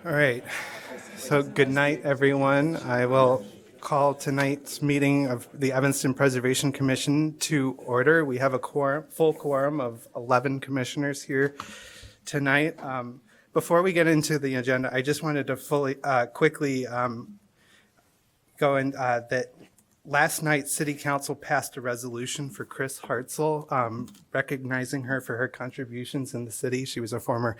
All right. So good night, everyone. I will call tonight's meeting of the Evanston Preservation Commission to order. We have a full quorum of 11 commissioners here tonight. Before we get into the agenda, I just wanted to quickly go in that last night City Council passed a resolution for Chris Hartzell, recognizing her for her contributions in the city. She was a former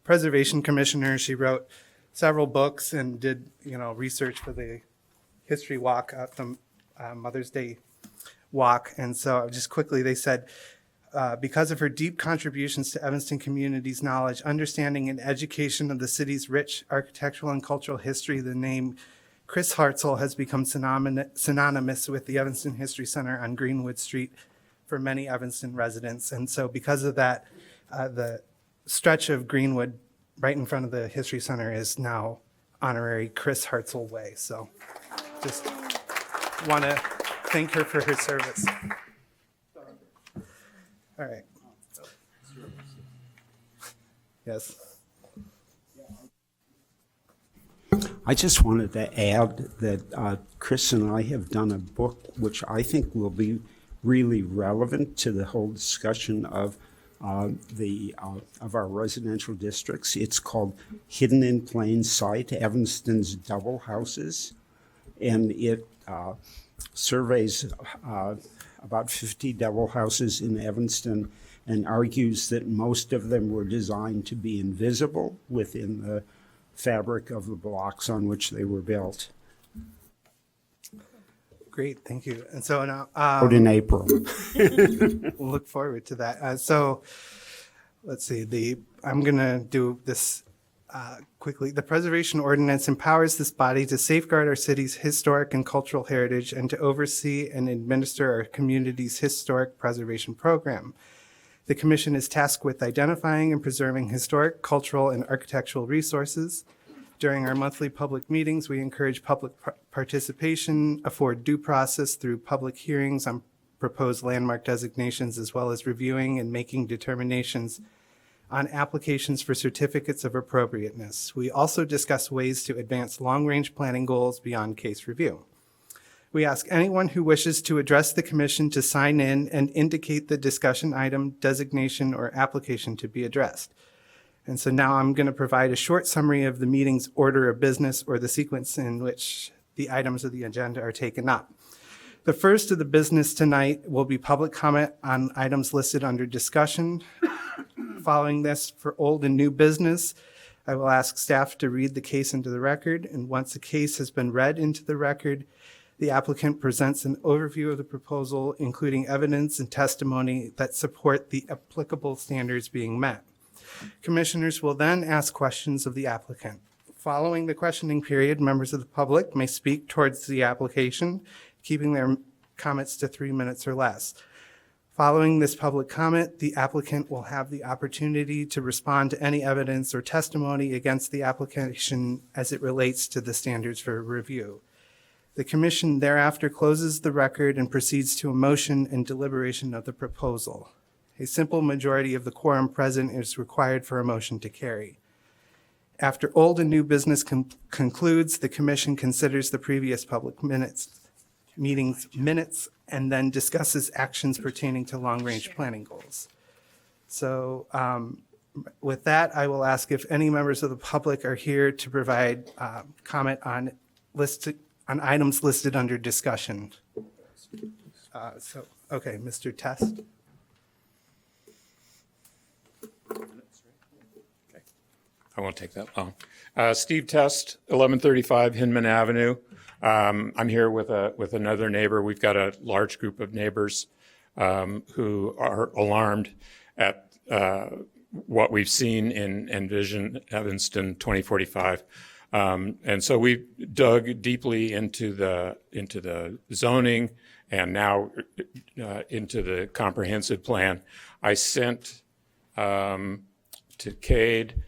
preservation commissioner. She wrote several books and did, research for the history walk, the Mother's Day walk. And so just quickly, they said, because of her deep contributions to Evanston community's knowledge, understanding, and education of the city's rich architectural and cultural history, the name Chris Hartzell has become synonymous with the Evanston History Center on Greenwood Street for many Evanston residents. And so because of that, the stretch of Greenwood right in front of the History Center is now honorary Chris Hartzell Way. So just want to thank her for her service. All right. Yes. I just wanted to add that Chris and I have done a book which I think will be really relevant to the whole discussion of our residential districts. It's called Hidden in Plain Sight, Evanston's Double Houses, and it surveys about 50 double houses in Evanston and argues that most of them were designed to be invisible within the fabric of the blocks on which they were built. Great, thank you. And so now Out in April. we'll look forward to that. So let's see, I'm going to do this quickly. The Preservation Ordinance empowers this body to safeguard our city's historic and cultural heritage and to oversee and administer our community's historic preservation program. The Commission is tasked with identifying and preserving historic, cultural, and architectural resources. During our monthly public meetings, we encourage public participation, afford due process through public hearings on proposed landmark designations, as well as reviewing and making determinations on applications for certificates of appropriateness. We also discuss ways to advance long-range planning goals beyond case review. We ask anyone who wishes to address the Commission to sign in and indicate the discussion item, designation, or application to be addressed. And so now I'm going to provide a short summary of the meeting's order of business or the sequence in which the items of the agenda are taken up. The first of the business tonight will be public comment on items listed under discussion. Following this, for old and new business, I will ask staff to read the case into the record. And once the case has been read into the record, the applicant presents an overview of the proposal, including evidence and testimony that support the applicable standards being met. Commissioners will then ask questions of the applicant. Following the questioning period, members of the public may speak towards the application, keeping their comments to 3 minutes or less. Following this public comment, the applicant will have the opportunity to respond to any evidence or testimony against the application as it relates to the standards for review. The Commission thereafter closes the record and proceeds to a motion and deliberation of the proposal. A simple majority of the quorum present is required for a motion to carry. After old and new business concludes, the Commission considers the previous public meetings minutes and then discusses actions pertaining to long-range planning goals. So with that, I will ask if any members of the public are here to provide comment on items listed under discussion. Okay, Mr. Test. I won't take that long. Steve Test, 1135 Hinman Avenue. I'm here with another neighbor. We've got a large group of neighbors who are alarmed at what we've seen in Envision Evanston 2045. And so we dug deeply into the zoning and now into the comprehensive plan. I sent to Cade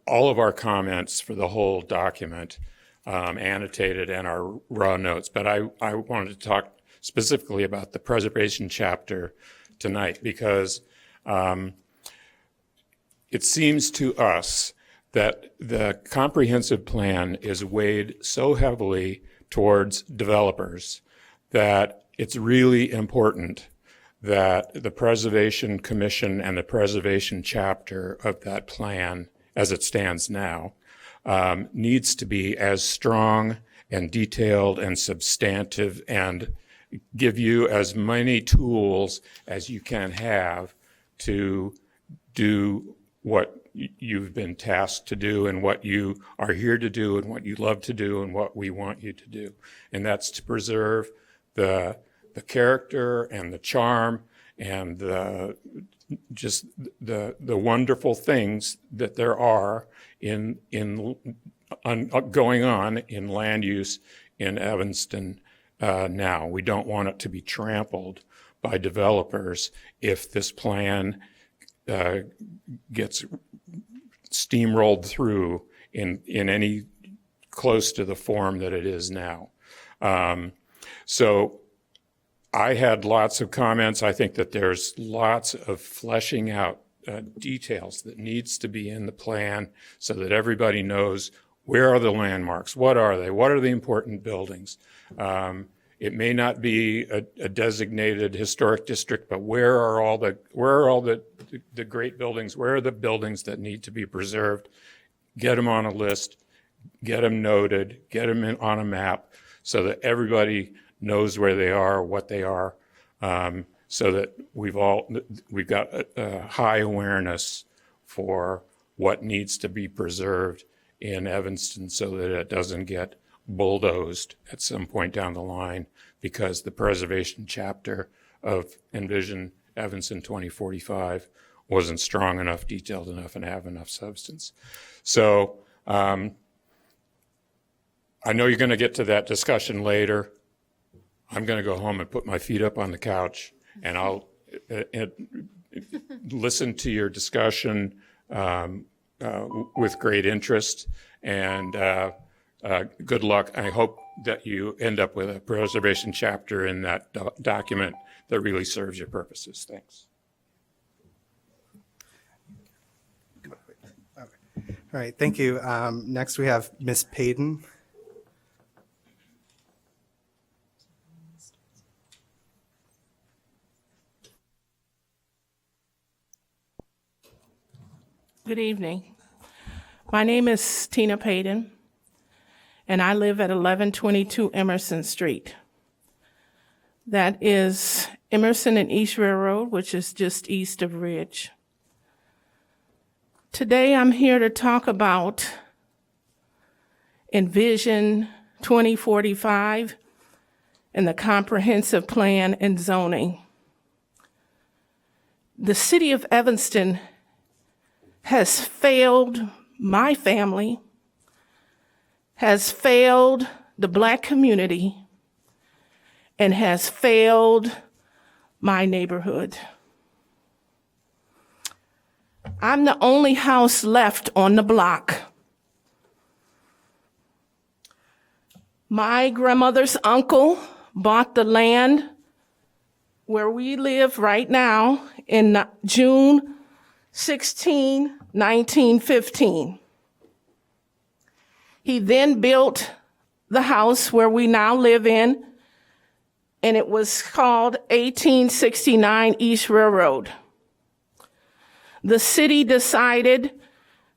all of our comments for the whole document, annotated, and our raw notes. But I wanted to talk specifically about the preservation chapter tonight because it seems to us that the comprehensive plan is weighed so heavily towards developers that it's really important that the Preservation Commission and the Preservation Chapter of that plan, as it stands now, needs to be as strong and detailed and substantive and give you as many tools as you can have to do what you've been tasked to do and what you are here to do and what you love to do and what we want you to do. And that's to preserve the character and the charm and the wonderful things that there are going on in land use in Evanston now. We don't want it to be trampled by developers if this plan gets steamrolled through in any close to the form that it is now. So I had lots of comments. I think that there's lots of fleshing out details that needs to be in the plan so that everybody knows where are the landmarks, what are they, what are the important buildings. It may not be a designated historic district, but where are all the great buildings? Where are the buildings that need to be preserved? Get them on a list, get them noted, get them on a map so that everybody knows where they are, what they are, so that we've got a high awareness for what needs to be preserved in Evanston so that it doesn't get bulldozed at some point down the line because the preservation chapter of Envision Evanston 2045 wasn't strong enough, detailed enough, and have enough substance. So I know you're going to get to that discussion later. I'm going to go home and put my feet up on the couch, and I'll listen to your discussion with great interest. And good luck. I hope that you end up with a preservation chapter in that document that really serves your purposes. Thanks. All right, thank you. Next, we have Ms. Payton. Good evening. My name is Tina Payton, and I live at 1122 Emerson Street. That is Emerson and East Railroad, which is just east of Ridge. Today, I'm here to talk about Envision 2045 and the comprehensive plan and zoning. The city of Evanston has failed my family, has failed the Black community, and has failed my neighborhood. I'm the only house left on the block. My grandmother's uncle bought the land where we live right now in June 16, 1915. He then built the house where we now live in, and it was called 1869 East Railroad. The city decided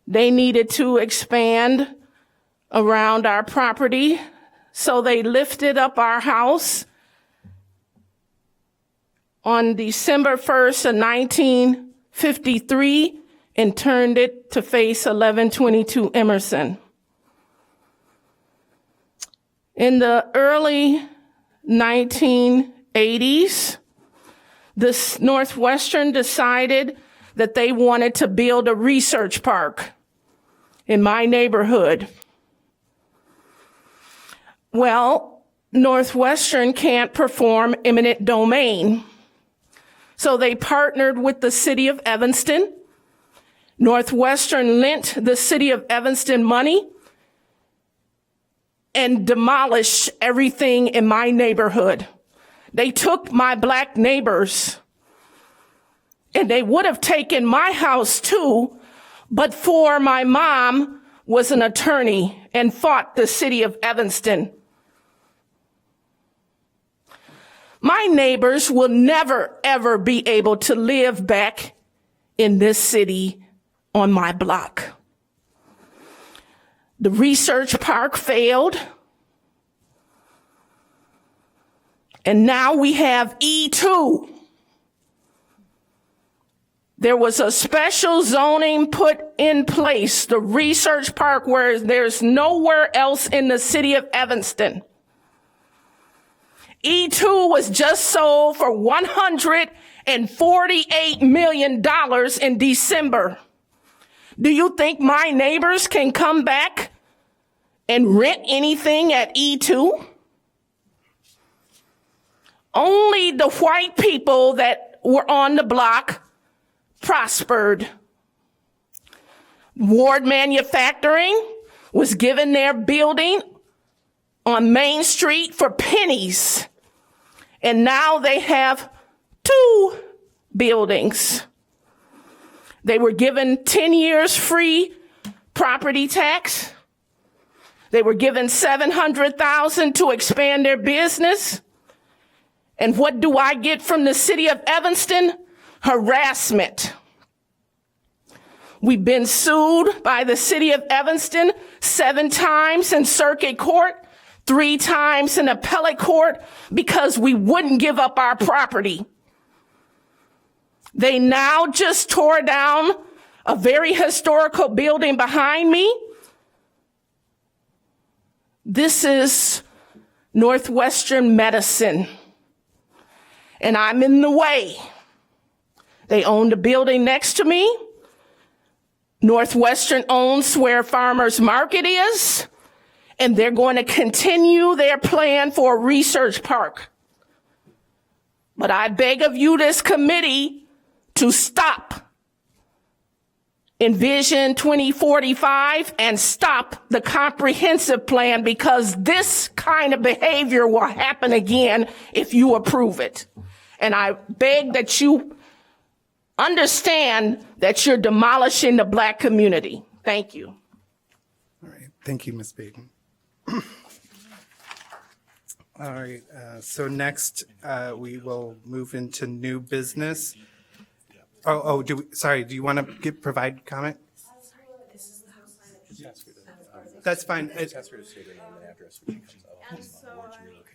they needed to expand around our property, so they lifted up our house on December 1st of 1953 and turned it to face 1122 Emerson. In the early 1980s, this Northwestern decided that they wanted to build a research park in my neighborhood. Well, Northwestern can't perform eminent domain. So they partnered with the city of Evanston. Northwestern lent the city of Evanston money and demolished everything in my neighborhood. They took my Black neighbors, and they would have taken my house too, but for my mom was an attorney and fought the city of Evanston. My neighbors will never, ever be able to live back in this city on my block. The research park failed. And now we have E2. There was a special zoning put in place, the research park, where there's nowhere else in the city of Evanston. E2 was just sold for $148 million in December. Do you think my neighbors can come back and rent anything at E2? Only the white people that were on the block prospered. Ward Manufacturing was given their building on Main Street for pennies. And now they have 2 buildings. They were given 10 years free property tax. They were given $700,000 to expand their business. And what do I get from the city of Evanston? Harassment. We've been sued by the city of Evanston 7 times in circuit court, 3 times in appellate court, because we wouldn't give up our property. They now just tore down a very historical building behind me. This is Northwestern Medicine, and I'm in the way. They own the building next to me. Northwestern owns where Farmers Market is, and they're going to continue their plan for a research park. But I beg of you, this committee, to stop Envision 2045 and stop the comprehensive plan, because this kind of behavior will happen again if you approve it. And I beg that you understand that you're demolishing the Black community. Thank you. All right, thank you, Ms. Baden. All right, so next we will move into new business. Do you want to provide comment? That's fine.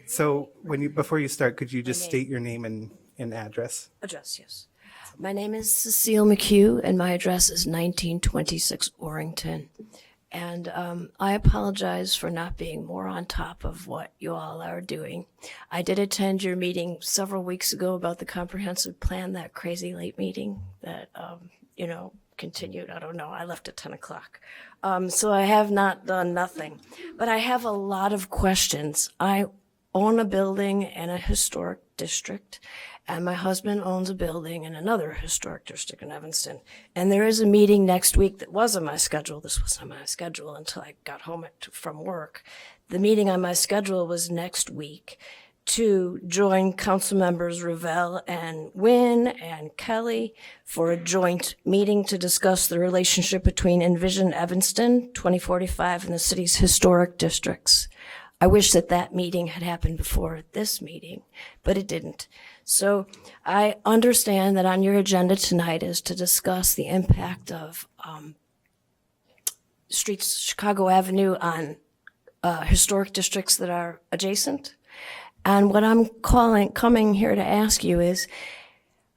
So before you start, could you just state your name and address? Address, yes. My name is Cecile McHugh, and my address is 1926 Orrington. And I apologize for not being more on top of what you all are doing. I did attend your meeting several weeks ago about the comprehensive plan, that crazy late meeting that, continued. I don't know. I left at 10 o'clock. So I have not done nothing. But I have a lot of questions. I own a building in a historic district, and my husband owns a building in another historic district in Evanston. And there is a meeting next week that was on my schedule. This wasn't on my schedule until I got home from work. The meeting on my schedule was next week to join council members Revelle and Wynn and Kelly for a joint meeting to discuss the relationship between Envision Evanston 2045 and the city's historic districts. I wish that meeting had happened before this meeting, but it didn't. So I understand that on your agenda tonight is to discuss the impact of streets, Chicago Avenue, on historic districts that are adjacent. And what I'm coming here to ask you is,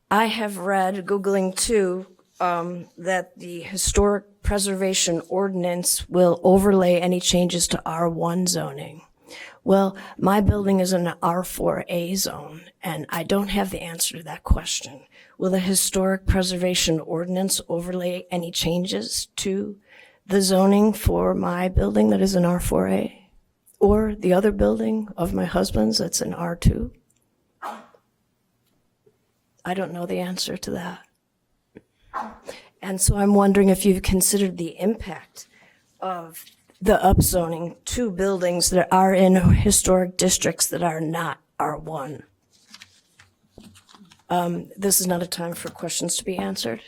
I have read, Googling too, that the historic preservation ordinance will overlay any changes to R1 zoning. Well, my building is in an R4A zone, and I don't have the answer to that question. Will the historic preservation ordinance overlay any changes to the zoning for my building that is an R4A? Or the other building of my husband's that's an R2? I don't know the answer to that. And so I'm wondering if you've considered the impact of the upzoning to buildings that are in historic districts that are not R1. This is not a time for questions to be answered.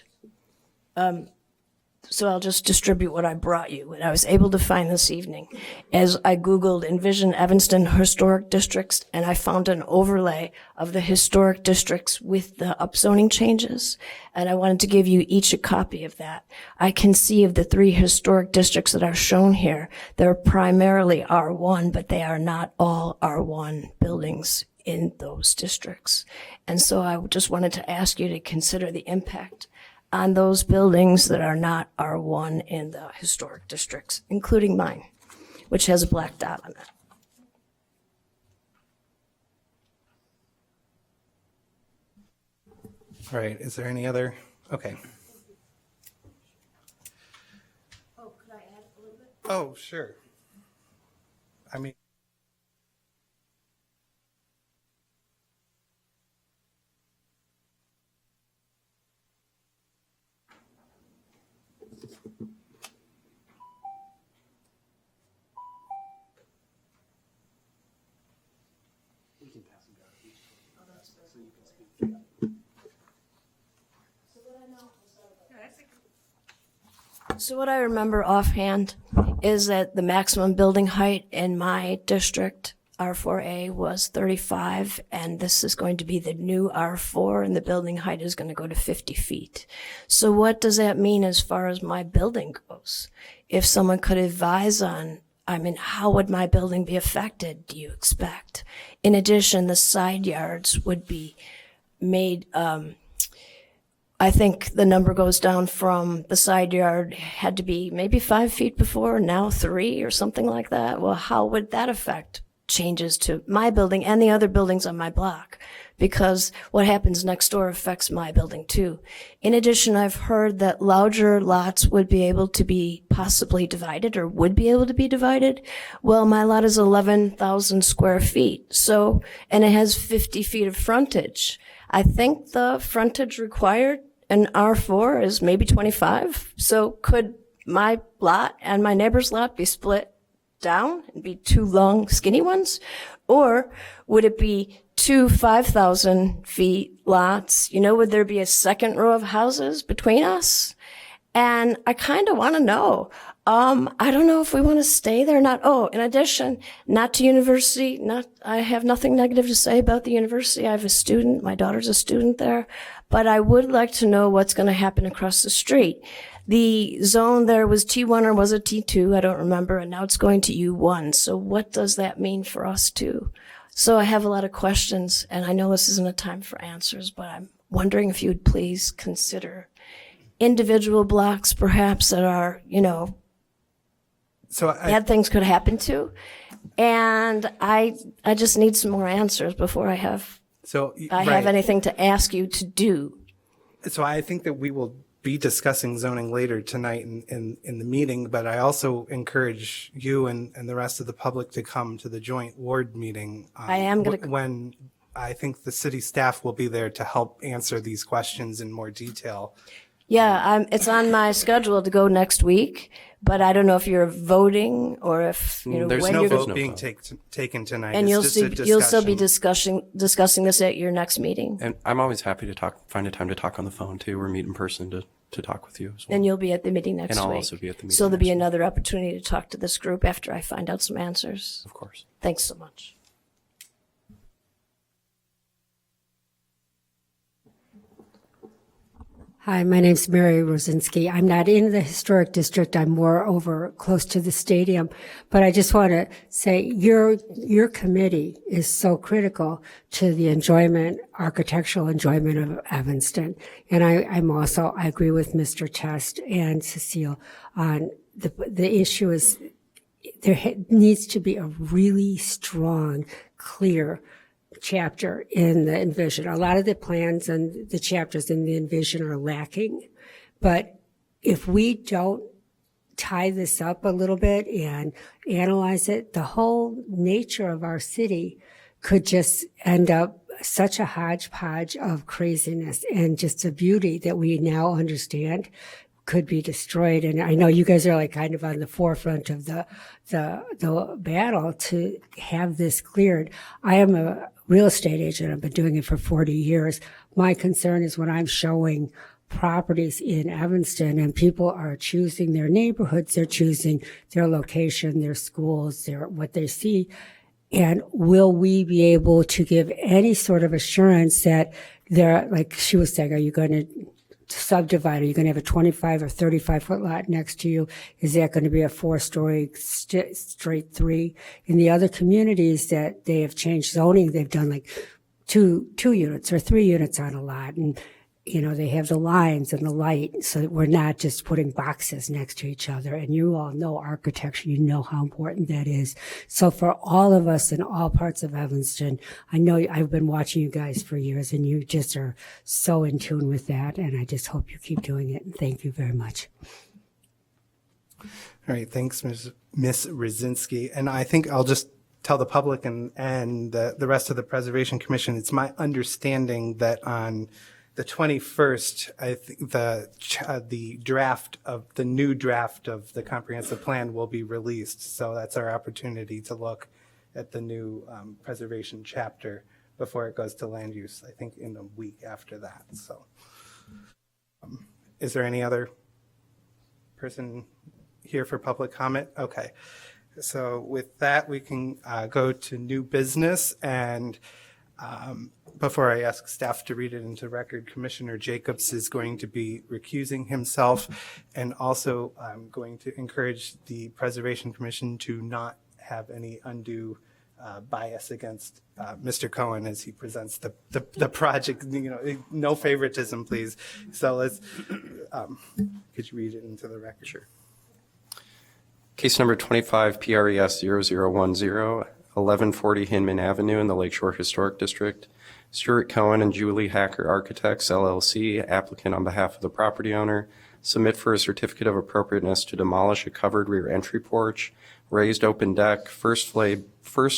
So I'll just distribute what I brought you, what I was able to find this evening. As I Googled Envision Evanston Historic Districts, and I found an overlay of the historic districts with the upzoning changes. And I wanted to give you each a copy of that. I can see of the 3 historic districts that are shown here, they're primarily R1, but they are not all R1 buildings in those districts. And so I just wanted to ask you to consider the impact on those buildings that are not R1 in the historic districts, including mine, which has a black dot on it. All right, is there any other? Okay. Oh, could I add a little bit? Oh, sure. I mean, So what I remember offhand is that the maximum building height in my district, R4A, was 35, and this is going to be the new R4, and the building height is going to go to 50 feet. So what does that mean as far as my building goes? If someone could advise on, I mean, how would my building be affected, do you expect? In addition, the side yards would be made, I think the number goes down from the side yard had to be maybe 5 feet before, now 3 or something like that. Well, how would that affect changes to my building and the other buildings on my block? Because what happens next door affects my building too. In addition, I've heard that larger lots would be able to be possibly divided or would be able to be divided. Well, my lot is 11,000 square feet. So, and it has 50 feet of frontage. I think the frontage required in R4 is maybe 25. So could my lot and my neighbor's lot be split down and be 2 long, skinny ones? Or would it be 2 5,000 feet lots? You know, would there be a second row of houses between us? And I kind of want to know. I don't know if we want to stay there or not. Oh, in addition, not to university, I have nothing negative to say about the university. I have a student, my daughter's a student there, but I would like to know what's going to happen across the street. The zone there was T1 or was it T2? I don't remember. And now it's going to U1. So what does that mean for us too? So I have a lot of questions, and I know this isn't a time for answers, but I'm wondering if you would please consider individual blocks perhaps that are, you know, so bad things could happen to. And I just need some more answers before I have right. anything to ask you to do. So I think that we will be discussing zoning later tonight in the meeting, but I also encourage you and the rest of the public to come to the joint ward meeting. I am going to. When I think the city staff will be there to help answer these questions in more detail. Yeah, it's on my schedule to go next week, but I don't know if you're voting or if, you know, There's when no you're vote being taken tonight. and It's you'll just a you'll still be discussion. discussing this at your next meeting. And I'm always happy to find a time to talk on the phone too, or meet in person to talk with you as well. And you'll be at the meeting next And I'll week. also be at the meeting So there'll be next week. another opportunity to talk to this group after I find out some answers. Of course. Thanks so much. Hi, my name's Mary Rosinski. I'm not in the historic district. I'm more over close to the stadium. But I just want to say your committee is so critical to the architectural enjoyment of Evanston. And I agree with Mr. Test and Cecile on the issue is there needs to be a really strong, clear chapter in the Envision. A lot of the plans and the chapters in the Envision are lacking, but if we don't tie this up a little bit and analyze it, the whole nature of our city could just end up such a hodgepodge of craziness, and just the beauty that we now understand could be destroyed. And I know you guys are like kind of on the forefront of the battle to have this cleared. I am a real estate agent. I've been doing it for 40 years. My concern is when I'm showing properties in Evanston, and people are choosing their neighborhoods, they're choosing their location, their schools, what they see. And will we be able to give any sort of assurance that they're, like she was saying, are you going to subdivide? Are you going to have a 25 or 35-foot lot next to you? Is that going to be a 4-story straight 3? In the other communities that they have changed zoning, they've done like two units or 3 units on a lot. And, you know, they have the lines and the light so that we're not just putting boxes next to each other. And you all know architecture. You know how important that is. So for all of us in all parts of Evanston, I know I've been watching you guys for years and you just are so in tune with that. And I just hope you keep doing it. And thank you very much. All right, thanks, Ms. Rosinski. And I think I'll just tell the public and the rest of the Preservation Commission, it's my understanding that on the 21st, I think the new draft of the comprehensive plan will be released. So that's our opportunity to look at the new preservation chapter before it goes to land use, I think in a week after that. So is there any other person here for public comment? Okay. So with that, we can go to new business. And before I ask staff to read it into record, Commissioner Jacobs is going to be recusing himself. And also, I'm going to encourage the Preservation Commission to not have any undue bias against Mr. Cohen as he presents the project. You know, no favoritism, please. So let's, could you read it into the record? Sure. Case number 25 PRES 0010, 1140 Hinman Avenue in the Lakeshore Historic District. Stuart Cohen and Julie Hacker Architects, LLC, applicant on behalf of the property owner, submit for a certificate of appropriateness to demolish a covered rear entry porch, raised open deck, first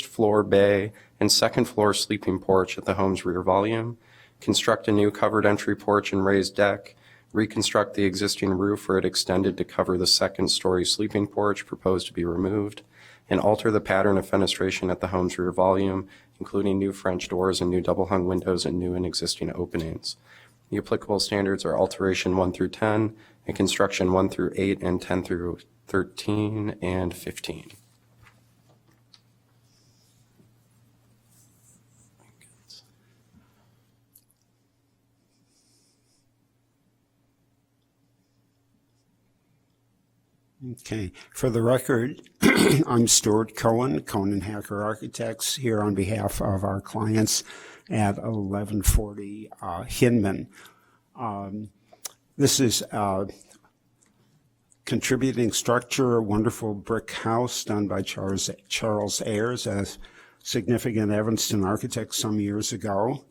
floor bay, and second floor sleeping porch at the home's rear volume, construct a new covered entry porch and raised deck, reconstruct the existing roof where it extended to cover the second-story sleeping porch proposed to be removed, and alter the pattern of fenestration at the home's rear volume, including new French doors and new double-hung windows and new and existing openings. The applicable standards are alteration 1 through 10, and construction 1 through 8, and 10 through 13 and 15. Okay. For the record, I'm Stuart Cohen, Cohen & Hacker Architects, here on behalf of our clients at 1140 Hinman. This is a contributing structure, a wonderful brick house done by Charles Ayers, a significant Evanston architect some years ago.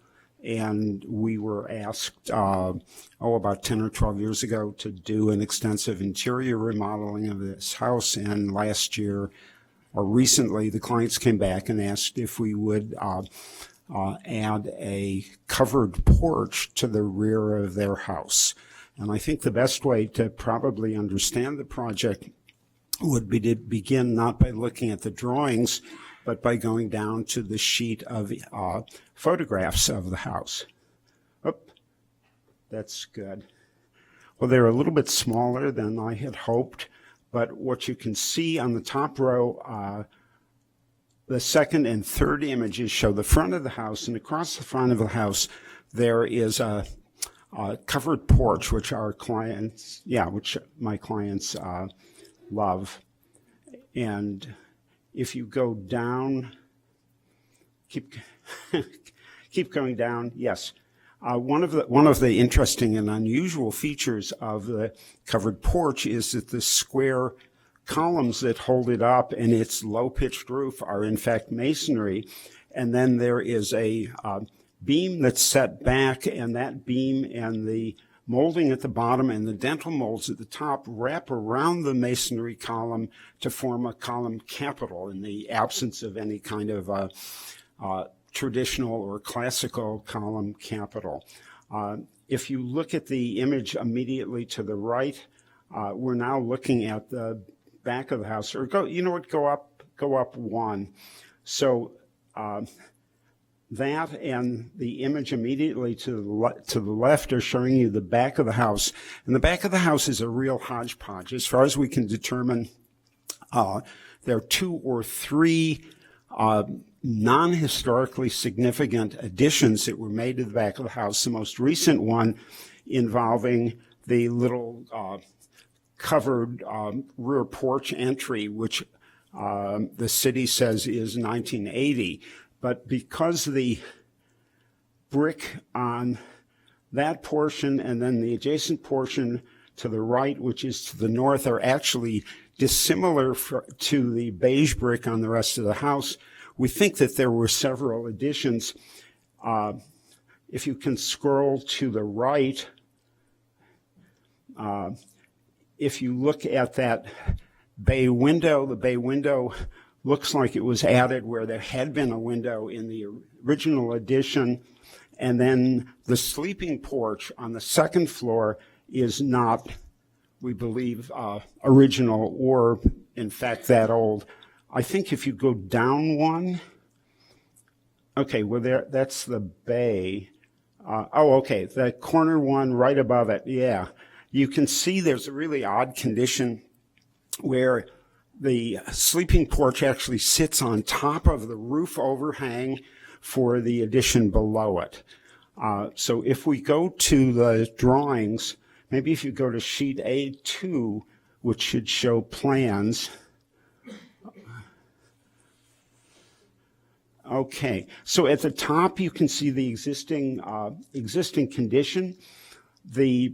And we were asked, about 10 or 12 years ago to do an extensive interior remodeling of this house. And last year, or recently, the clients came back and asked if we would add a covered porch to the rear of their house. And I think the best way to probably understand the project would be to begin not by looking at the drawings, but by going down to the sheet of photographs of the house. Oop, that's good. Well, they're a little bit smaller than I had hoped, but what you can see on the top row, the second and third images show the front of the house, and across the front of the house, there is a covered porch, which my clients love. And if you go down, keep going down. Yes, one of the interesting and unusual features of the covered porch is that the square columns that hold it up and its low-pitched roof are in fact masonry, and then there is a beam that's set back, and that beam and the molding at the bottom and the dental molds at the top wrap around the masonry column to form a column capital in the absence of any kind of traditional or classical column capital. If you look at the image immediately to the right, we're now looking at the back of the house, or go up one. So that and the image immediately to the left are showing you the back of the house. And the back of the house is a real hodgepodge. As far as we can determine, there are 2 or 3 non-historically significant additions that were made to the back of the house. The most recent one involving the little covered rear porch entry, which the city says is 1980. But because the brick on that portion and then the adjacent portion to the right, which is to the north, are actually dissimilar to the beige brick on the rest of the house, we think that there were several additions. If you can scroll to the right, if you look at that bay window, the bay window looks like it was added where there had been a window in the original addition. And then the sleeping porch on the second floor is not, we believe, original or, in fact, that old. I think if you go down one, okay, well, that's the bay. Okay, the corner one right above it, yeah. You can see there's a really odd condition where the sleeping porch actually sits on top of the roof overhang for the addition below it. So if we go to the drawings, maybe if you go to sheet A2, which should show plans. Okay, so at the top you can see the existing condition. The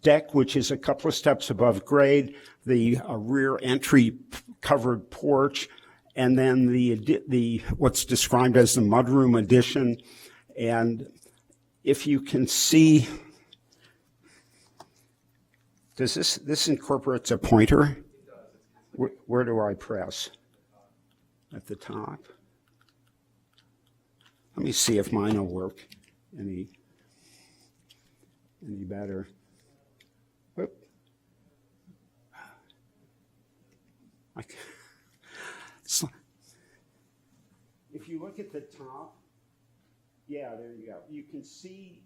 deck, which is a couple of steps above grade, the rear entry covered porch, and then the what's described as the mudroom addition. And if you can see, does this incorporates a pointer? Where do I press? At the top. Let me see if mine will work any better. Whoop. If you look at the top, yeah, there you go. You can see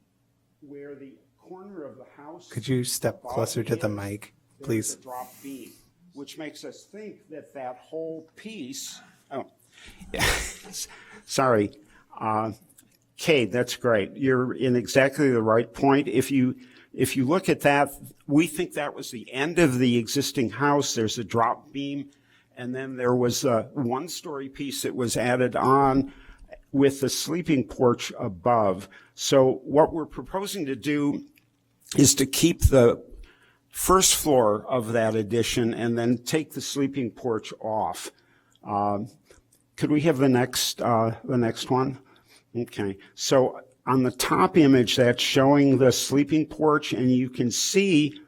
where the corner of the house. Could you step closer to the mic, please? There's a drop beam, which makes us think that that whole piece. Oh, yeah. Sorry. Kate, that's great. You're in exactly the right point. If you look at that, we think that was the end of the existing house. There's a drop beam, and then there was a one-story piece that was added on with the sleeping porch above. So what we're proposing to do is to keep the first floor of that addition and then take the sleeping porch off. Could we have the next one? Okay. So on the top image, that's showing the sleeping porch, and you can see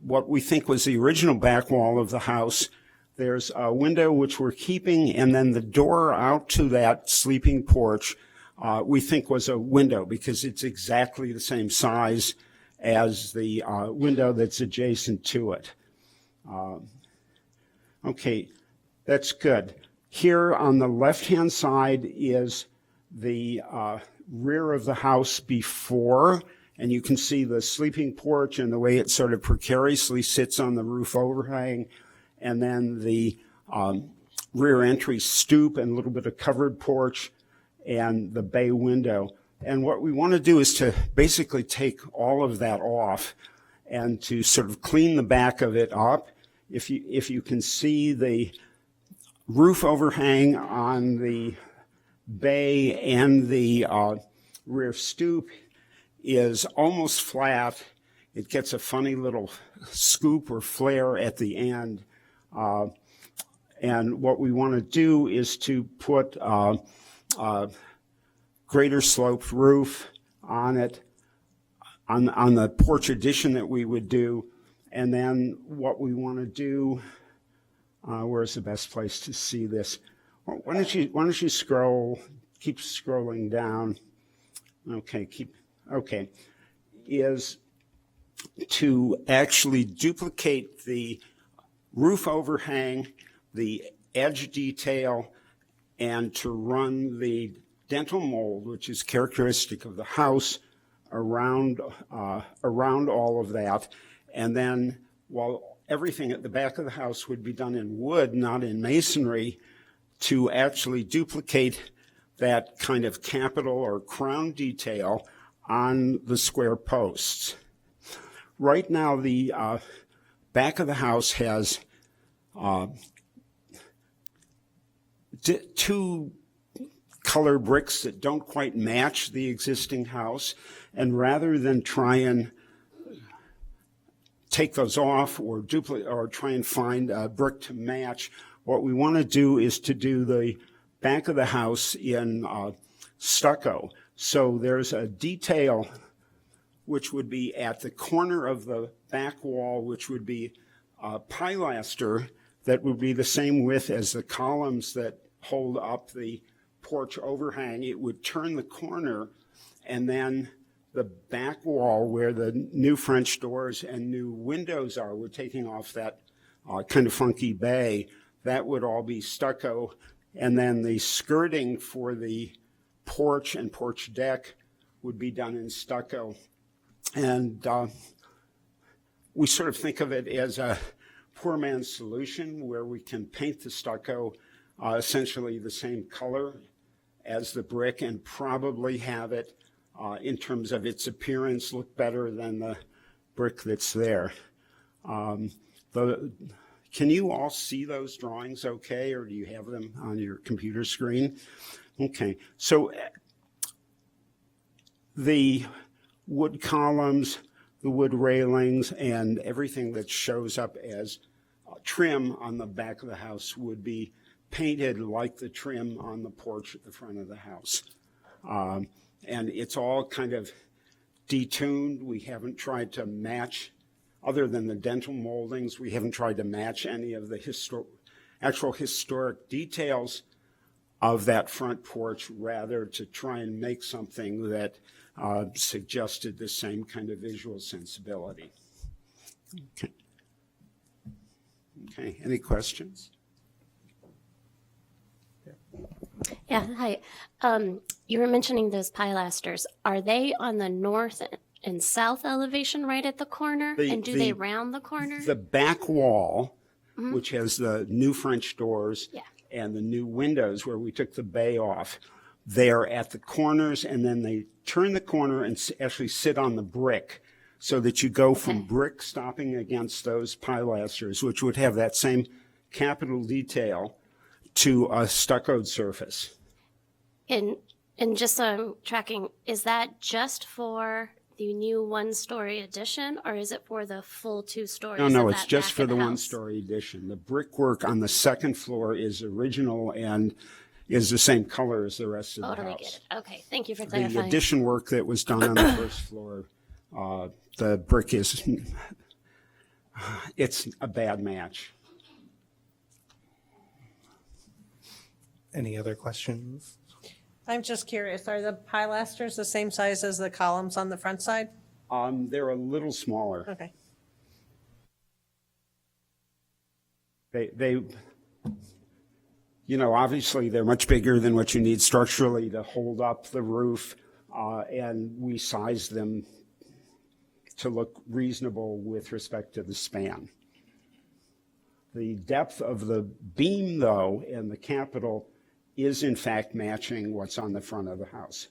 what we think was the original back wall of the house. There's a window which we're keeping, and then the door out to that sleeping porch we think was a window because it's exactly the same size as the window that's adjacent to it. Okay, that's good. Here on the left-hand side is the rear of the house before, and you can see the sleeping porch and the way it sort of precariously sits on the roof overhang, and then the rear entry stoop and a little bit of covered porch and the bay window. And what we want to do is to basically take all of that off and to sort of clean the back of it up. If you can see the roof overhang on the bay and the rear stoop is almost flat. It gets a funny little scoop or flare at the end. And what we want to do is to put a greater sloped roof on it, on the porch addition that we would do. And then what we want to do, where's the best place to see this? Why don't you scroll, keep scrolling down. Okay, is to actually duplicate the roof overhang, the edge detail, and to run the dental mold, which is characteristic of the house, around all of that. And then while everything at the back of the house would be done in wood, not in masonry, to actually duplicate that kind of capital or crown detail on the square posts. Right now, the back of the house has two color bricks that don't quite match the existing house, and rather than try and take those off or duplicate or try and find a brick to match, what we want to do is to do the back of the house in stucco. So there's a detail which would be at the corner of the back wall, which would be a pilaster that would be the same width as the columns that hold up the porch overhang. It would turn the corner, and then the back wall where the new French doors and new windows are, we're taking off that kind of funky bay. That would all be stucco. And then the skirting for the porch and porch deck would be done in stucco. And we sort of think of it as a poor man's solution, where we can paint the stucco essentially the same color as the brick and probably have it, in terms of its appearance, look better than the brick that's there. Can you all see those drawings okay, or do you have them on your computer screen? Okay, so the wood columns, the wood railings, and everything that shows up as trim on the back of the house would be painted like the trim on the porch at the front of the house. And it's all kind of detuned. We haven't tried to match, other than the dental moldings, we haven't tried to match any of the actual historic details of that front porch, rather to try and make something that suggested the same kind of visual sensibility. Okay. Okay, any questions? Yeah, hi. You were mentioning those pilasters. Are they on the north and south elevation right at the corner? And do they round the corner? The back wall, which has the new French doors and the new windows where we took the bay off, they're at the corners, and then they turn the corner and actually sit on the brick, so that you go from brick stopping against those pilasters, which would have that same capital detail, to a stuccoed surface. And just so I'm tracking, is that just for the new one-story addition, or is it for the full 2 stories? No, of it's that just back for of the house? one-story addition. The brickwork on the second floor is original and is the same color as the rest of the Totally house. get it. Okay, thank you for The clarifying. addition work that was done on the first floor, the brick is, it's a bad match. Any other questions? I'm just curious, are the pilasters the same size as the columns on the front side? They're a little smaller. Okay. They, you know, obviously they're much bigger than what you need structurally to hold up the roof, and we sized them to look reasonable with respect to the span. The depth of the beam, though, and the capital is in fact matching what's on the front of the house.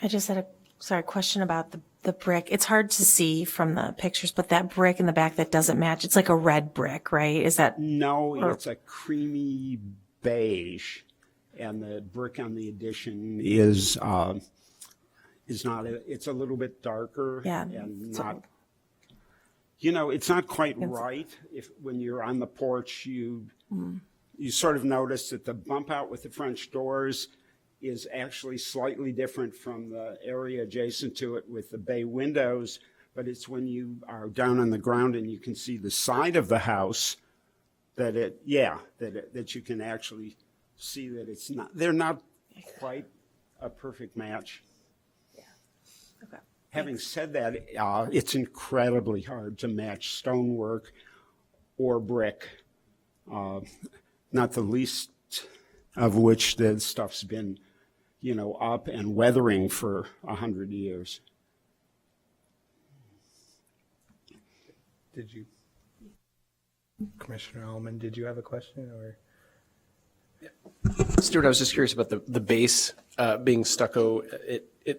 I just had a question about the brick. It's hard to see from the pictures, but that brick in the back that doesn't match, it's like a red brick, right? Is that? No, it's a creamy beige, and the brick on the addition is not, it's a little bit darker. Yeah, and so- not, you know, it's not quite right. If when you're on the porch, you sort of notice that the bump out with the French doors is actually slightly different from the area adjacent to it with the bay windows, but it's when you are down on the ground and you can see the side of the house that that you can actually see that it's not, they're not quite a perfect match. Okay. Having said that, it's incredibly hard to match stonework or brick not the least of which the stuff's been, up and weathering for 100 years. Did you, Commissioner Allman, did you have a question or? Stuart, I was just curious about the base being stucco.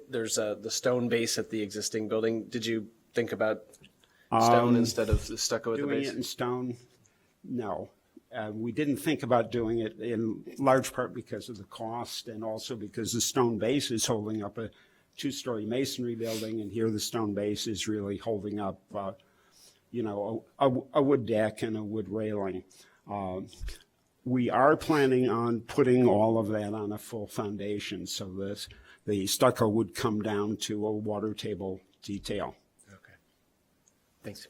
There's the stone base at the existing building. Did you think about stone instead of the stucco at the Doing base? it in stone? No. We didn't think about doing it in large part because of the cost and also because the stone base is holding up a 2-story masonry building, and here the stone base is really holding up, a wood deck and a wood railing. We are planning on putting all of that on a full foundation, so that the stucco would come down to a water table detail. Okay. Thanks.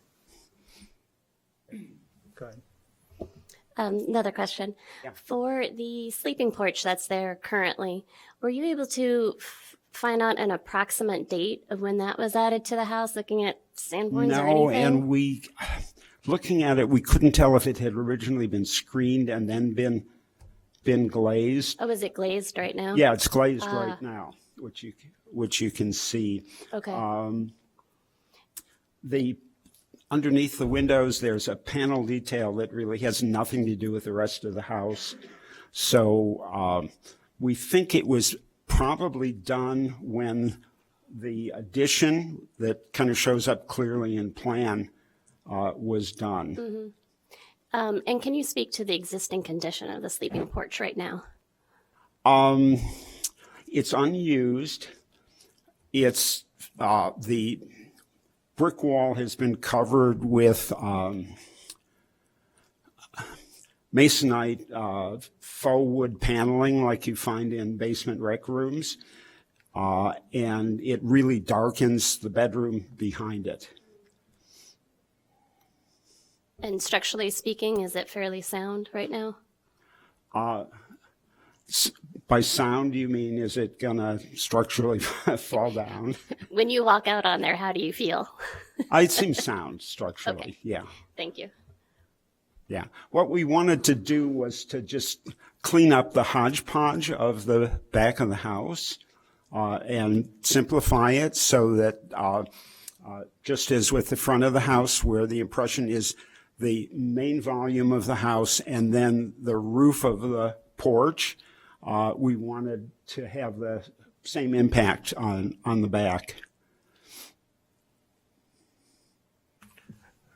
Go ahead. Another question. Yeah. For the sleeping porch that's there currently, were you able to find out an approximate date of when that was added to the house, looking at Sanborns or No, anything? and looking at it, we couldn't tell if it had originally been screened and then been glazed. Oh, is it glazed right now? Yeah, it's glazed right now, which you can see. Okay. Underneath the windows, there's a panel detail that really has nothing to do with the rest of the house. So we think it was probably done when the addition that kind of shows up clearly in plan was done. And can you speak to the existing condition of the sleeping porch right now? It's unused. It's the brick wall has been covered with masonite faux wood paneling like you find in basement rec rooms, and it really darkens the bedroom behind it. And structurally speaking, is it fairly sound right now? By sound, you mean, is it gonna structurally fall down? When you walk out on there, how do you feel? It seems sound structurally, Okay. yeah. Thank you. Yeah. What we wanted to do was to just clean up the hodgepodge of the back of the house and simplify it so that just as with the front of the house where the impression is the main volume of the house and then the roof of the porch, we wanted to have the same impact on the back.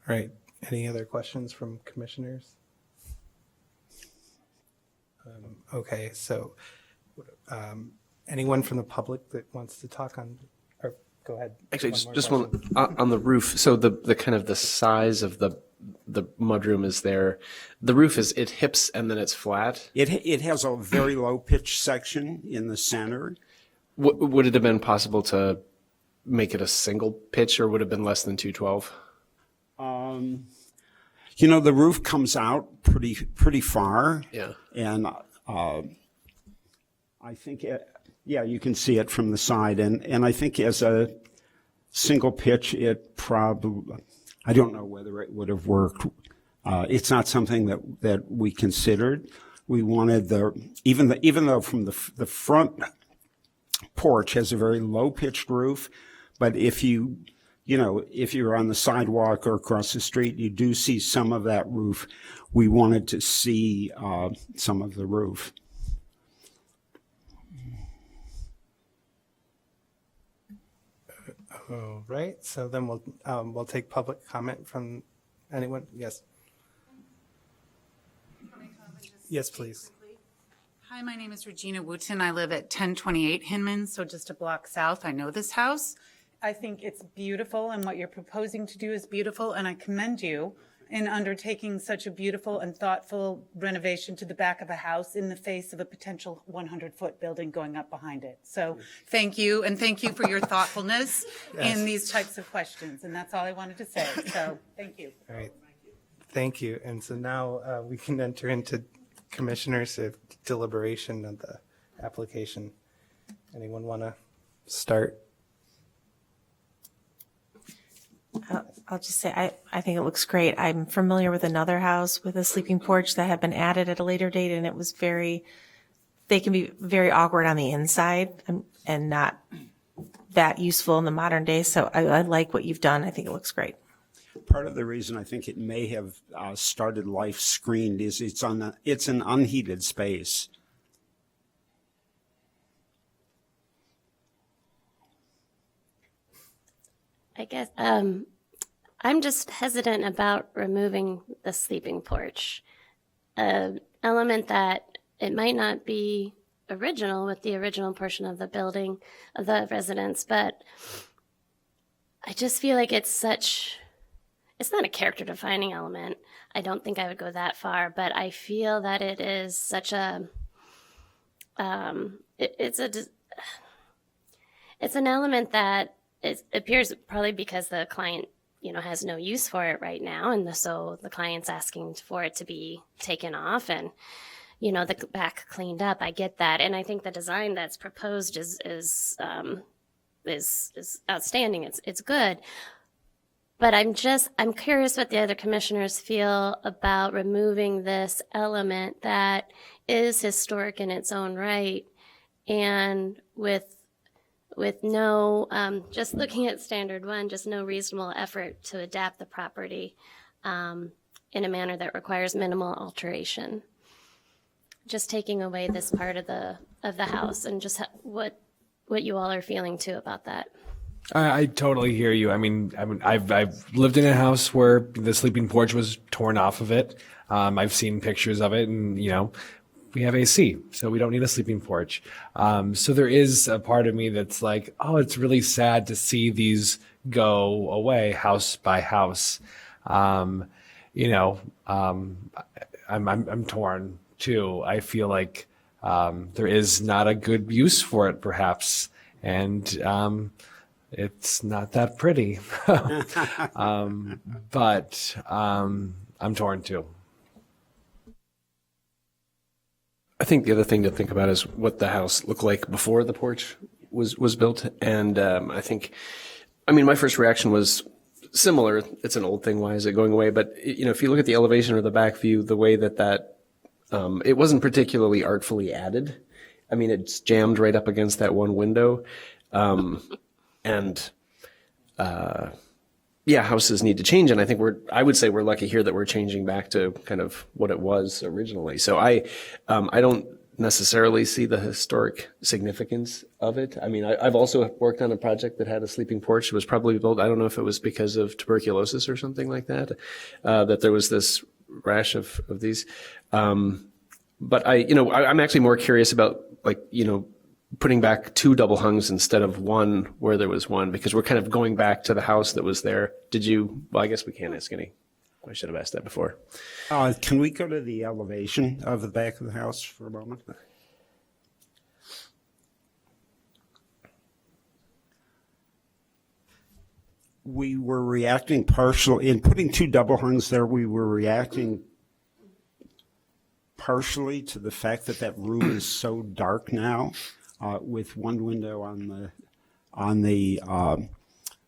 All right. Any other questions from commissioners? Okay, so anyone from the public that wants to talk on, or go ahead. Actually, One more just question. one on the roof. So the kind of the size of the mudroom is there. The roof it hips and then it's flat. It has a very low pitch section in the center. Would it have been possible to make it a single pitch, or would it have been less than 212? The roof comes out pretty far. Yeah. And I think, you can see it from the side. And I think as a single pitch, it probably, I don't know whether it would have worked. It's not something that we considered. We wanted even though from the front porch has a very low pitched roof, but if you're on the sidewalk or across the street, you do see some of that roof. We wanted to see some of the roof. All right, so then we'll take public comment from anyone. Yes. Yes, please. Hi, my name is Regina Wooten. I live at 1028 Hinman, so just a block south. I know this house. I think it's beautiful, and what you're proposing to do is beautiful, and I commend you in undertaking such a beautiful and thoughtful renovation to the back of a house in the face of a potential 100-foot building going up behind it. So thank you, and thank you for your thoughtfulness in these types of questions, and that's all I wanted to say. So thank you. All right. Thank you. And so now we can enter into commissioners' deliberation of the application. Anyone want to start? I'll just say, I think it looks great. I'm familiar with another house with a sleeping porch that had been added at a later date, and it was they can be very awkward on the inside and not that useful in the modern day. So I like what you've done. I think it looks great. Part of the reason I think it may have started life screened is it's an unheated space. I guess I'm just hesitant about removing the sleeping porch. An element that it might not be original with the original portion of the building, of the residence, but I just feel like it's not a character defining element. I don't think I would go that far, but I feel that it is such a, it's an element that it appears probably because the client, has no use for it right now. And so the client's asking for it to be taken off and, the back cleaned up. I get that. And I think the design that's proposed is outstanding. It's good. But I'm curious what the other commissioners feel about removing this element that is historic in its own right, and with no, just looking at standard one, just no reasonable effort to adapt the property in a manner that requires minimal alteration. Just taking away this part of the house, and just what you all are feeling too about that. I totally hear you. I mean, I've lived in a house where the sleeping porch was torn off of it. I've seen pictures of it, and we have AC, so we don't need a sleeping porch. So there is a part of me that's like, oh, it's really sad to see these go away house by house. I'm torn too. I feel like there is not a good use for it, perhaps, and it's not that pretty. But I'm torn too. I think the other thing to think about is what the house looked like before the porch was built. And my first reaction was similar. It's an old thing. Why is it going away? But, if you look at the elevation or the back view, the way that it wasn't particularly artfully added. I mean, it's jammed right up against that one window. Houses need to change. And I think I would say we're lucky here that we're changing back to kind of what it was originally. So I don't necessarily see the historic significance of it. I mean, I've also worked on a project that had a sleeping porch. It was probably built, I don't know if it was because of tuberculosis or something like that, that there was this rash of these. But I'm actually more curious about putting back 2 double hungs instead of 1 where there was 1, because we're kind of going back to the house that was there. I guess we can't ask any. I should have asked that before. Can we go to the elevation of the back of the house for a moment? We were reacting partially, in putting 2 double hungs there, we were reacting partially to the fact that room is so dark now. With 1 window on the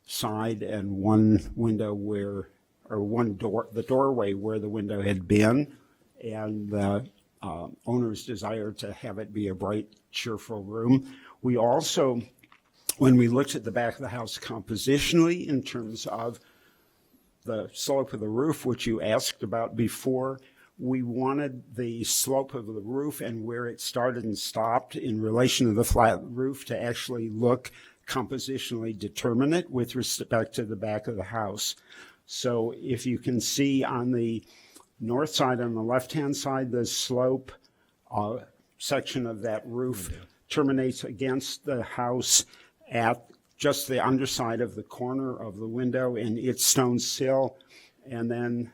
side and 1 window the doorway where the window had been, and the owner's desire to have it be a bright, cheerful room. We also, when we looked at the back of the house compositionally in terms of the slope of the roof, which you asked about before, we wanted the slope of the roof and where it started and stopped in relation to the flat roof to actually look compositionally determinate with respect to the back of the house. So if you can see on the north side, on the left-hand side, the slope section of that roof terminates against the house at just the underside of the corner of the window and its stone sill, and then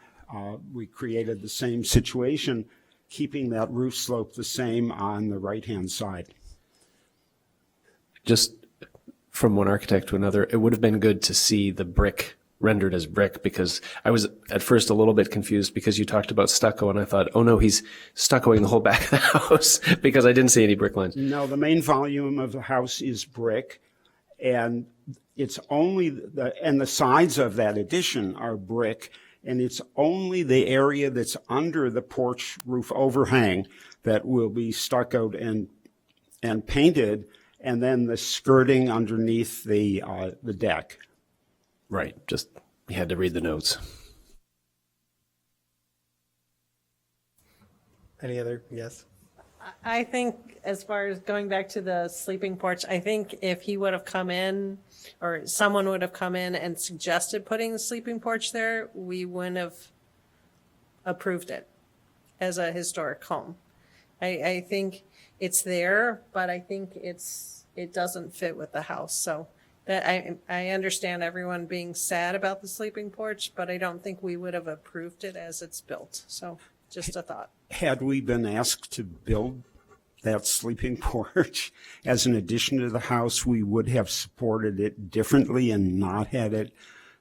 we created the same situation, keeping that roof slope the same on the right-hand side. Just from one architect to another, it would have been good to see the brick rendered as brick, because I was at first a little bit confused because you talked about stucco and I thought, oh no, he's stuccoing the whole back of the house because I didn't see any brick lines. No, the main volume of the house is brick, and it's only and the sides of that addition are brick, and it's only the area that's under the porch roof overhang that will be stuccoed and painted, and then the skirting underneath the deck. Right. Just you had to read the notes. Any other? Yes. I think as far as going back to the sleeping porch, I think if he would have come in or someone would have come in and suggested putting the sleeping porch there, we wouldn't have approved it as a historic home. I think it's there, but I think it doesn't fit with the house. So that I understand everyone being sad about the sleeping porch, but I don't think we would have approved it as it's built. So just a thought. Had we been asked to build that sleeping porch as an addition to the house, we would have supported it differently and not had it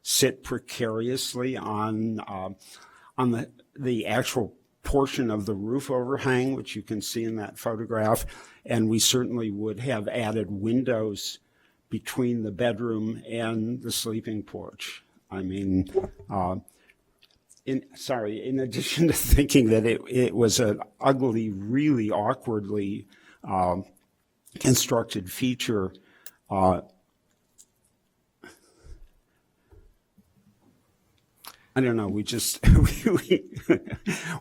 sit precariously on the actual portion of the roof overhang, which you can see in that photograph. And we certainly would have added windows between the bedroom and the sleeping porch. I mean, in addition to thinking that it was an ugly, really awkwardly constructed feature, I don't know, we just,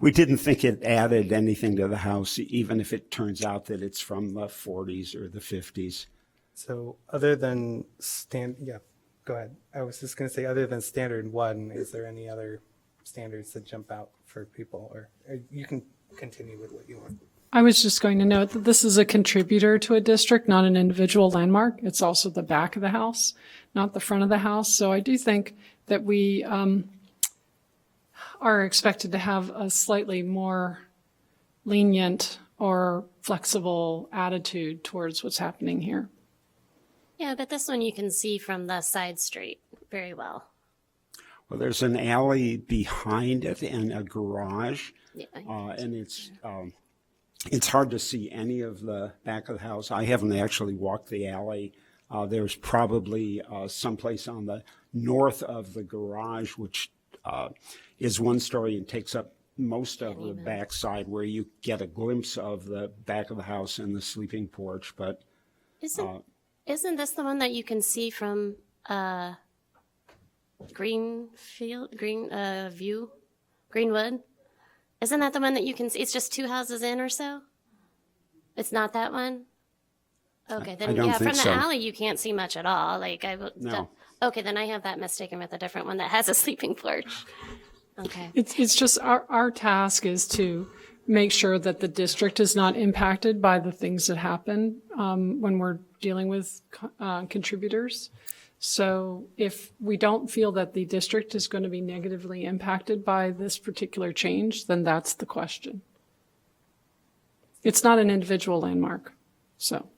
we didn't think it added anything to the house, even if it turns out that it's from the 40s or the 50s. So other than yeah, go ahead. I was just going to say, other than standard one, is there any other standards that jump out for people, or you can continue with what you want? I was just going to note that this is a contributor to a district, not an individual landmark. It's also the back of the house, not the front of the house. So I do think that we are expected to have a slightly more lenient or flexible attitude towards what's happening here. Yeah, but this one you can see from the side street very well. Well, there's an alley behind it and a garage, Yeah. and it's hard to see any of the back of the house. I haven't actually walked the alley. There's probably someplace on the north of the garage, which is one story and takes up most of the backside, where you get a glimpse of the back of the house and the sleeping porch. But Isn't this the one that you can see from Greenwood? Isn't that the one that you can see? It's just two houses in or so? It's not that one? Okay, then I don't yeah, think from the so. alley you can't see much at all. No. Okay, then I have that mistaken with a different one that has a sleeping porch. Okay. It's just our task is to make sure that the district is not impacted by the things that happen when we're dealing with contributors. So if we don't feel that the district is going to be negatively impacted by this particular change, then that's the question. It's not an individual landmark, so.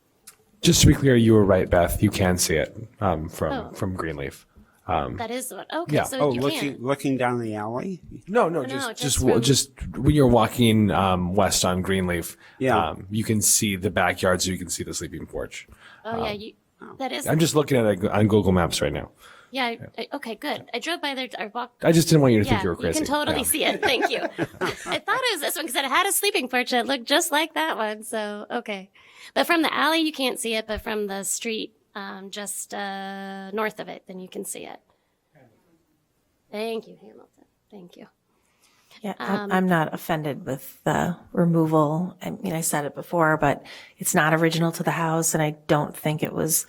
Just to be clear, you were right, Beth. You can see it from Greenleaf. That is what, okay, yeah. so you looking can. looking down the alley? No, just when you're walking west on Greenleaf, Yeah. you can see the backyard, so you can see the sleeping porch. Oh, yeah, that is, I'm just looking at it on Google Maps right now. yeah, okay, good. I drove by there, I walked. I just didn't want you to think Yeah, you were crazy. you can totally Yeah. see it. Thank you. I thought it was this one because it had a sleeping porch that looked just like that one. So, okay. But from the alley, you can't see it. But from the street just north of it, then you can see it. Thank you, Hamilton. Thank you. Yeah, I'm not offended with the removal. I mean, I said it before, but it's not original to the house, and I don't think it was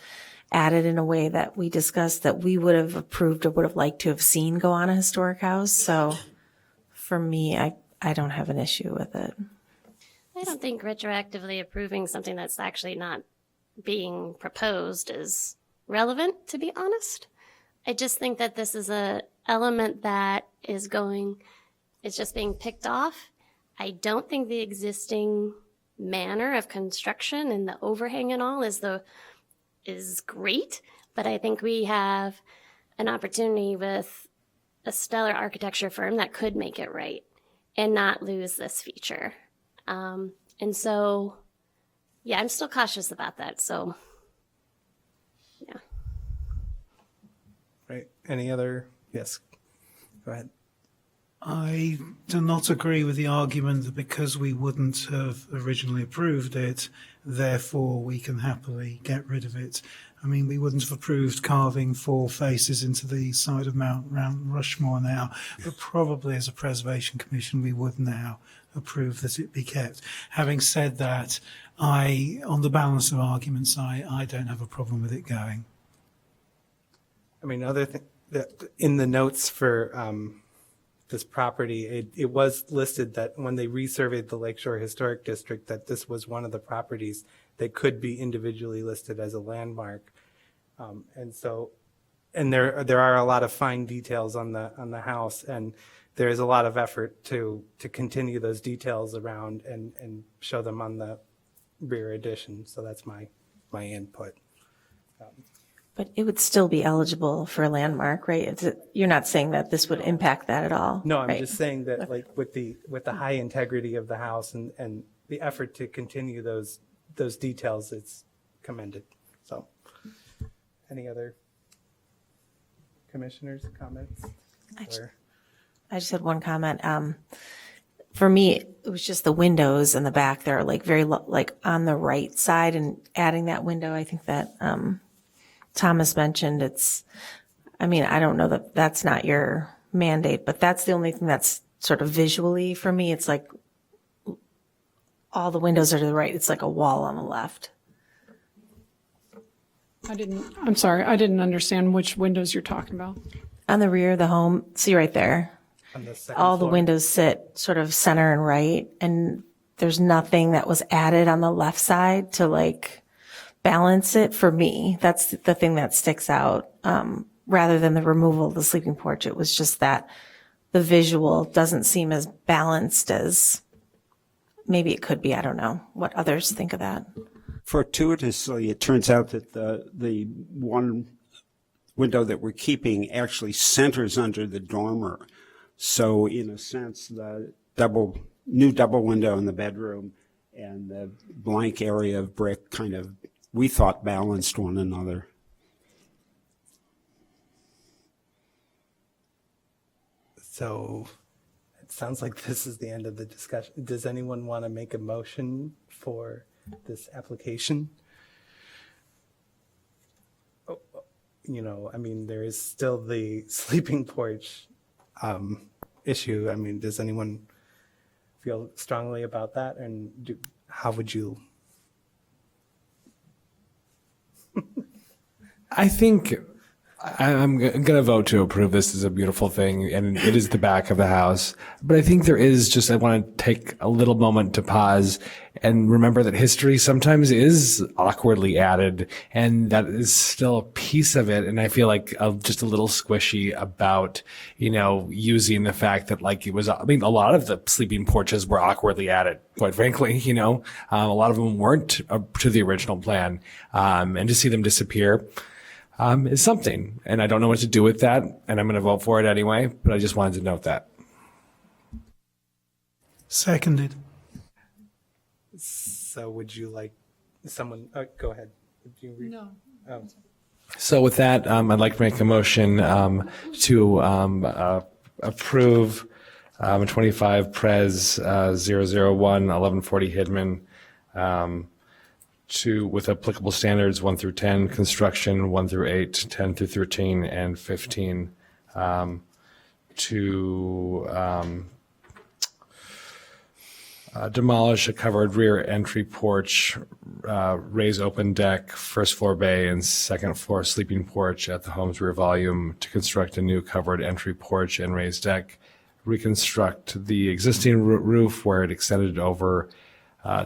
added in a way that we discussed that we would have approved or would have liked to have seen go on a historic house. So for me, I don't have an issue with it. I don't think retroactively approving something that's actually not being proposed is relevant, to be honest. I just think that this is a element that is just being picked off. I don't think the existing manner of construction and the overhang and all is great, but I think we have an opportunity with a stellar architecture firm that could make it right and not lose this feature. And so, yeah, I'm still cautious about that. So, yeah. Any other? Yes. Go ahead. I do not agree with the argument that because we wouldn't have originally approved it, therefore we can happily get rid of it. I mean, we wouldn't have approved carving 4 faces into the side of Mount Rushmore now, but probably as a Preservation Commission we would now approve that it be kept. Having said that, on the balance of arguments, I don't have a problem with it going. I mean, in the notes for this property, it was listed that when they resurveyed the Lakeshore Historic District, that this was one of the properties that could be individually listed as a landmark. And there are a lot of fine details on the house, and there is a lot of effort to continue those details around and show them on the rear addition. So that's my input. But it would still be eligible for a landmark, right? You're not saying that this would impact that at all? No, I'm right? just saying that, like, with the high integrity of the house and the effort to continue those details, it's commended. So, any other commissioners' comments? I just had one comment. For me, it was just the windows in the back there, like very like on the right side, and adding that window. I think that Thomas mentioned I mean, I don't know that that's not your mandate, but that's the only thing that's sort of visually for me. It's like all the windows are to the right. It's like a wall on the left. I'm sorry, I didn't understand which windows you're talking about. On the rear of the home, see right there. On the second All the floor. windows sit sort of center and right, and there's nothing that was added on the left side to like balance it for me. That's the thing that sticks out. Rather than the removal of the sleeping porch, it was just that the visual doesn't seem as balanced as maybe it could be. I don't know what others think of that. Fortuitously, it turns out that the one window that we're keeping actually centers under the dormer. So in a sense, the new double window in the bedroom and the blank area of brick kind of, we thought, balanced one another. So it sounds like this is the end of the discussion. Does anyone want to make a motion for this application? Oh, you know, I mean, there is still the sleeping porch issue. I mean, does anyone feel strongly about that? And how would you? I think I'm going to vote to approve this as a beautiful thing, and it is the back of the house. But I think there is just, I want to take a little moment to pause and remember that history sometimes is awkwardly added, and that is still a piece of it. And I feel like just a little squishy about, using the fact that like it was, I mean, a lot of the sleeping porches were awkwardly added, quite frankly, a lot of them weren't to the original plan. And to see them disappear, is something, and I don't know what to do with that, and I'm going to vote for it anyway, but I just wanted to note that. Seconded. So would you like someone, go ahead. Would you read? No. Oh. So with that, I'd like to make a motion to approve 25 Pres 001 1140 Hidman, with applicable standards 1 through 10, construction 1 through 8, 10 through 13, and 15, to demolish a covered rear entry porch, raise open deck, first floor bay, and second floor sleeping porch at the home's rear volume, to construct a new covered entry porch and raised deck, reconstruct the existing roof where it extended over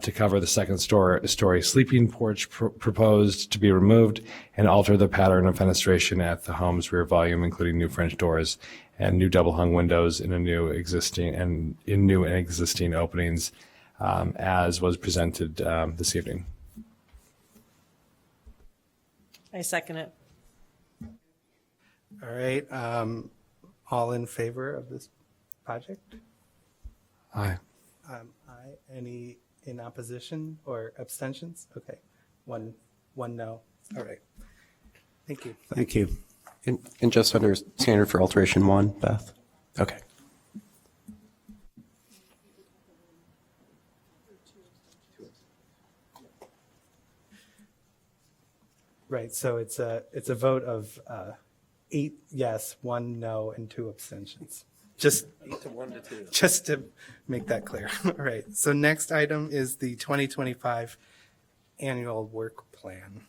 to cover the second story sleeping porch proposed to be removed, and alter the pattern of fenestration at the home's rear volume, including new French doors and new double hung windows in new and existing openings, as was presented this evening. I second it. All right. All in favor of this project? Aye. Aye. Any in opposition or abstentions? Okay. One no. All right. Thank you. Thank you. And just under standard for alteration 1, Beth? Okay. Right, so it's a vote of 8 yes, 1 no, and 2 abstentions. Just 8 to 1 to 2. Just to make that clear. All right, so next item is the 2025 annual work plan.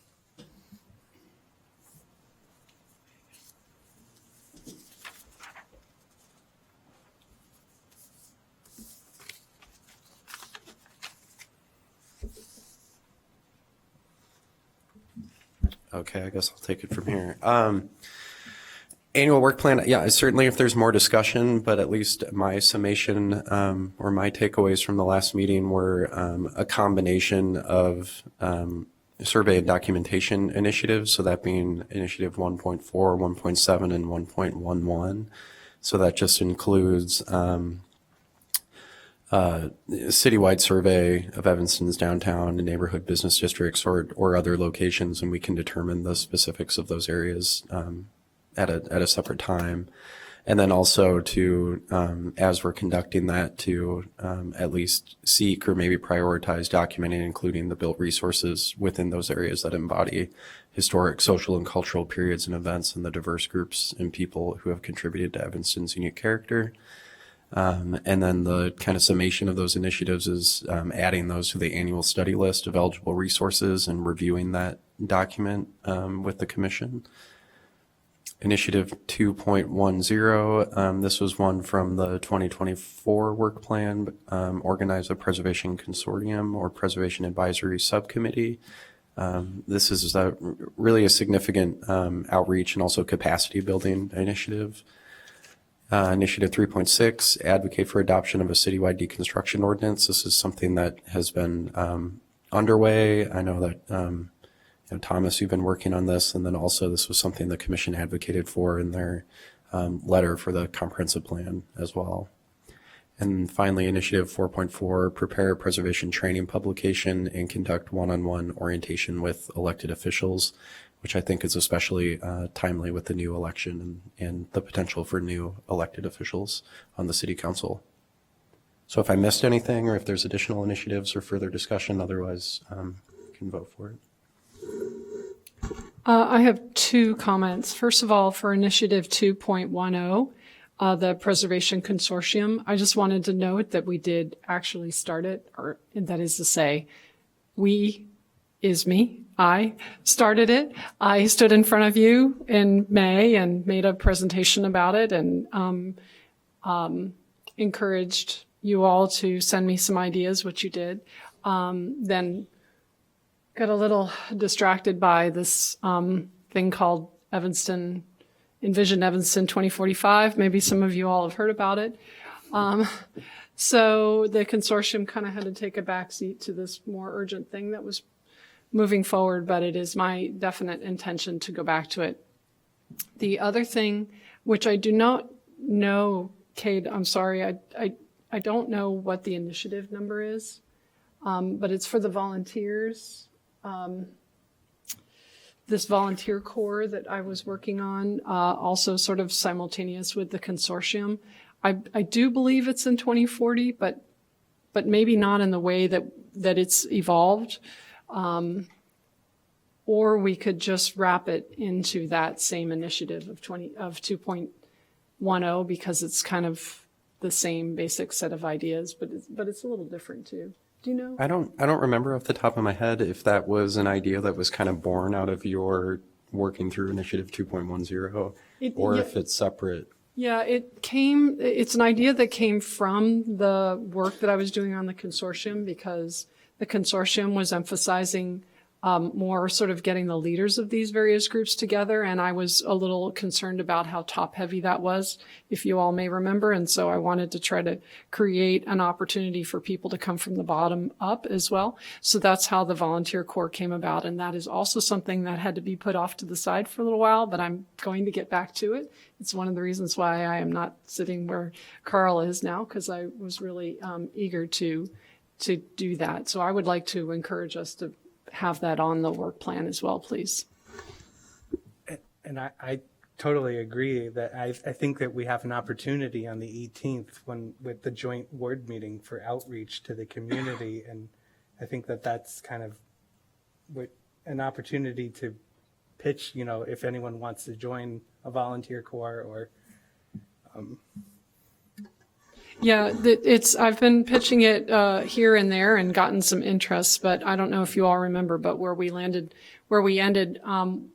Okay, I guess I'll take it from here. Annual work plan, yeah, certainly if there's more discussion, but at least my summation or my takeaways from the last meeting were a combination of survey and documentation initiatives, so that being initiative 1.4, 1.7, and 1.11. So that just includes citywide survey of Evanston's downtown and neighborhood business districts or other locations, and we can determine the specifics of those areas at a separate time. And then also to, as we're conducting that, to at least seek or maybe prioritize documenting, including the built resources within those areas that embody historic, social, and cultural periods and events and the diverse groups and people who have contributed to Evanston's unique character. And then the kind of summation of those initiatives is adding those to the annual study list of eligible resources and reviewing that document with the commission. Initiative 2.10, this was one from the 2024 work plan, organize a preservation consortium or preservation advisory subcommittee. This is really a significant outreach and also capacity building initiative. Initiative 3.6, advocate for adoption of a citywide deconstruction ordinance. This is something that has been underway. I know that Thomas, you've been working on this, and then also this was something the commission advocated for in their letter for the comprehensive plan as well. And finally, initiative 4.4, prepare a preservation training publication and conduct one-on-one orientation with elected officials, which I think is especially timely with the new election and the potential for new elected officials on the city council. So if I missed anything or if there's additional initiatives or further discussion, otherwise you can vote for it. I have 2 comments. First of all, for Initiative 2.10, the Preservation Consortium, I just wanted to note that we did actually start it, or that is to say, we is me. I started it. I stood in front of you in May and made a presentation about it and encouraged you all to send me some ideas, which you did. Then got a little distracted by this thing called Envision Evanston 2045. Maybe some of you all have heard about it. So the consortium kind of had to take a backseat to this more urgent thing that was moving forward, but it is my definite intention to go back to it. The other thing, which I do not know, Cade, I'm sorry, I don't know what the initiative number is, but it's for the volunteers. This volunteer corps that I was working on, also sort of simultaneous with the consortium. I do believe it's in 2040, but maybe not in the way that it's evolved. Or we could just wrap it into that same initiative of 2.10 because it's kind of the same basic set of ideas, but it's a little different too. Do you know? I don't remember off the top of my head if that was an idea that was kind of born out of your working through Initiative 2.10 or if it's separate. Yeah, it's an idea that came from the work that I was doing on the consortium because the consortium was emphasizing more sort of getting the leaders of these various groups together. And I was a little concerned about how top heavy that was, if you all may remember. And so I wanted to try to create an opportunity for people to come from the bottom up as well. So that's how the volunteer corps came about. And that is also something that had to be put off to the side for a little while, but I'm going to get back to it. It's one of the reasons why I am not sitting where Carl is now, because I was really eager to do that. So I would like to encourage us to have that on the work plan as well, please. And I totally agree that I think that we have an opportunity on the 18th with the joint ward meeting for outreach to the community. And I think that that's kind of an opportunity to pitch, if anyone wants to join a volunteer corps or. Yeah, I've been pitching it here and there and gotten some interest, but I don't know if you all remember, but where we ended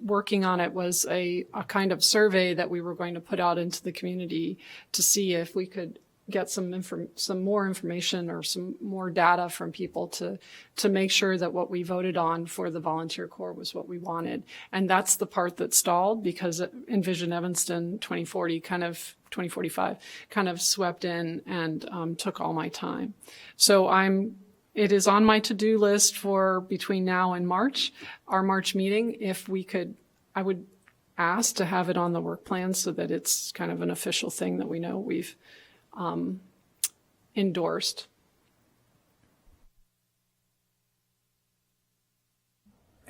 working on it was a kind of survey that we were going to put out into the community to see if we could get some more information or some more data from people to make sure that what we voted on for the volunteer corps was what we wanted. And that's the part that stalled because Envision Evanston 2045 kind of swept in and took all my time. So it is on my to-do list for between now and March, our March meeting. If we could, I would ask to have it on the work plan so that it's kind of an official thing that we know we've endorsed.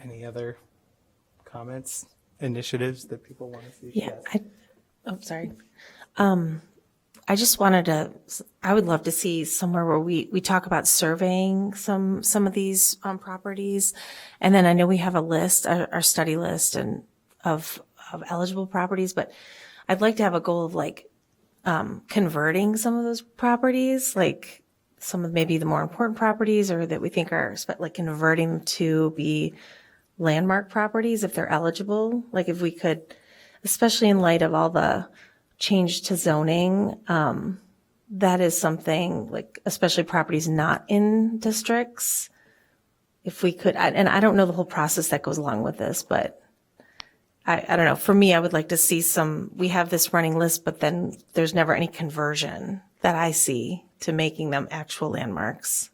Any other comments, initiatives that people want to see? Yeah. Yes. Sorry. I just I would love to see somewhere where we talk about surveying some of these properties. And then I know we have a list, our study list of eligible properties, but I'd like to have a goal of converting some of those properties, like some of maybe the more important properties or that we think are converting them to be landmark properties if they're eligible. Like if we could, especially in light of all the change to zoning, that is something especially properties not in districts. If we could, and I don't know the whole process that goes along with this, but I don't know. For me, I would like to see we have this running list, but then there's never any conversion that I see to making them actual landmarks.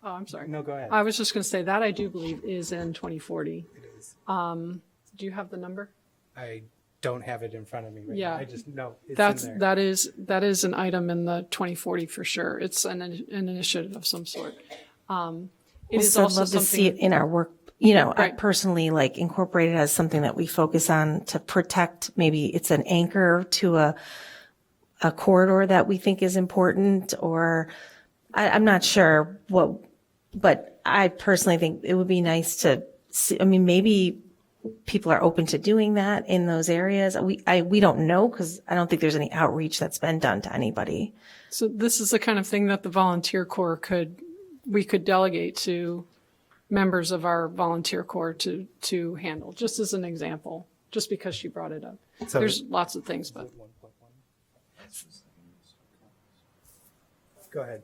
I'm sorry. No, go ahead. I was just going to say that I do believe is in 2040. It is. Do you have the number? I don't have it in front of me right Yeah. now. I just know it's in there. That is an item in the 2040 for sure. It's an initiative of some sort. It is also love to see it in our work. I personally incorporate it as something that we focus on to protect. Maybe it's an anchor to a corridor that we think is important, or I'm not sure what, but I personally think it would be nice to see. I mean, maybe people are open to doing that in those areas. We don't know because I don't think there's any outreach that's been done to anybody. So this is the kind of thing that the volunteer corps we could delegate to members of our volunteer corps to handle, just as an example, just because she brought it up. So there's lots of things, but. Go ahead.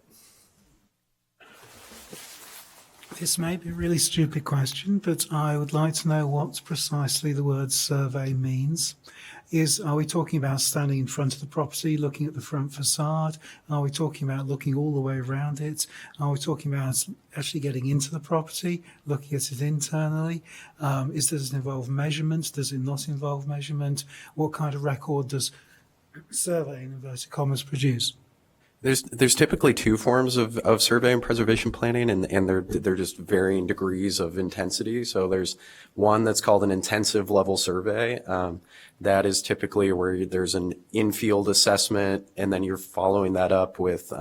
This may be a really stupid question, but I would like to know what precisely the word survey means. Are we talking about standing in front of the property, looking at the front facade? Are we talking about looking all the way around it? Are we talking about actually getting into the property, looking at it internally? Does it involve measurement? Does it not involve measurement? What kind of record does survey, in inverted commas, produce? There's typically two forms of survey and preservation planning, and they're just varying degrees of intensity. So there's one that's called an intensive level survey. That is typically where there's an in-field assessment, and then you're following that up with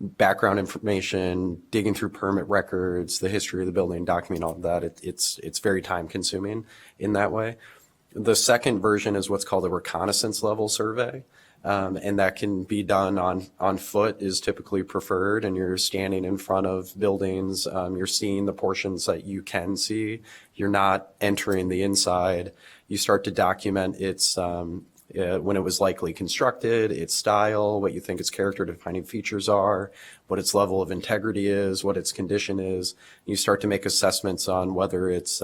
background information, digging through permit records, the history of the building, documenting all of that. It's very time consuming in that way. The second version is what's called a reconnaissance level survey. And that can be done on foot is typically preferred, and you're standing in front of buildings. You're seeing the portions that you can see. You're not entering the inside. You start to document its when it was likely constructed, its style, what you think its character defining features are, what its level of integrity is, what its condition is. You start to make assessments on whether it's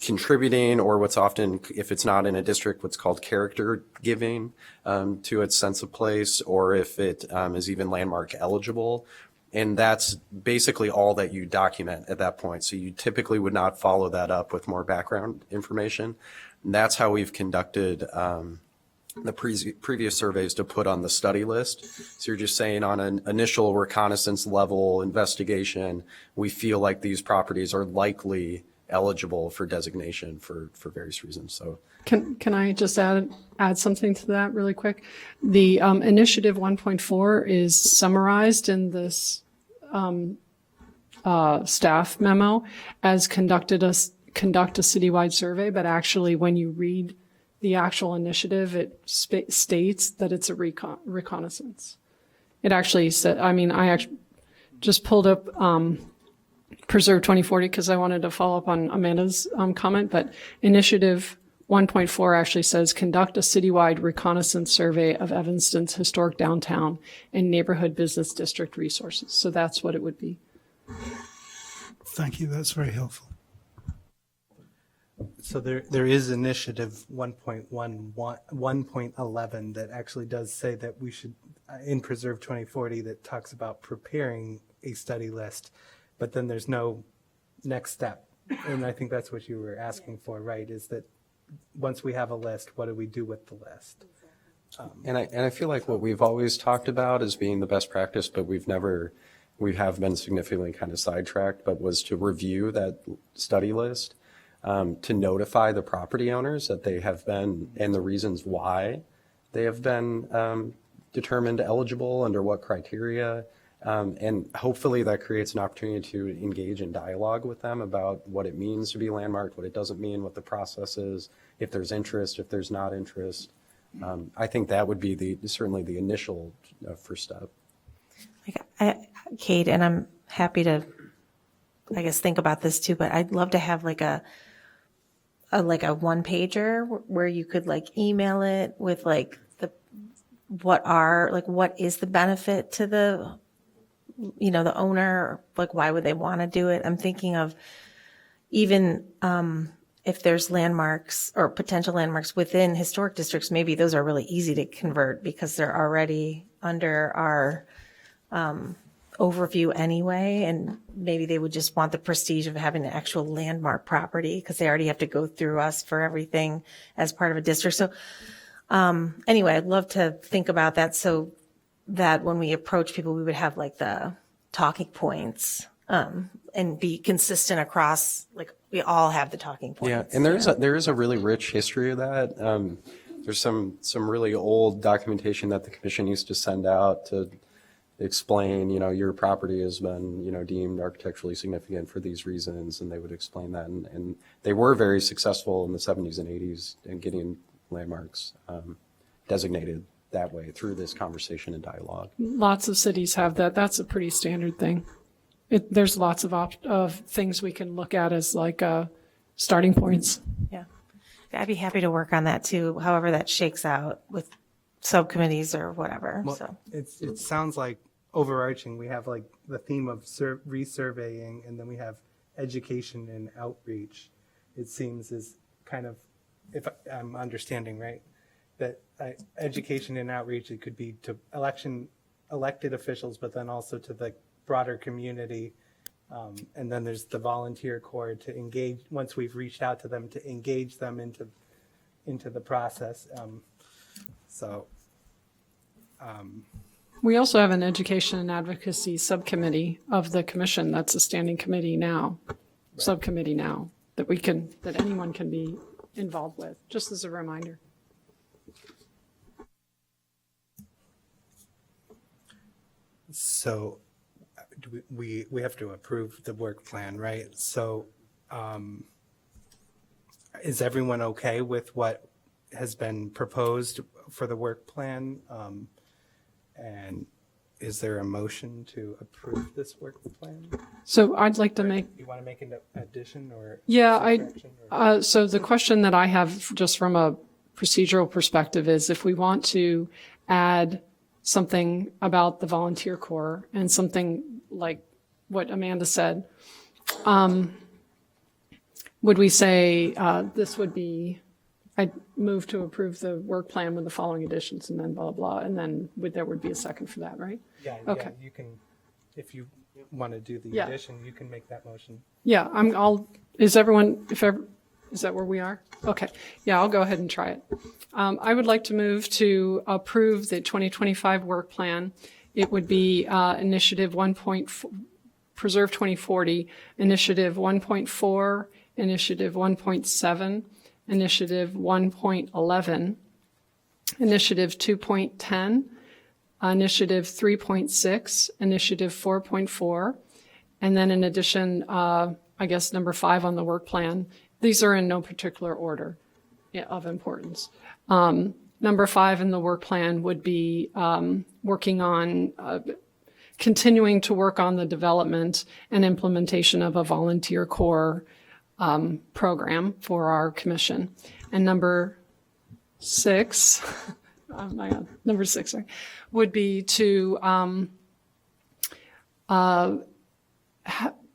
contributing, or what's often, if it's not in a district, what's called character giving to its sense of place, or if it is even landmark eligible. And that's basically all that you document at that point. So you typically would not follow that up with more background information. And that's how we've conducted the previous surveys to put on the study list. So you're just saying on an initial reconnaissance level investigation, we feel like these properties are likely eligible for designation for various reasons. So Can I just add something to that really quick? The initiative 1.4 is summarized in this staff memo as conduct a citywide survey, but actually when you read the actual initiative, it states that it's a reconnaissance. It actually said, I actually just pulled up Preserve 2040 because I wanted to follow up on Amanda's comment, but initiative 1.4 actually says conduct a citywide reconnaissance survey of Evanston's historic downtown and neighborhood business district resources. So that's what it would be. Thank you. That's very helpful. So there is initiative 1.11 that actually does say that we should, in Preserve 2040, that talks about preparing a study list, but then there's no next step. And I think that's what you were asking for, right? Is that once we have a list, what do we do with the list? And I feel like what we've always talked about as being the best practice, but we have been significantly kind of sidetracked, but was to review that study list, to notify the property owners that they have been, and the reasons why they have been determined eligible, under what criteria. And hopefully that creates an opportunity to engage in dialogue with them about what it means to be landmarked, what it doesn't mean, what the process is, if there's interest, if there's not interest. I think that would be certainly the initial first step. Kate, and I'm happy to, I guess, think about this too, but I'd love to have like a one pager where you could like email it with like what is the benefit to the owner, like why would they want to do it? I'm thinking of even if there's landmarks or potential landmarks within historic districts, maybe those are really easy to convert because they're already under our overview anyway, and maybe they would just want the prestige of having an actual landmark property because they already have to go through us for everything as part of a district. So anyway, I'd love to think about that so that when we approach people, we would have like the talking points and be consistent across, like we all have the talking points. Yeah, and there is a really rich history of that. There's some really old documentation that the commission used to send out to explain, your property has been, deemed architecturally significant for these reasons, and they would explain that. And they were very successful in the 70s and 80s in getting landmarks designated that way through this conversation and dialogue. Lots of cities have that. That's a pretty standard thing. There's lots of things we can look at as like starting points. Yeah, I'd be happy to work on that too, however that shakes out with subcommittees or whatever. Well, so it sounds like overarching. We have like the theme of resurveying, and then we have education and outreach. It seems is kind of, if I'm understanding right, that education and outreach, it could be to elected officials, but then also to the broader community. And then there's the volunteer corps to engage, once we've reached out to them, to engage them into the process. We also have an education and advocacy subcommittee of the commission. That's a standing committee now, subcommittee now, that anyone can be involved with, just as a reminder. So we have to approve the work plan, right? So is everyone okay with what has been proposed for the work plan? And is there a motion to approve this work plan? So I'd like to make. You want to make an addition or? Yeah, so the question that I have just from a procedural perspective is if we want to add something about the volunteer corps and something like what Amanda said, would we say this would be, I'd move to approve the work plan with the following additions and then blah, blah, and then there would be a second for that, right? Yeah, okay. Yeah, you can, if you want to do the Yeah. addition, you can make that motion. Yeah, is that where we are? Okay, yeah, I'll go ahead and try it. I would like to move to approve the 2025 work plan. It would be initiative Preserve 2040, initiative 1.4 Initiative 1.7, Initiative 1.11, Initiative 2.10, Initiative 3.6, Initiative 4.4, and then in addition, I guess number 5 on the work plan. These are in no particular order of importance. Number 5 in the work plan would be working on continuing to work on the development and implementation of a volunteer corps program for our commission. And number 6, oh my God, number 6, sorry, would be to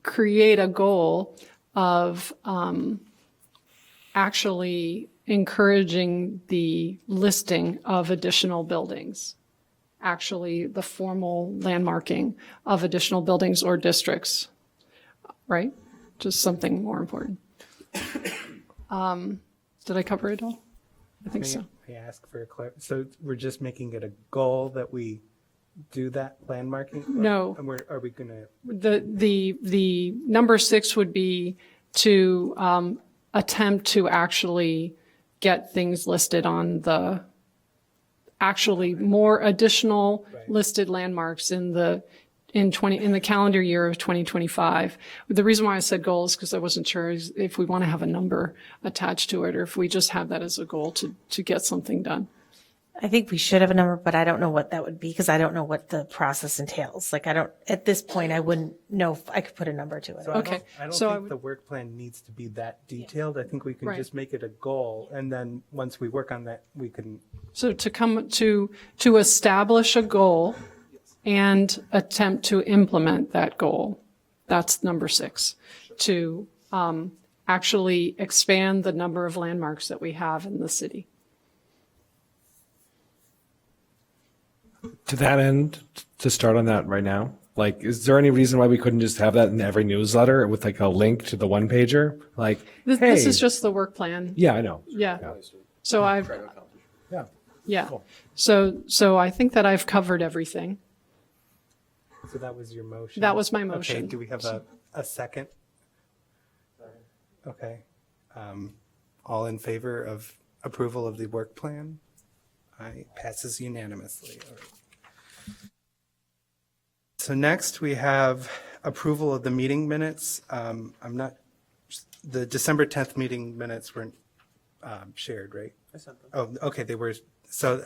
create a goal of actually encouraging the listing of additional buildings, actually the formal landmarking of additional buildings or districts, right? Just something more important. Did I cover it all? I think so. May I ask for a so we're just making it a goal that we do that landmarking? No. And are we going to? The number 6 would be to attempt to actually get things listed on the actually more additional listed landmarks in the calendar year of 2025. The reason why I said goal is because I wasn't sure if we want to have a number attached to it or if we just have that as a goal to get something done. I think we should have a number, but I don't know what that would be because I don't know what the process entails. Like at this point, I wouldn't know if I could put a number to it. So Okay. I don't So think the work plan needs to be that detailed. I think we can Right. just make it a goal, and then once we work on that, we can. So to come to establish a goal and attempt to implement that goal. That's number 6. To actually expand the number of landmarks that we have in the city. To that end, to start on that right now, like, is there any reason why we couldn't just have that in every newsletter with like a link to the one pager? Like, This hey, is just the work plan. yeah, I know. Yeah. So Yeah. yeah. So I think that I've covered everything. So that was your motion? That was my Okay, motion. do we have a second? Okay. All in favor of approval of the work plan? Aye, passes unanimously. All right. So next we have approval of the meeting minutes. The December 10th meeting minutes weren't shared, right? I sent them. Oh, okay, they were. So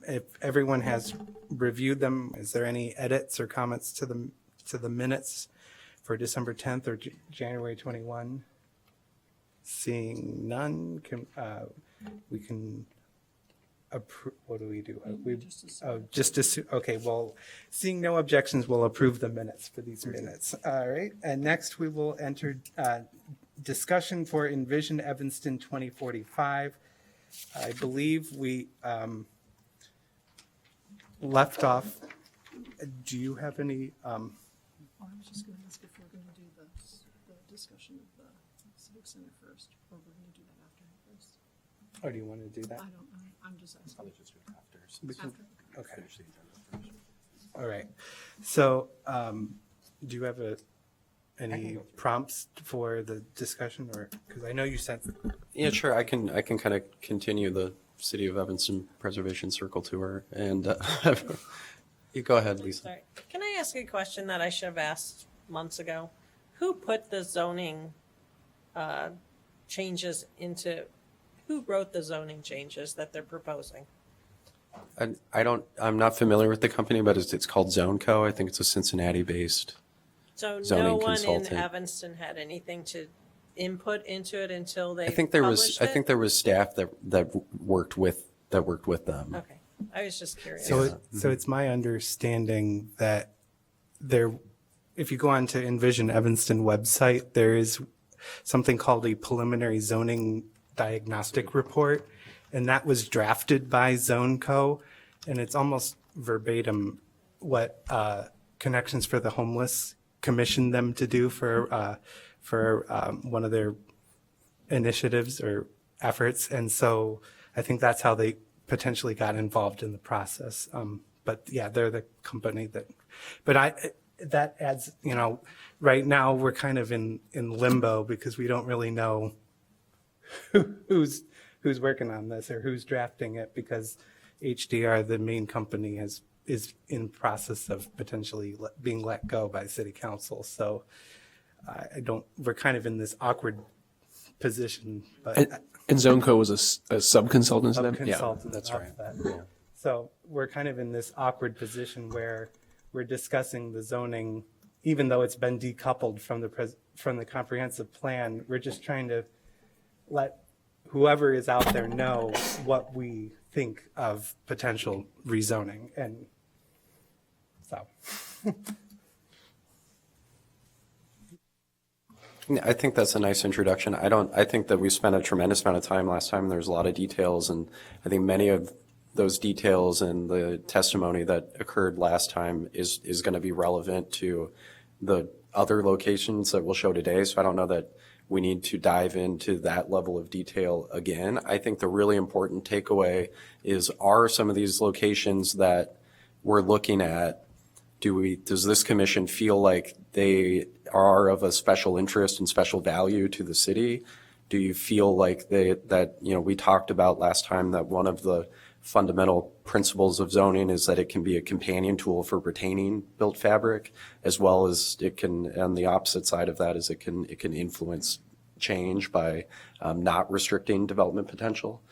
if everyone has reviewed them, is there any edits or comments to the minutes for December 10th or January 21? Seeing none, we can approve. What do we do? Okay, well, seeing no objections, we'll approve the minutes for these minutes. All right, and next we will enter discussion for Envision Evanston 2045. I believe we left off. Do you have any? I was just going to ask if we're going to do the discussion of the Civic Center first, or we're going to do that after first. Or do you want to do that? I don't know. I'm just asking. We can- Okay. All right. So, do you have any prompts for the discussion, or because I know you sent? Yeah, sure. I can kind of continue the City of Evanston Preservation Circle tour, and you go ahead, Lisa. Sorry. Can I ask a question that I should have asked months ago? Who put the zoning changes into, who wrote the zoning changes that they're proposing? I'm not familiar with the company, but it's called ZoneCo. I think it's a Cincinnati-based. So Zoning no one in consultant. Evanston had anything to input into it until they I think there was published it? staff that worked with them. Okay, I was just curious. So it's my understanding that if you go on to Envision Evanston website, there is something called a preliminary zoning diagnostic report, and that was drafted by ZoneCo, and it's almost verbatim what Connections for the Homeless commissioned them to do for one of their initiatives or efforts, and so I think that's how they potentially got involved in the process. But yeah, they're the company that. But that adds, right now we're kind of in limbo because we don't really know who's working on this or who's drafting it, because HDR, the main company, is in process of potentially being let go by city council. So we're kind of in this awkward position, but. And ZoneCo was a sub-consultant to them? Consultant that's of right. that. So we're kind of in this awkward position where we're discussing the zoning, even though it's been decoupled from the comprehensive plan. We're just trying to let whoever is out there know what we think of potential rezoning, and so. I think that's a nice introduction. I think that we spent a tremendous amount of time last time. There's a lot of details, and I think many of those details and the testimony that occurred last time is going to be relevant to the other locations that we'll show today. So I don't know that we need to dive into that level of detail again. I think the really important takeaway is, are some of these locations that we're looking at, does this commission feel like they are of a special interest and special value to the city? Do you feel like we talked about last time that one of the fundamental principles of zoning is that it can be a companion tool for retaining built fabric, as well as it can, and the opposite side of that is it can influence change by not restricting development potential.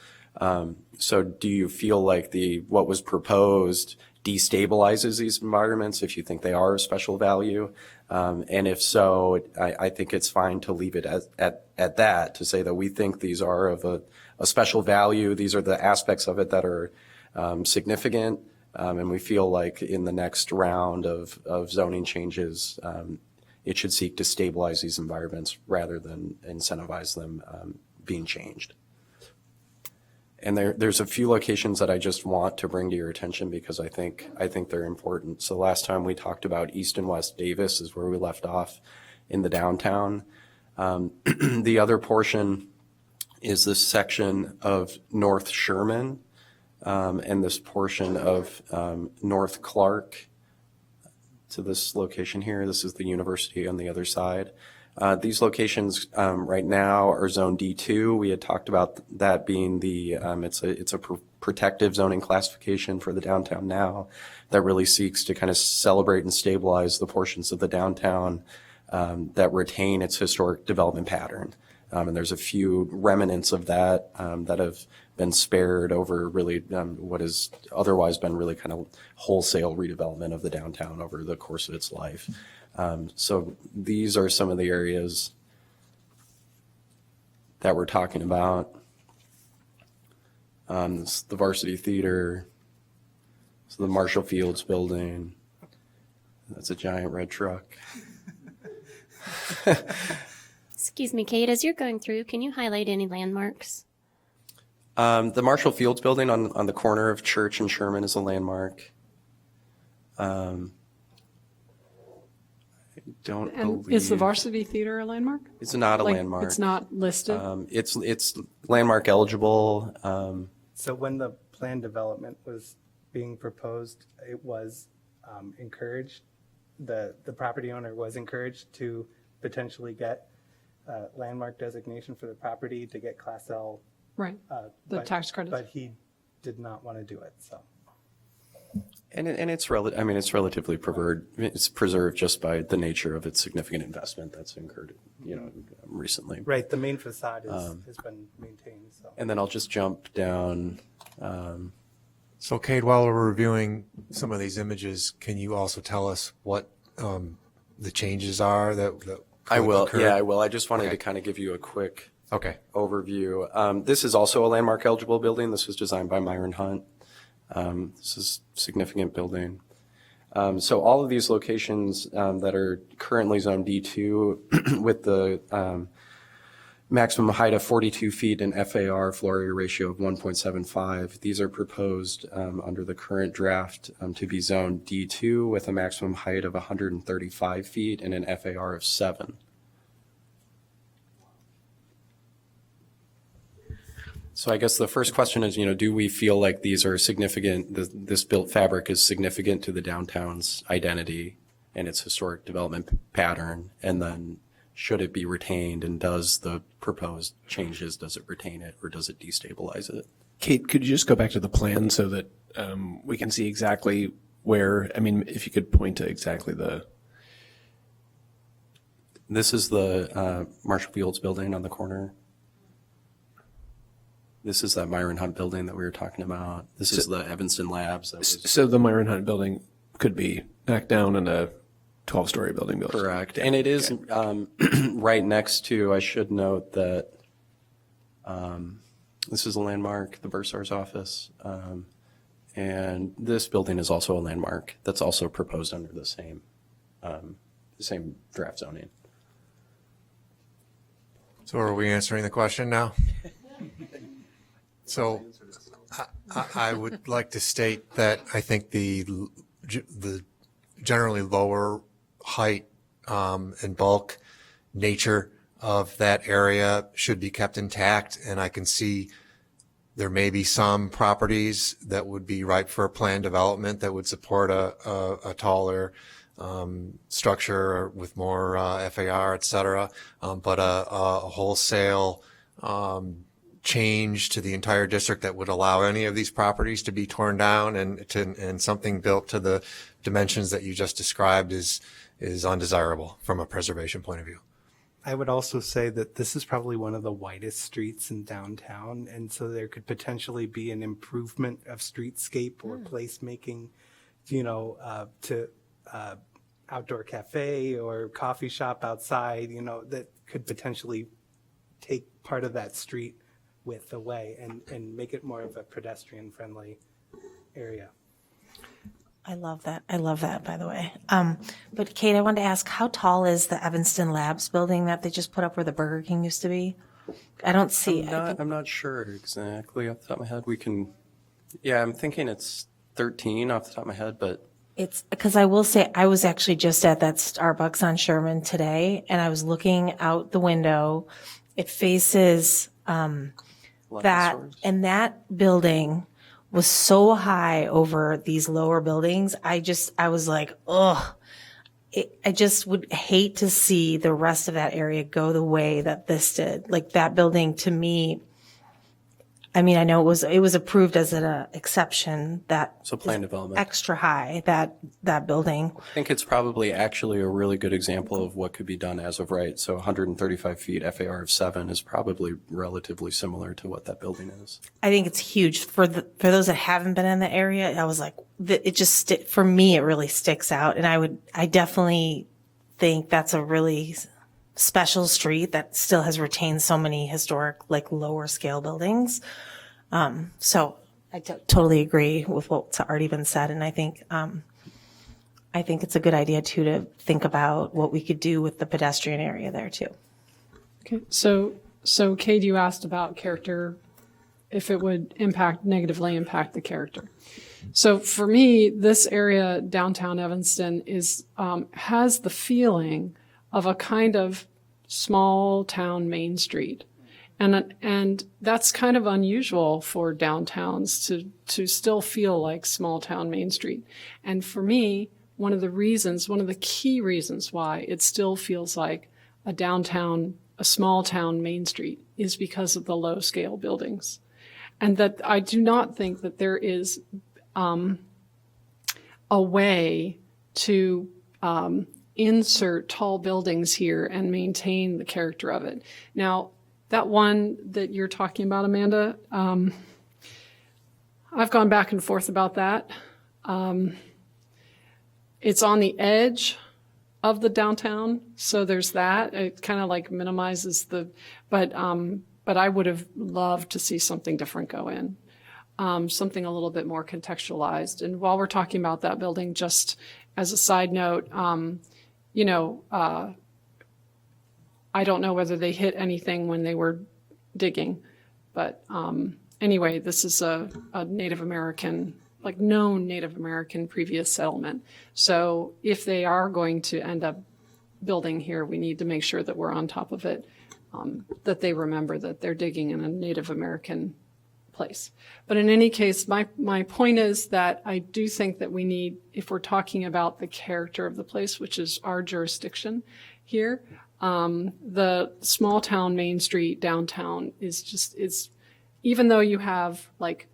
So do you feel like what was proposed destabilizes these environments if you think they are of special value? And if so, I think it's fine to leave it at that, to say that we think these are of a special value. These are the aspects of it that are significant. And we feel like in the next round of zoning changes, it should seek to stabilize these environments rather than incentivize them being changed. And there's a few locations that I just want to bring to your attention because I think they're important. So last time we talked about East and West Davis is where we left off in the downtown. The other portion is this section of North Sherman and this portion of North Clark to this location here. This is the university on the other side. These locations right now are zone D2. We had talked about that being it's a protective zoning classification for the downtown now that really seeks to kind of celebrate and stabilize the portions of the downtown that retain its historic development pattern. And there's a few remnants of that that have been spared over really what has otherwise been really kind of wholesale redevelopment of the downtown over the course of its life. So these are some of the areas that we're talking about. This is the Varsity Theater. So the Marshall Fields building. That's a giant red truck. Excuse me, Kate, as you're going through, can you highlight any landmarks? The Marshall Fields building on the corner of Church and Sherman is a landmark. Is the Varsity Theater a landmark? It's not a landmark. It's not listed? It's landmark eligible. So when the plan development was being proposed, it was encouraged, the property owner was encouraged to potentially get landmark designation for the property to get Class L. Right, the tax credits. But he did not want to do it, so. And it's relatively preserved just by the nature of its significant investment that's incurred, recently. Right, the main facade has been maintained, so. And then I'll just jump down. So Kate, while we're reviewing some of these images, can you also tell us what the changes are that I will. occur? Yeah, I will. I just wanted to kind of give you a quick Okay. overview. This is also a landmark eligible building. This was designed by Myron Hunt. This is a significant building. So all of these locations that are currently zone D2 with the maximum height of 42 feet and FAR, floor area ratio of 1.75, these are proposed under the current draft to be zone D2 with a maximum height of 135 feet and an FAR of 7. So I guess the first question is, do we feel like these are significant, this built fabric is significant to the downtown's identity and its historic development pattern, and then should it be retained, and does the proposed changes, does it retain it or does it destabilize it? Kate, could you just go back to the plan so that we can see exactly where, I mean, if you could point to exactly This is the Marshall Fields building on the corner. This is that Myron Hunt building that we were talking about. This is the Evanston Labs. That was So the Myron Hunt building could be knocked down and a 12-story building built. correct. And it is right next to, I should note that this is a landmark, the Bursar's office. And this building is also a landmark that's also proposed under the same draft zoning. So are we answering the question now? So I would like to state that I think the generally lower height and bulk nature of that area should be kept intact. And I can see there may be some properties that would be ripe for a planned development that would support a taller structure with more FAR, et cetera. But a wholesale change to the entire district that would allow any of these properties to be torn down and something built to the dimensions that you just described is undesirable from a preservation point of view. I would also say that this is probably one of the widest streets in downtown, and so there could potentially be an improvement of streetscape or placemaking, to outdoor cafe or coffee shop outside, that could potentially take part of that street width away and make it more of a pedestrian-friendly area. I love that. I love that, by the way. But Kate, I wanted to ask, how tall is the Evanston Labs building that they just put up where the Burger King used to be? I don't see. I'm not sure exactly off the top of my head. I'm thinking it's 13 off the top of my head, but It's because I will say I was actually just at that Starbucks on Sherman today, and I was looking out the window. It faces that, and that building was so high over these lower buildings. I was like, ugh. I just would hate to see the rest of that area go the way that this did. Like that building to me, I mean, I know it was approved as an exception that so planned development. Extra high, that building. I think it's probably actually a really good example of what could be done as of right. So 135 feet FAR of 7 is probably relatively similar to what that building is. I think it's huge for those that haven't been in the area. I was like, for me, it really sticks out. And I definitely think that's a really special street that still has retained so many historic, like lower scale buildings. So I totally agree with what's already been said. And I think it's a good idea too, to think about what we could do with the pedestrian area there too. Okay, so Kate, you asked about character, if it would negatively impact the character. So for me, this area, downtown Evanston, has the feeling of a kind of small town Main Street. And that's kind of unusual for downtowns to still feel like small town Main Street. And for me, one of the key reasons why it still feels like a small town Main Street is because of the low scale buildings. And that I do not think that there is a way to insert tall buildings here and maintain the character of it. Now, that one that you're talking about, Amanda, I've gone back and forth about that. It's on the edge of the downtown, so there's that. It kind of like minimizes but I would have loved to see something different go in. Something a little bit more contextualized. And while we're talking about that building, just as a side note, I don't know whether they hit anything when they were digging, but anyway, this is a Native American, known Native American previous settlement. So if they are going to end up building here, we need to make sure that we're on top of it, that they remember that they're digging in a Native American place. But in any case, my point is that I do think that we need, if we're talking about the character of the place, which is our jurisdiction here, the small town Main Street downtown is even though you have like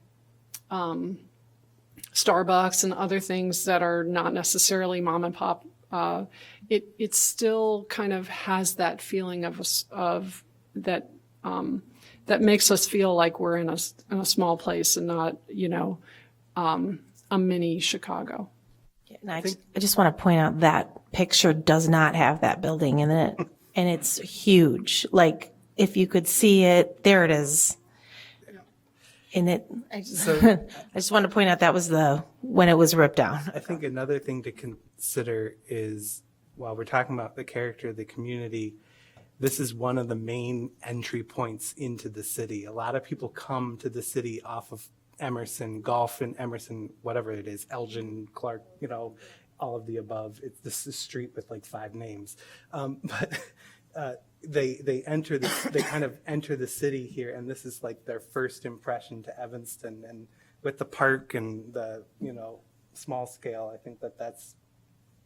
Starbucks and other things that are not necessarily mom and pop, it still kind of has that feeling of that that makes us feel like we're in a small place and not, a mini Chicago. And I just want to point out that picture does not have that building in it, and it's huge. Like, if you could see it, there it is. And I just want to point out that was when it was ripped down. I think another thing to consider is, while we're talking about the character of the community, this is one of the main entry points into the city. A lot of people come to the city off of Emerson, Golf and Emerson, whatever it is, Elgin, Clark, all of the above. This is a street with like 5 names. They enter they kind of enter the city here, and this is like their first impression to Evanston. And with the park and the, small scale, I think that's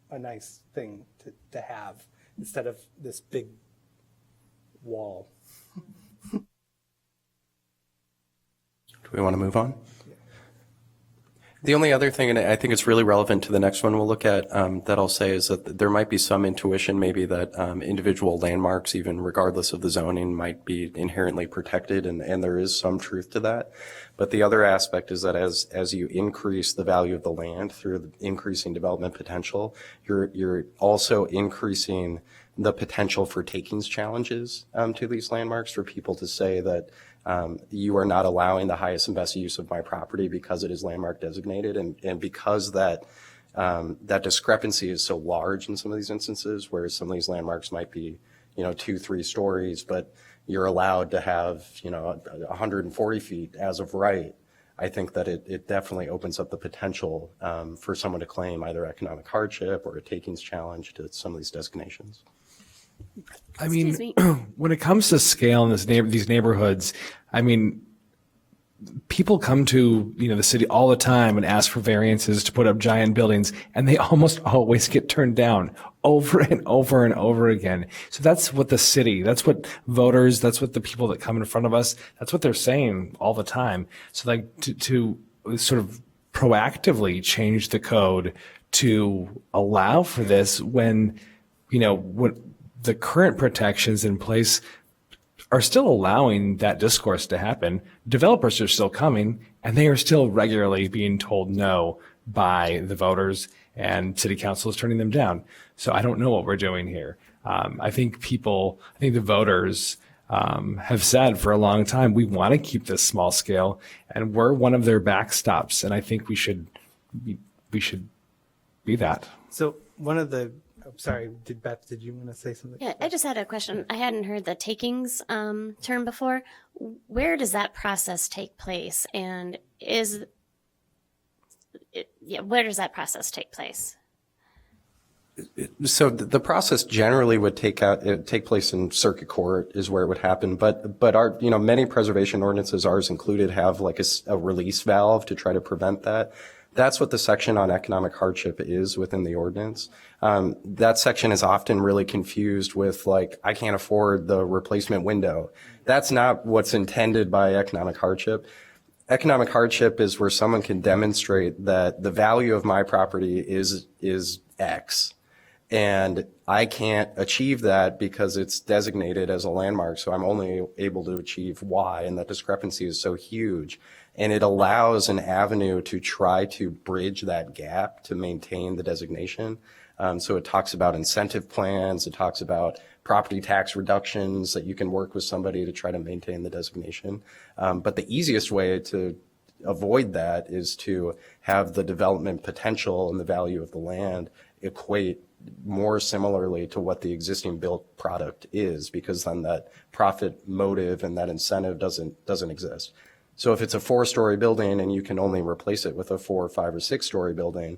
a nice thing to have instead of this big wall. Do we want to move on? The only other thing, and I think it's really relevant to the next one we'll look at, that I'll say is that there might be some intuition maybe that individual landmarks, even regardless of the zoning, might be inherently protected, and there is some truth to that. But the other aspect is that as you increase the value of the land through the increasing development potential, you're also increasing the potential for takings challenges to these landmarks, for people to say that you are not allowing the highest and best use of my property because it is landmark designated, and because that discrepancy is so large in some of these instances, where some of these landmarks might be 2-3 stories, but you're allowed to have 140 feet as of right. I think that it definitely opens up the potential for someone to claim either economic hardship or a takings challenge to some of these designations. I mean, when it comes to scale in these neighborhoods, I mean, people come to, the city all the time and ask for variances to put up giant buildings, and they almost always get turned down over and over and over again. So that's what that's what voters, that's what the people that come in front of us, that's what they're saying all the time. So like to sort of proactively change the code to allow for this when, what the current protections in place are still allowing that discourse to happen. Developers are still coming, and they are still regularly being told no by the voters, and city council is turning them down. So I don't know what we're doing here. I think the voters have said for a long time, we want to keep this small scale, and we're one of their backstops. And I think we should be that. So one of the, sorry, Beth, did you want to say something? Yeah, I just had a question. I hadn't heard the takings term before. Where does that process take place? And where does that process take place? So the process generally would take place in circuit court is where it would happen. But our, many preservation ordinances, ours included, have like a release valve to try to prevent that. That's what the section on economic hardship is within the ordinance. That section is often really confused with I can't afford the replacement window. That's not what's intended by economic hardship. Economic hardship is where someone can demonstrate that the value of my property is X. And I can't achieve that because it's designated as a landmark, so I'm only able to achieve Y, and that discrepancy is so huge. And it allows an avenue to try to bridge that gap to maintain the designation. So it talks about incentive plans, it talks about property tax reductions that you can work with somebody to try to maintain the designation. But the easiest way to avoid that is to have the development potential and the value of the land equate more similarly to what the existing built product is, because then that profit motive and that incentive doesn't exist. So if it's a 4-story building and you can only replace it with a 4, 5, or 6-story building,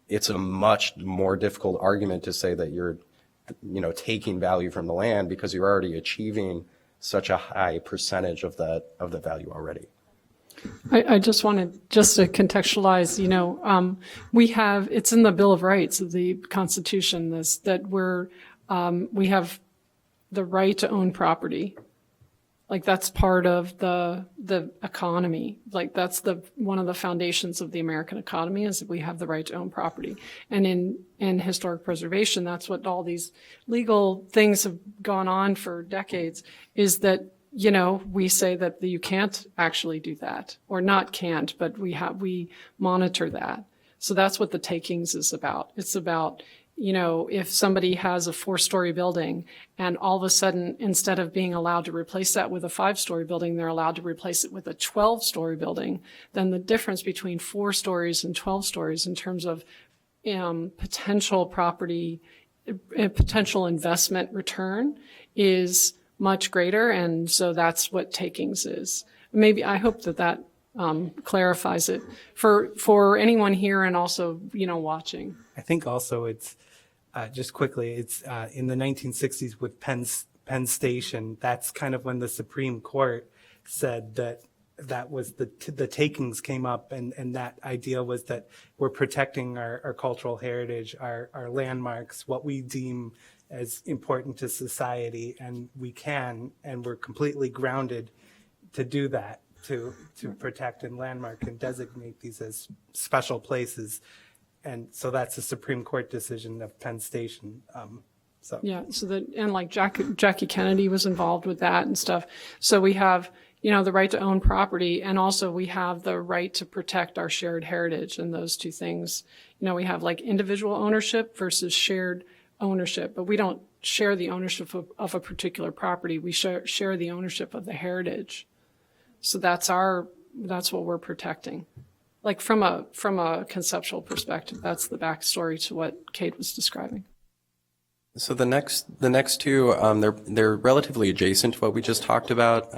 it's a much more difficult argument to say that you're, taking value from the land, because you're already achieving such a high percentage of the value already. I just wanted just to contextualize, we have, it's in the Bill of Rights of the Constitution, that we have the right to own property. Like that's part of the economy. Like that's one of the foundations of the American economy is that we have the right to own property. And in historic preservation, that's what all these legal things have gone on for decades, is that, we say that you can't actually do that, or not can't, but we monitor that. So that's what the takings is about. It's about, if somebody has a 4-story building and all of a sudden, instead of being allowed to replace that with a 5-story building, they're allowed to replace it with a 12-story building, then the difference between 4 stories and 12 stories in terms of potential property, potential investment return is much greater. And so that's what takings is. Maybe I hope that clarifies it for anyone here and also, watching. I think also it's, just quickly, it's in the 1960s with Penn Station, that's kind of when the Supreme Court said that was the takings came up, and that idea was that we're protecting our cultural heritage, our landmarks, what we deem as important to society, and we're completely grounded to do that, to protect and landmark and designate these as special places. And so that's a Supreme Court decision of Penn Station. Yeah, and like Jackie Kennedy was involved with that and stuff. So we have, the right to own property, and also we have the right to protect our shared heritage, and those two things. We have like individual ownership versus shared ownership, but we don't share the ownership of a particular property. We share the ownership of the heritage. So that's what we're protecting. Like from a conceptual perspective, that's the backstory to what Kate was describing. So the next two, they're relatively adjacent to what we just talked about.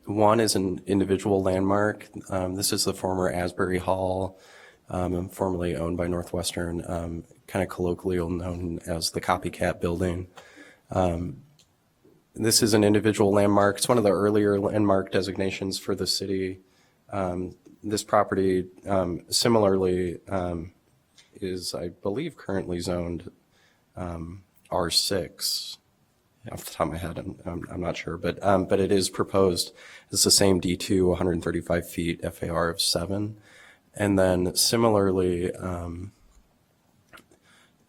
One is an individual landmark. This is the former Asbury Hall, formerly owned by Northwestern, kind of colloquially known as the Copycat Building. This is an individual landmark. It's one of the earlier landmark designations for the city. This property, similarly, is, I believe, currently zoned R6. Off the top of my head, I'm not sure, but it is proposed. It's the same D2, 135 feet, FAR of 7. And then similarly,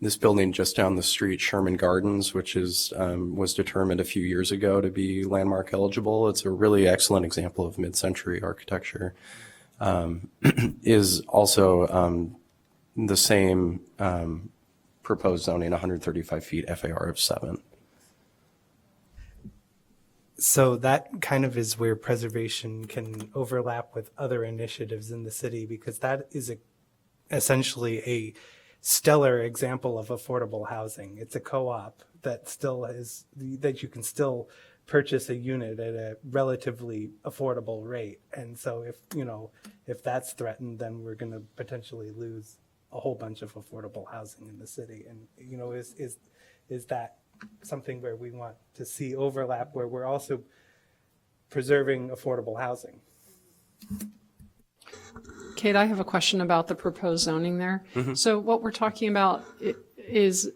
this building just down the street, Sherman Gardens, which was determined a few years ago to be landmark eligible. It's a really excellent example of mid-century architecture. Is also the same proposed zoning, 135 feet, FAR of 7. So that kind of is where preservation can overlap with other initiatives in the city, because that is essentially a stellar example of affordable housing. It's a co-op that you can still purchase a unit at a relatively affordable rate. And so if that's threatened, then we're going to potentially lose a whole bunch of affordable housing in the city. And, is that something where we want to see overlap, where we're also preserving affordable housing? Kate, I have a question about the proposed zoning there. Mm-hmm. So what we're talking about is,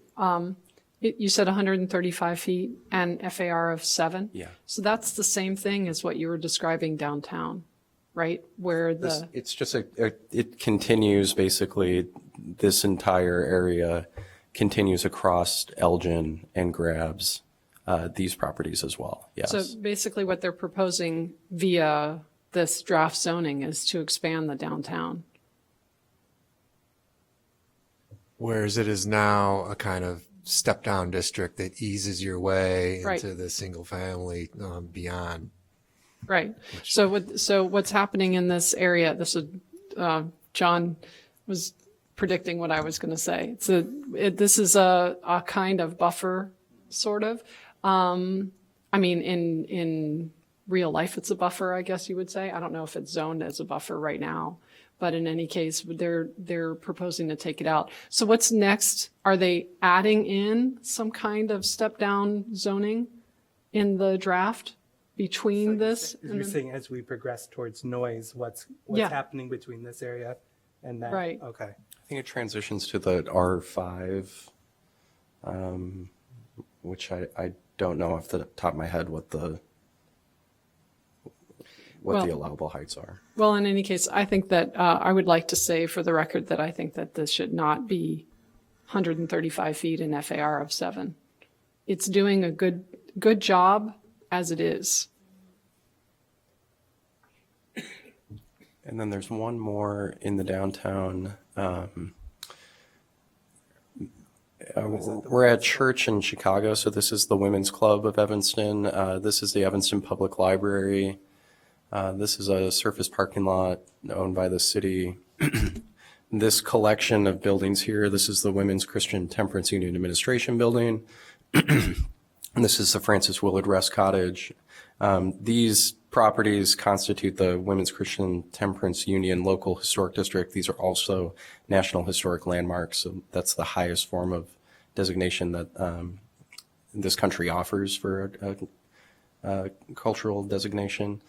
you said 135 feet and FAR of 7? Yeah. So that's the same thing as what you were describing downtown, right? Where it's just it continues, basically, this entire area continues across Elgin and grabs these properties as well. Yes. So basically what they're proposing via this draft zoning is to expand the downtown. Whereas it is now a kind of step-down district that eases your way into the single-family beyond. Right. So what's happening in this area? This is John was predicting what I was going to say. This is a kind of buffer, sort of. I mean, in real life, it's a buffer, I guess you would say. I don't know if it's zoned as a buffer right now, but in any case, they're proposing to take it out. So what's next? Are they adding in some kind of step-down zoning in the draft? between this. You're and then- saying as we progress towards noise, what's Yeah. happening between this area and that? Right. Okay. I think it transitions to the R5, which I don't know off the top of my head what the Well- allowable heights are. Well, in any case, I think that I would like to say for the record that I think that this should not be 135 feet in FAR of 7. It's doing a good job as it is. And then there's one more in the downtown. We're at church in Chicago, so this is the Women's Club of Evanston. This is the Evanston Public Library. This is a surface parking lot owned by the city. This collection of buildings here, this is the Women's Christian Temperance Union Administration Building. And this is the Francis Willard Rest Cottage. These properties constitute the Women's Christian Temperance Union Local Historic District. These are also National Historic Landmarks. So that's the highest form of designation that this country offers for a cultural designation.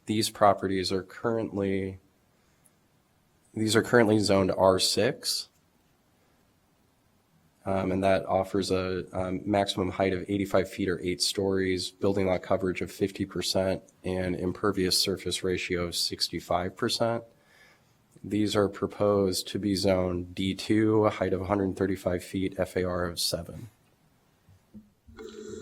These properties are currently zoned R6. And that offers a maximum height of 85 feet or 8 stories, building lot coverage of 50%, and impervious surface ratio of 65%. These are proposed to be zoned D2, a height of 135 feet, FAR of 7.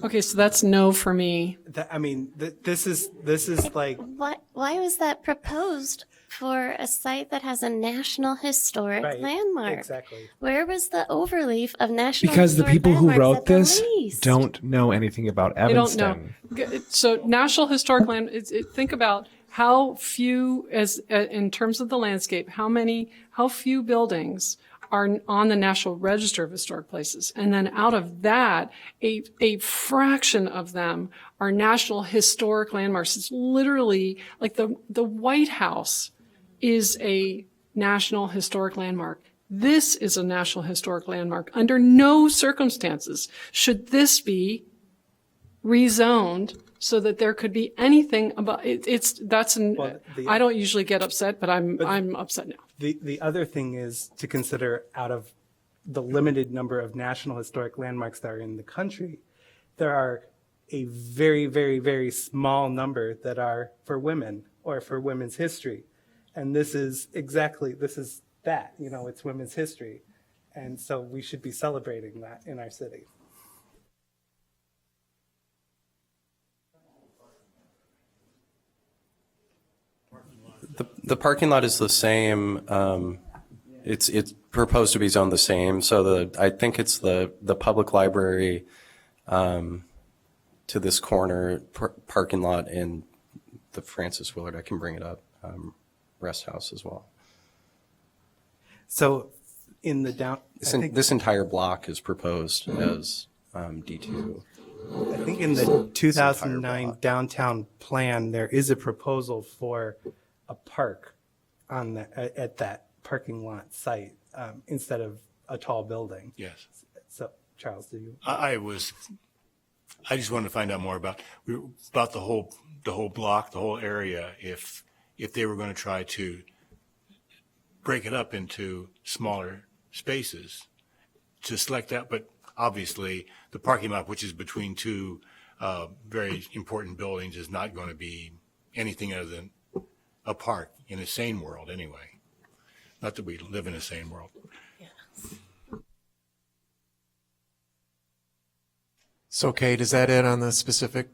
Okay, so that's no for me. This is like, Why was that proposed for a site that has a National Historic Right, Landmark? exactly. Where was the overleaf of National Because the Historic people who Landmarks wrote at the this least? don't know anything about They don't know. Evanston. So National Historic Land, think about how few, in terms of the landscape, how few buildings are on the National Register of Historic Places. And then out of that, a fraction of them are National Historic Landmarks. It's literally like the White House is a National Historic Landmark. This is a National Historic Landmark. Under no circumstances should this be rezoned so that there could be anything about it. I don't usually get upset, but I'm upset now. the other thing is to consider out of the limited number of National Historic Landmarks that are in the country, there are a very, very, very small number that are for women or for women's history. And this is that, it's women's history. And so we should be celebrating that in our city. The parking lot is the same. It's proposed to be zoned the same. So I think it's the public library to this corner parking lot and the Francis Willard, I can bring it up, rest house as well. So in the This entire block is proposed as D2. I think in the 2009 downtown plan, there is a proposal for a park at that parking lot site instead of a tall building. Yes. So, Charles, do you? I just wanted to find out more about the whole block, the whole area. If they were going to try to break it up into smaller spaces to select that, but obviously the parking lot, which is between two very important buildings, is not going to be anything other than a park in a sane world anyway. Not that we live in a sane world. So, Kate, is that it on the specific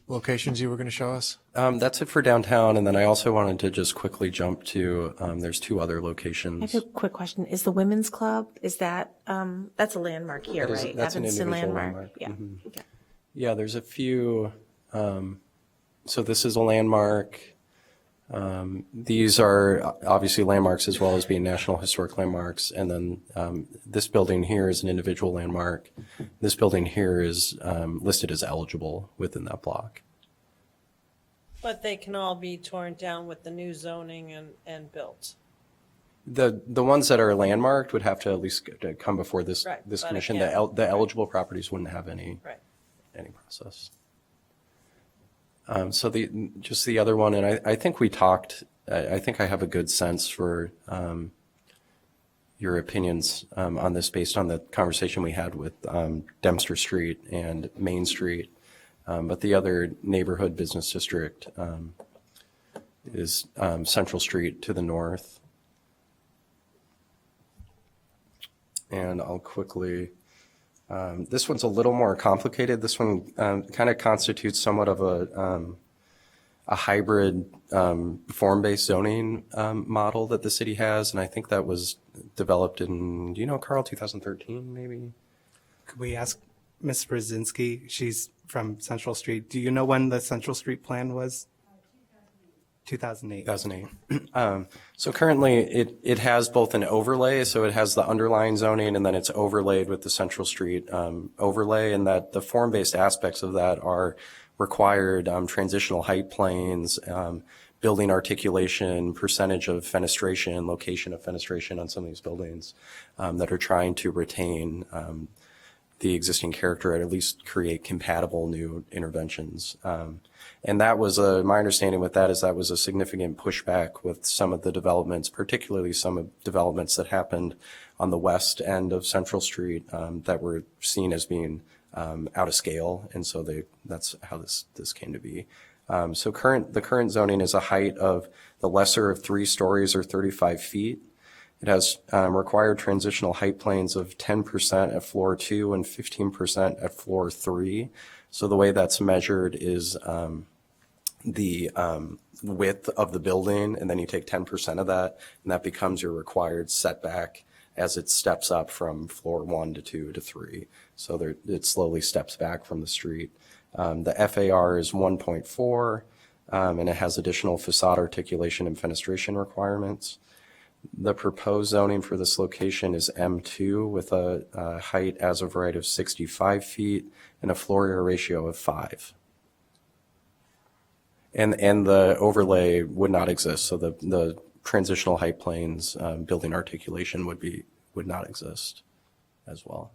locations you were going to show us? That's it for downtown. And then I also wanted to just quickly jump to, there's 2 other locations. I have a quick question. Is the Women's Club, is that, that's a landmark here, That is- right? that's an Evanston individual landmark. landmark. Yeah. Mhm. Okay. Yeah, there's a few. So this is a landmark. These are obviously landmarks as well as being National Historic Landmarks. And then this building here is an individual landmark. This building here is listed as eligible within that block. But they can all be torn down with the new zoning and built. The ones that are landmarked would have to at least come before this Right, this but commission. again- The eligible properties wouldn't have any Right. process. So just the other one, and I think we talked, I think I have a good sense for your opinions on this based on the conversation we had with Dempster Street and Main Street. But the other neighborhood business district is Central Street to the north. And I'll quickly, this one's a little more complicated. This one kind of constitutes somewhat of a hybrid form-based zoning model that the city has. And I think that was developed in, do you know, Carl, 2013 maybe? Could we ask Ms. Brzezinski? She's from Central Street. Do you know when the Central Street plan was? 2008. 2008. So currently it has both an overlay, so it has the underlying zoning and then it's overlaid with the Central Street overlay, and that the form-based aspects of that are required transitional height planes, building articulation, percentage of fenestration, location of fenestration on some of these buildings that are trying to retain the existing character, or at least create compatible new interventions. And that was my understanding with that is that was a significant pushback with some of the developments, particularly some of developments that happened on the west end of Central Street that were seen as being out of scale. And so that's how this came to be. So the current zoning is a height of the lesser of 3 stories or 35 feet. It has required transitional height planes of 10% at floor 2 and 15% at floor 3. So the way that's measured is the width of the building, and then you take 10% of that, and that becomes your required setback as it steps up from floor 1 to 2 to 3. So it slowly steps back from the street. The FAR is 1.4, and it has additional facade articulation and fenestration requirements. The proposed zoning for this location is M2 with a height as of right of 65 feet and a floor area ratio of 5. And the overlay would not exist. So the transitional height planes, building articulation would not exist as well.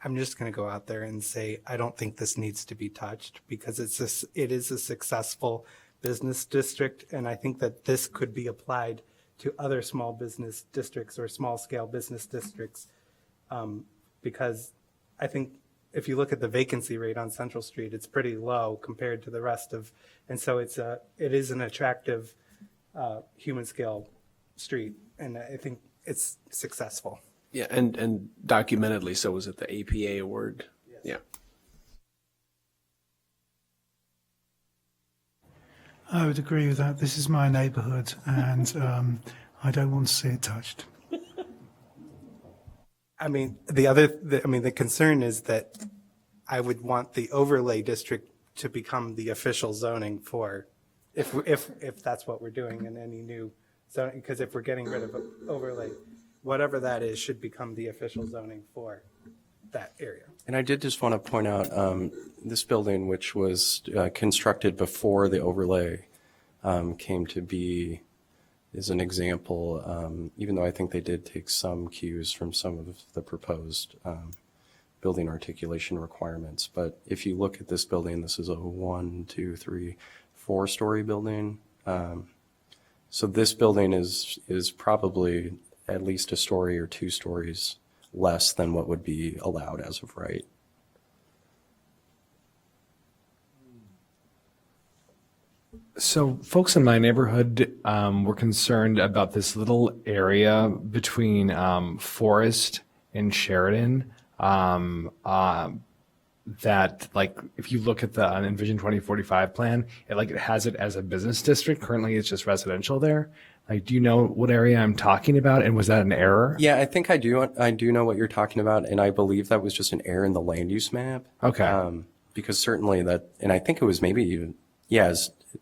I'm just going to go out there and say I don't think this needs to be touched because it is a successful business district, and I think that this could be applied to other small business districts or small scale business districts because I think if you look at the vacancy rate on Central Street, it's pretty low compared to the rest of, and so it is an attractive human scale street, and I think it's successful. Yeah, and documentedly so was it the APA award? Yes. Yeah. I would agree with that. This is my neighborhood, and I don't want to see it touched. I mean, the concern is that I would want the overlay district to become the official zoning for, if that's what we're doing in any new zoning, because if we're getting rid of overlay, whatever that is should become the official zoning for that area. And I did just want to point out this building, which was constructed before the overlay came to be, is an example, even though I think they did take some cues from some of the proposed building articulation requirements. But if you look at this building, this is a 4-story building. So this building is probably at least a story or 2 stories less than what would be allowed as of right. So folks in my neighborhood were concerned about this little area between Forest and Sheridan that, like, if you look at the Envision 2045 plan, it has it as a business district. Currently, it's just residential there. Like, do you know what area I'm talking about? And was that an error? Yeah, I think I do. I do know what you're talking about, and I believe that was just an error in the land use map. Okay. Because certainly that, and I think it was maybe even, yeah,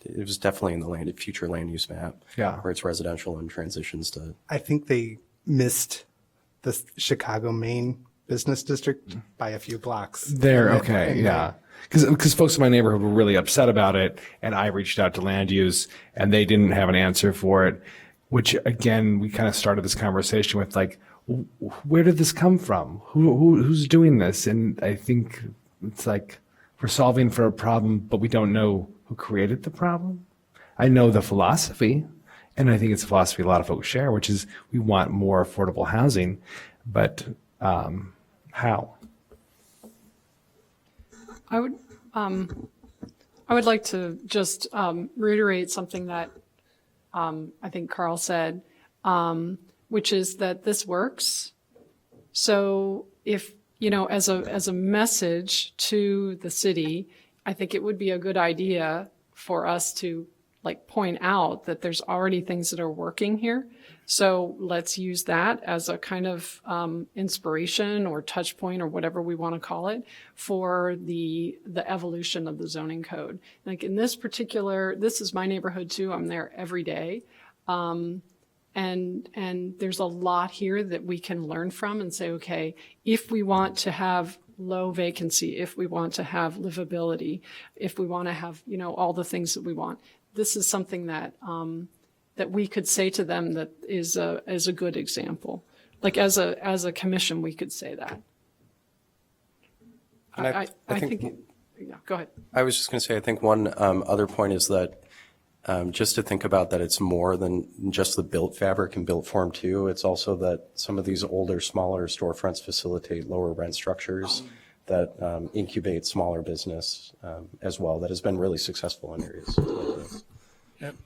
it was definitely in the future land use map. Yeah. Where it's residential and transitions to. I think they missed the Chicago main business district by a few blocks. There, okay, yeah. Because folks in my neighborhood were really upset about it, and I reached out to land use, and they didn't have an answer for it, which, again, we kind of started this conversation with, like, where did this come from? Who's doing this? And I think it's like, we're solving for a problem, but we don't know who created the problem. I know the philosophy, and I think it's a philosophy a lot of folks share, which is we want more affordable housing, but how? I would like to just reiterate something that I think Carl said, which is that this works. So if, as a message to the city, I think it would be a good idea for us to point out that there's already things that are working here. So let's use that as a kind of inspiration or touch point or whatever we want to call it for the evolution of the zoning code. Like in this particular, this is my neighborhood too. I'm there every day. And there's a lot here that we can learn from and say, okay, if we want to have low vacancy, if we want to have livability, if we want to have, all the things that we want, this is something that that we could say to them that is a good example. Like as a commission, we could say that. And I think yeah, go ahead. I was just going to say, I think one other point is that just to think about that it's more than just the built fabric and built form too. It's also that some of these older, smaller storefronts facilitate lower rent structures that incubate smaller business as well. That has been really successful in areas like this. Yep.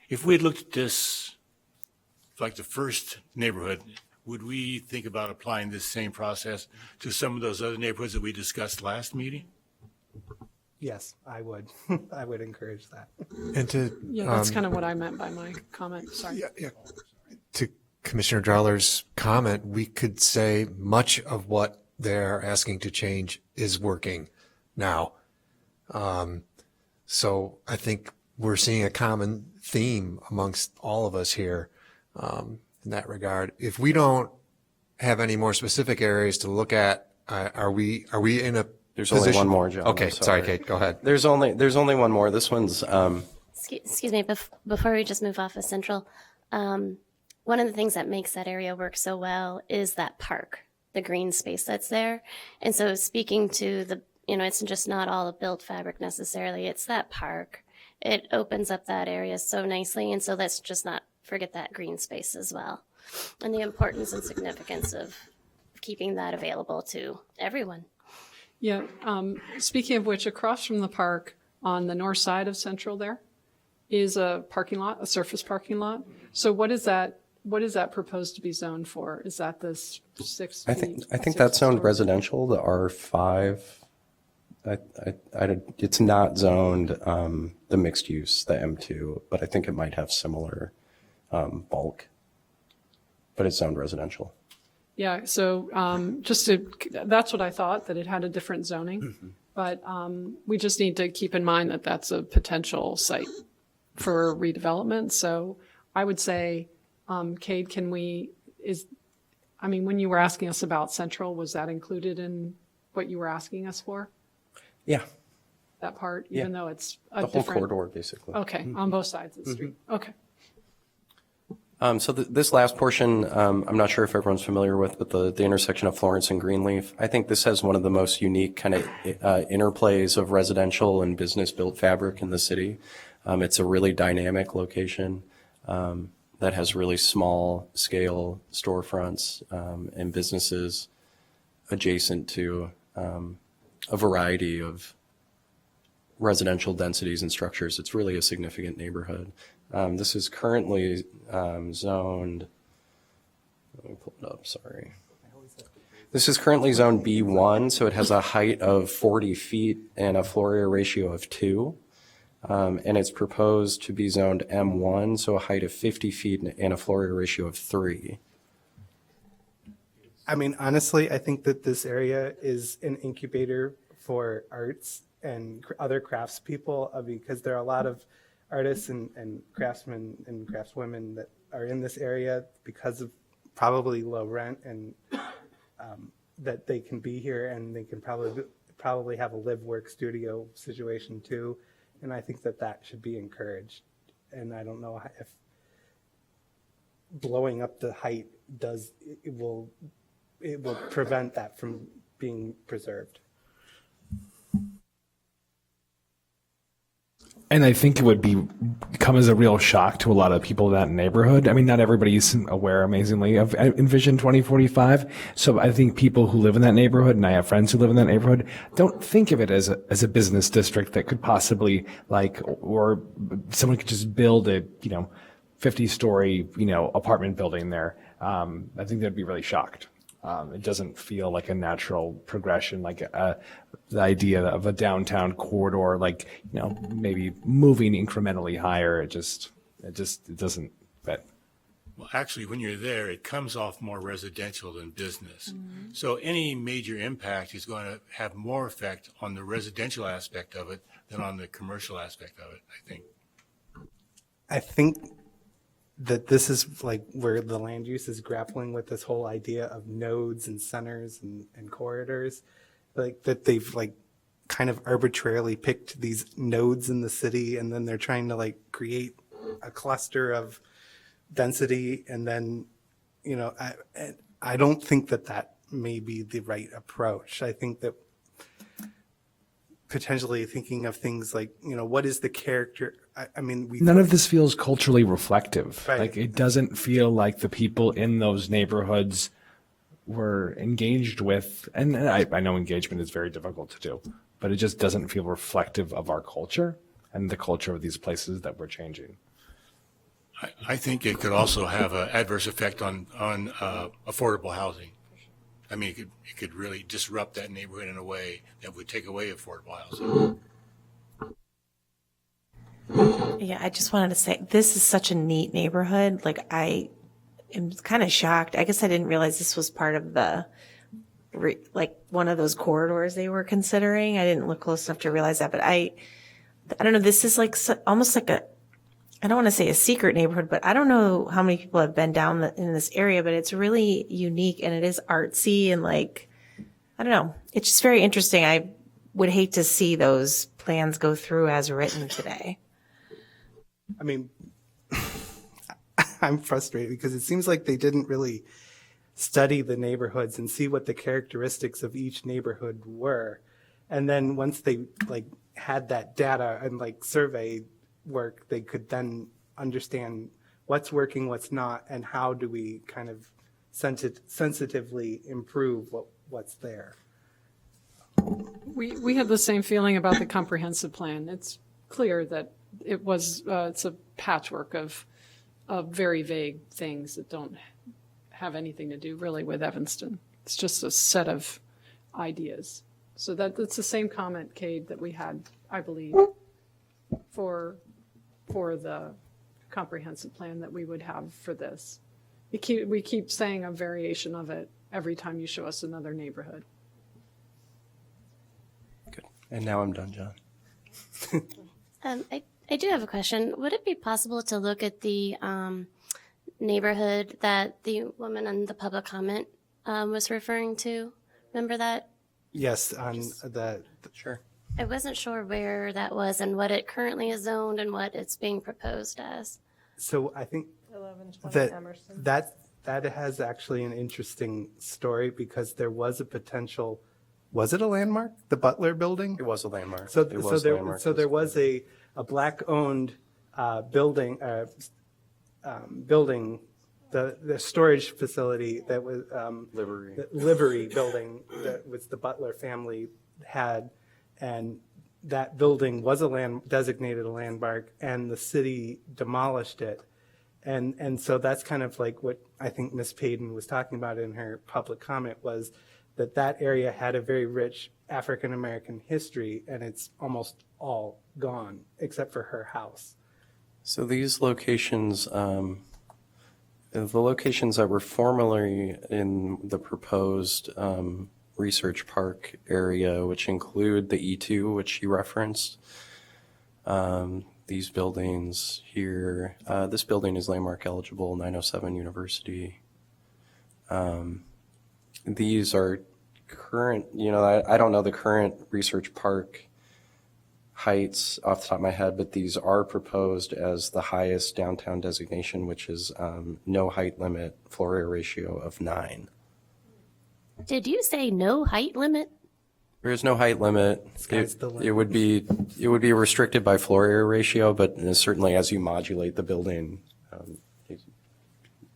If we had looked at this like the first neighborhood, would we think about applying this same process to some of those other neighborhoods that we discussed last meeting? Yes, I would. I would encourage that. And Yeah, that's kind of what I meant by my comment. Sorry. Yeah. To Commissioner Dreller's comment, we could say much of what they're asking to change is working now. So I think we're seeing a common theme amongst all of us here in that regard. If we don't have any more specific areas to look at, are we in a There's position? only one more, John. Okay, I'm sorry, Kate, go ahead. There's only one more. This one's Excuse me, before we just move off of Central, one of the things that makes that area work so well is that park, the green space that's there. And so speaking to the, it's just not all the built fabric necessarily, it's that park. It opens up that area so nicely. And so let's just not forget that green space as well. And the importance and significance of keeping that available to everyone. Yeah. Speaking of which, across from the park on the north side of Central there is a parking lot, a surface parking lot. So what is that proposed to be zoned for? Is that this 6 feet? I think that's zoned residential, the R5. It's not zoned the mixed use, the M2, but I think it might have similar bulk. But it's zoned residential. Yeah, so that's what I thought, that it had a different zoning. Mm-hmm. But we just need to keep in mind that that's a potential site for redevelopment. So I would say, Cade, when you were asking us about Central, was that included in what you were asking us for? Yeah. That part, Yeah. even though it's a The whole different corridor, basically. Okay, Mm-hmm. on both sides of the street. Okay. So this last portion, I'm not sure if everyone's familiar with, but the intersection of Florence and Greenleaf, I think this has one of the most unique kind of interplays of residential and business built fabric in the city. It's a really dynamic location that has really small scale storefronts and businesses adjacent to a variety of residential densities and structures. It's really a significant neighborhood. This is currently zoned, let me pull it up, sorry. This is currently zoned B1, so it has a height of 40 feet and a floor area ratio of 2. And it's proposed to be zoned M1, so a height of 50 feet and a floor area ratio of 3. I mean, honestly, I think that this area is an incubator for arts and other craftspeople because there are a lot of artists and craftsmen and craftswomen that are in this area because of probably low rent and that they can be here and they can probably have a live work studio situation too. And I think that should be encouraged. And I don't know if blowing up the height it will prevent that from being preserved. And I think it would come as a real shock to a lot of people in that neighborhood. I mean, not everybody's aware, amazingly, of Envision 2045. So I think people who live in that neighborhood, and I have friends who live in that neighborhood, don't think of it as a business district that could possibly or someone could just build a 50-story apartment building there. I think they'd be really shocked. It doesn't feel like a natural progression, like the idea of a downtown corridor, maybe moving incrementally higher. It doesn't fit. Well, actually, when you're there, it comes off more residential than business. So any major impact is going to have more effect on the residential aspect of it than on the commercial aspect of it, I think. I think that this is like where the land use is grappling with this whole idea of nodes and centers and corridors, like that they've kind of arbitrarily picked these nodes in the city, and then they're trying to create a cluster of density, and then I don't think that may be the right approach. I think that potentially thinking of things like, what is the character? I mean, none of this feels culturally reflective. Right. It doesn't feel like the people in those neighborhoods were engaged with, and I know engagement is very difficult to do, but it just doesn't feel reflective of our culture and the culture of these places that we're changing. I think it could also have an adverse effect on affordable housing. I mean, it could really disrupt that neighborhood in a way that would take away affordable housing. Yeah, I just wanted to say, this is such a neat neighborhood. I am kind of shocked. I guess I didn't realize this was part of the, one of those corridors they were considering. I didn't look close enough to realize that, but I don't know, this is almost like I don't want to say a secret neighborhood, but I don't know how many people have been down in this area, but it's really unique and it is artsy and I don't know. It's just very interesting. I would hate to see those plans go through as written today. I mean, I'm frustrated because it seems like they didn't really study the neighborhoods and see what the characteristics of each neighborhood were. And then once they had that data and survey work, they could then understand what's working, what's not, and how do we kind of sensitively improve what's there. We had the same feeling about the comprehensive plan. It's clear that it's a patchwork of very vague things that don't have anything to do really with Evanston. It's just a set of ideas. So that's the same comment, Cade, that we had, I believe, for the comprehensive plan that we would have for this. We keep saying a variation of it every time you show us another neighborhood. Good. And now I'm done, John. I do have a question. Would it be possible to look at the neighborhood that the woman on the public comment was referring to? Remember that? Yes, on the Sure. I wasn't sure where that was and what it currently is zoned and what it's being proposed as. So I think 1120 Emerson. that has actually an interesting story because there was a potential. Was it a landmark? The Butler Building? It was a landmark. So there was a black-owned building, the storage facility that was the Livery Building that was the Butler family had, and that building was designated a landmark, and the city demolished it, and so that's kind of like what I think Ms. Payden was talking about in her public comment was that area had a very rich African American history, and it's almost all gone except for her house. So these locations, the locations that were formerly in the proposed research park area, which include the E2, which you referenced, these buildings here, this building is landmark eligible, 907 University. These are current, I don't know the current research park heights off the top of my head, but these are proposed as the highest downtown designation, which is no height limit, floor area ratio of 9. Did you say no height limit? There is no height limit. Sky's the limit. It would be restricted by floor area ratio, but certainly as you modulate the building.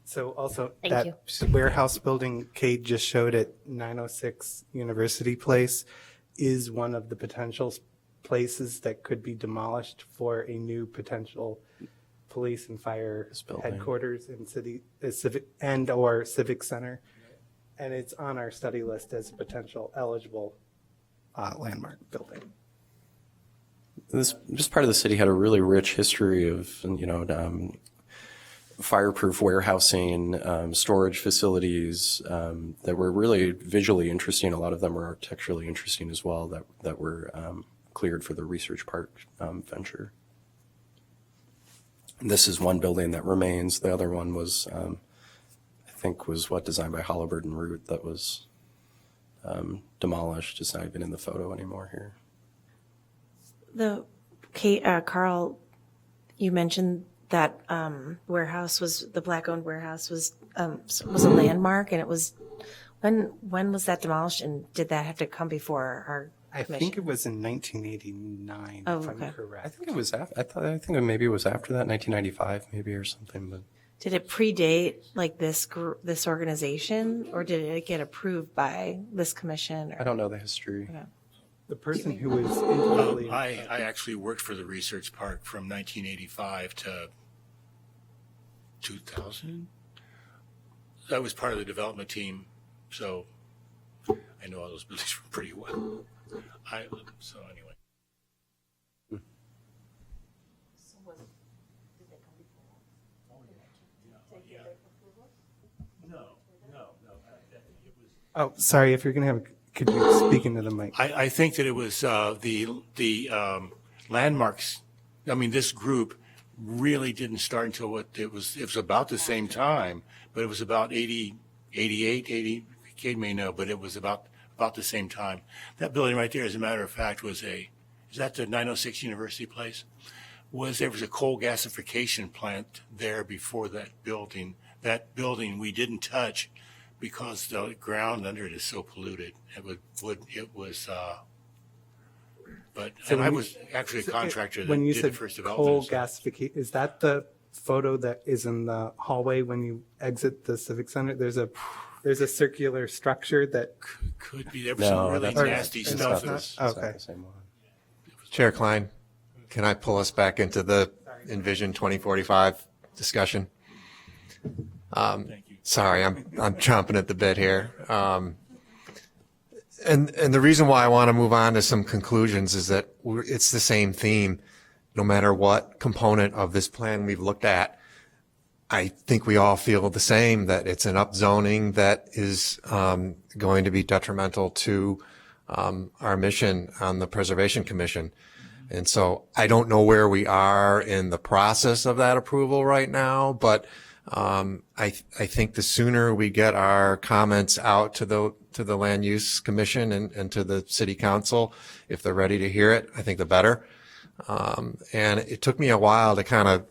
So also Thank that you. warehouse building Kate just showed at 906 University Place is one of the potential places that could be demolished for a new potential police and fire building. headquarters in civic or civic center. And it's on our study list as a potential eligible landmark building. This part of the city had a really rich history of, fireproof warehousing, storage facilities that were really visually interesting. A lot of them were architecturally interesting as well that were cleared for the research park venture. And this is one building that remains. The other one was, I think, designed by Halliburton Root that was demolished. It's not even in the photo anymore here. Carl, you mentioned that warehouse the black-owned warehouse was a landmark, and it was when was that demolished, and did that have to come before our I commission? think it was in 1989, Oh, if I'm okay. correct. I think it was after. I think maybe it was after that, 1995, maybe or something. But Did it predate like this organization, or did it get approved by this commission? I don't know the history. Okay. The person who was intimately I actually worked for the research park from 1985 to 2000. I was part of the development team, so I know all those buildings pretty well. So anyway. Oh, sorry, if you're going to have, could you speak into the mic? I think that it was the landmarks. I mean, this group really didn't start until it was about the same time, but it was about 88, 80, Kate may know, but it was about the same time. That building right there, as a matter of fact, is that the 906 University Place? There was a coal gasification plant there before that building. That building we didn't touch because the ground under it is so polluted. I was actually a contractor When that you did said the first coal development. gasification, is that the photo that is in the hallway when you exit the Civic Center? There's a circular structure that Could be. There was some really nasty that's stuff. not- okay. Chair Klein, can I pull us back into the Envision 2045 discussion? Sorry, I'm chomping at the bit here. And the reason why I want to move on to some conclusions is that it's the same theme, no matter what component of this plan we've looked at. I think we all feel the same, that it's an upzoning that is going to be detrimental to our mission on the Preservation Commission. And so I don't know where we are in the process of that approval right now, but I think the sooner we get our comments out to the Land Use Commission and to the City Council, if they're ready to hear it, I think the better. And it took me a while to kind of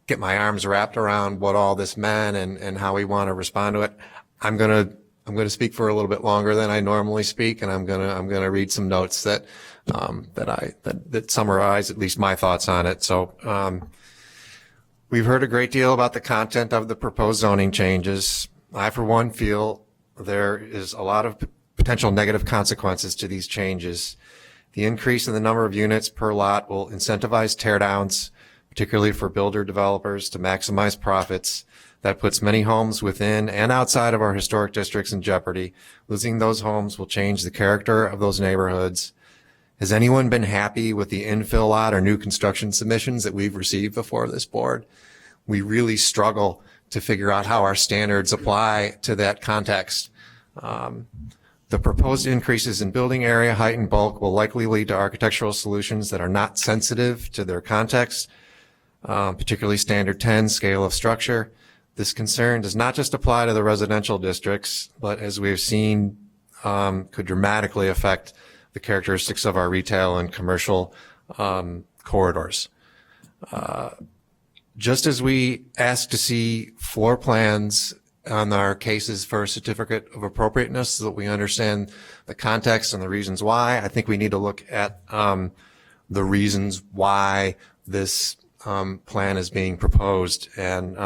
get my arms wrapped around what all this meant and how we want to respond to it. I'm going to speak for a little bit longer than I normally speak, and I'm going to read some notes that summarize at least my thoughts on it. So, we've heard a great deal about the content of the proposed zoning changes. I, for one, feel there is a lot of potential negative consequences to these changes. The increase in the number of units per lot will incentivize teardowns, particularly for builder developers, to maximize profits. That puts many homes within and outside of our historic districts in jeopardy. Losing those homes will change the character of those neighborhoods. Has anyone been happy with the infill lot or new construction submissions that we've received before this board? We really struggle to figure out how our standards apply to that context. The proposed increases in building area, height, and bulk will likely lead to architectural solutions that are not sensitive to their context, particularly standard 10 scale of structure. This concern does not just apply to the residential districts, but as we've seen, could dramatically affect the characteristics of our retail and commercial corridors. Just as we ask to see floor plans on our cases for a certificate of appropriateness so that we understand the context and the reasons why. I think we need to look at the reasons why this plan is being proposed. And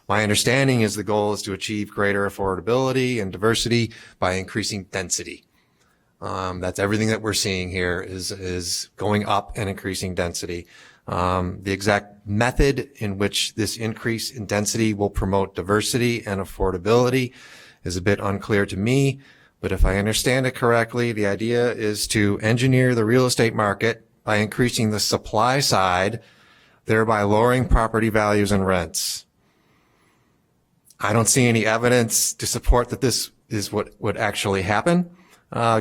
my understanding is the goal is to achieve greater affordability and diversity by increasing density. That's everything that we're seeing here is going up and increasing density. The exact method in which this increase in density will promote diversity and affordability is a bit unclear to me, but if I understand it correctly, the idea is to engineer the real estate market by increasing the supply side, thereby lowering property values and rents. I don't see any evidence to support that this is what would actually happen,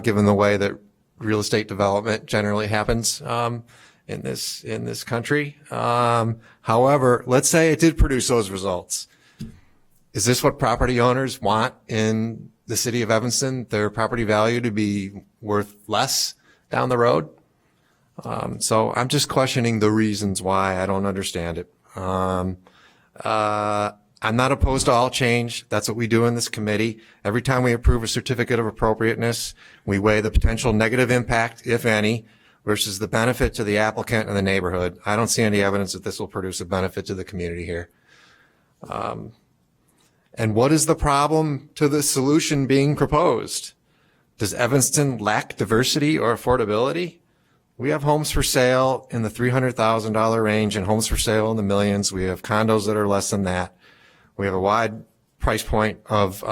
given the way that real estate development generally happens in this country. However, let's say it did produce those results. Is this what property owners want in the city of Evanston? Their property value to be worth less down the road? So I'm just questioning the reasons why. I don't understand it. I'm not opposed to all change. That's what we do in this committee. Every time we approve a certificate of appropriateness, we weigh the potential negative impact, if any, versus the benefit to the applicant and the neighborhood. I don't see any evidence that this will produce a benefit to the community here. And what is the problem to the solution being proposed? Does Evanston lack diversity or affordability? We have homes for sale in the $300,000 range and homes for sale in the millions. We have condos that are less than that. We have a wide price point of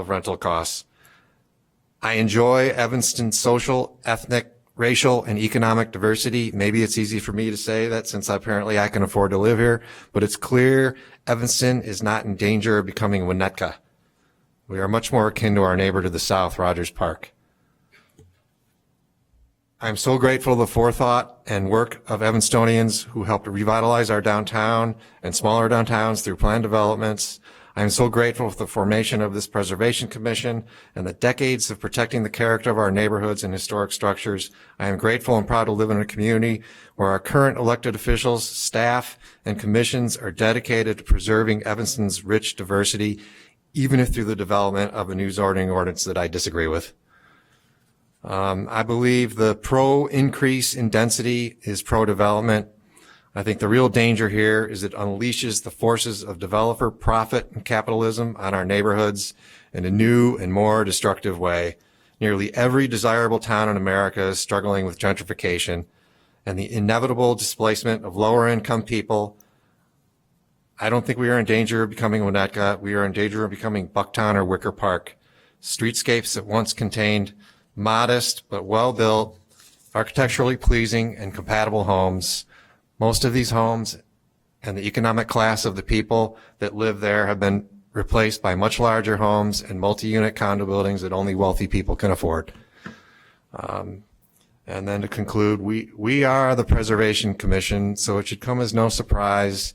rental costs. I enjoy Evanston's social, ethnic, racial, and economic diversity. Maybe it's easy for me to say that since apparently I can afford to live here, but it's clear Evanston is not in danger of becoming Winnetka. We are much more akin to our neighbor to the south, Rogers Park. I'm so grateful to the forethought and work of Evanstonians who helped revitalize our downtown and smaller downtowns through planned developments. I am so grateful for the formation of this Preservation Commission and the decades of protecting the character of our neighborhoods and historic structures. I am grateful and proud to live in a community where our current elected officials, staff, and commissions are dedicated to preserving Evanston's rich diversity, even if through the development of a new zoning ordinance that I disagree with. I believe the pro-increase in density is pro-development. I think the real danger here is it unleashes the forces of developer profit and capitalism on our neighborhoods in a new and more destructive way. Nearly every desirable town in America is struggling with gentrification and the inevitable displacement of lower income people. I don't think we are in danger of becoming Winnetka. We are in danger of becoming Bucktown or Wicker Park. Streetscapes that once contained modest but well-built, architecturally pleasing and compatible homes. Most of these homes and the economic class of the people that live there have been replaced by much larger homes and multi-unit condo buildings that only wealthy people can afford. And then to conclude, we are the Preservation Commission, so it should come as no surprise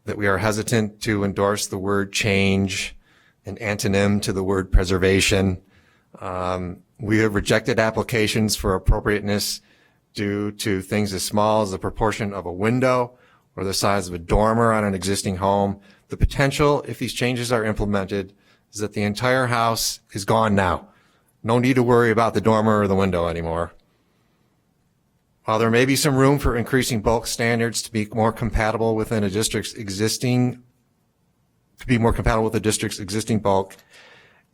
that we are hesitant to endorse the word change, an antonym to the word preservation. We have rejected applications for appropriateness due to things as small as the proportion of a window or the size of a dormer on an existing home. The potential, if these changes are implemented, is that the entire house is gone now. No need to worry about the dormer or the window anymore. While there may be some room for increasing bulk standards to be more compatible within a district's existing, bulk,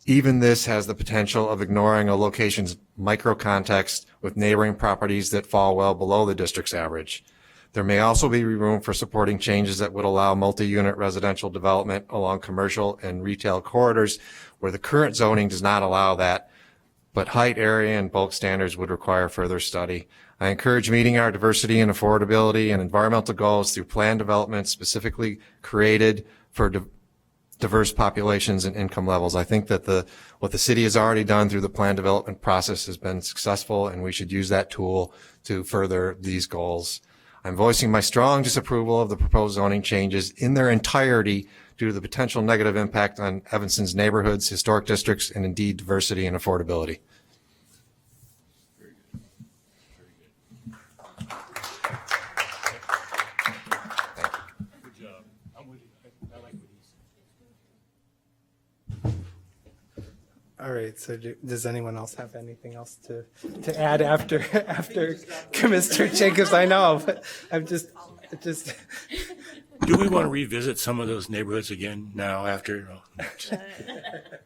even this has the potential of ignoring a location's micro context with neighboring properties that fall well below the district's average. There may also be room for supporting changes that would allow multi-unit residential development along commercial and retail corridors where the current zoning does not allow that, but height, area, and bulk standards would require further study. I encourage meeting our diversity and affordability and environmental goals through planned development specifically created for diverse populations and income levels. I think that what the city has already done through the plan development process has been successful, and we should use that tool to further these goals. I'm voicing my strong disapproval of the proposed zoning changes in their entirety due to the potential negative impact on Evanston's neighborhoods, historic districts, and indeed diversity and affordability. All right, so does anyone else have anything else to add after Mr. Jacobs? I know, but I'm just. Do we want to revisit some of those neighborhoods again now after?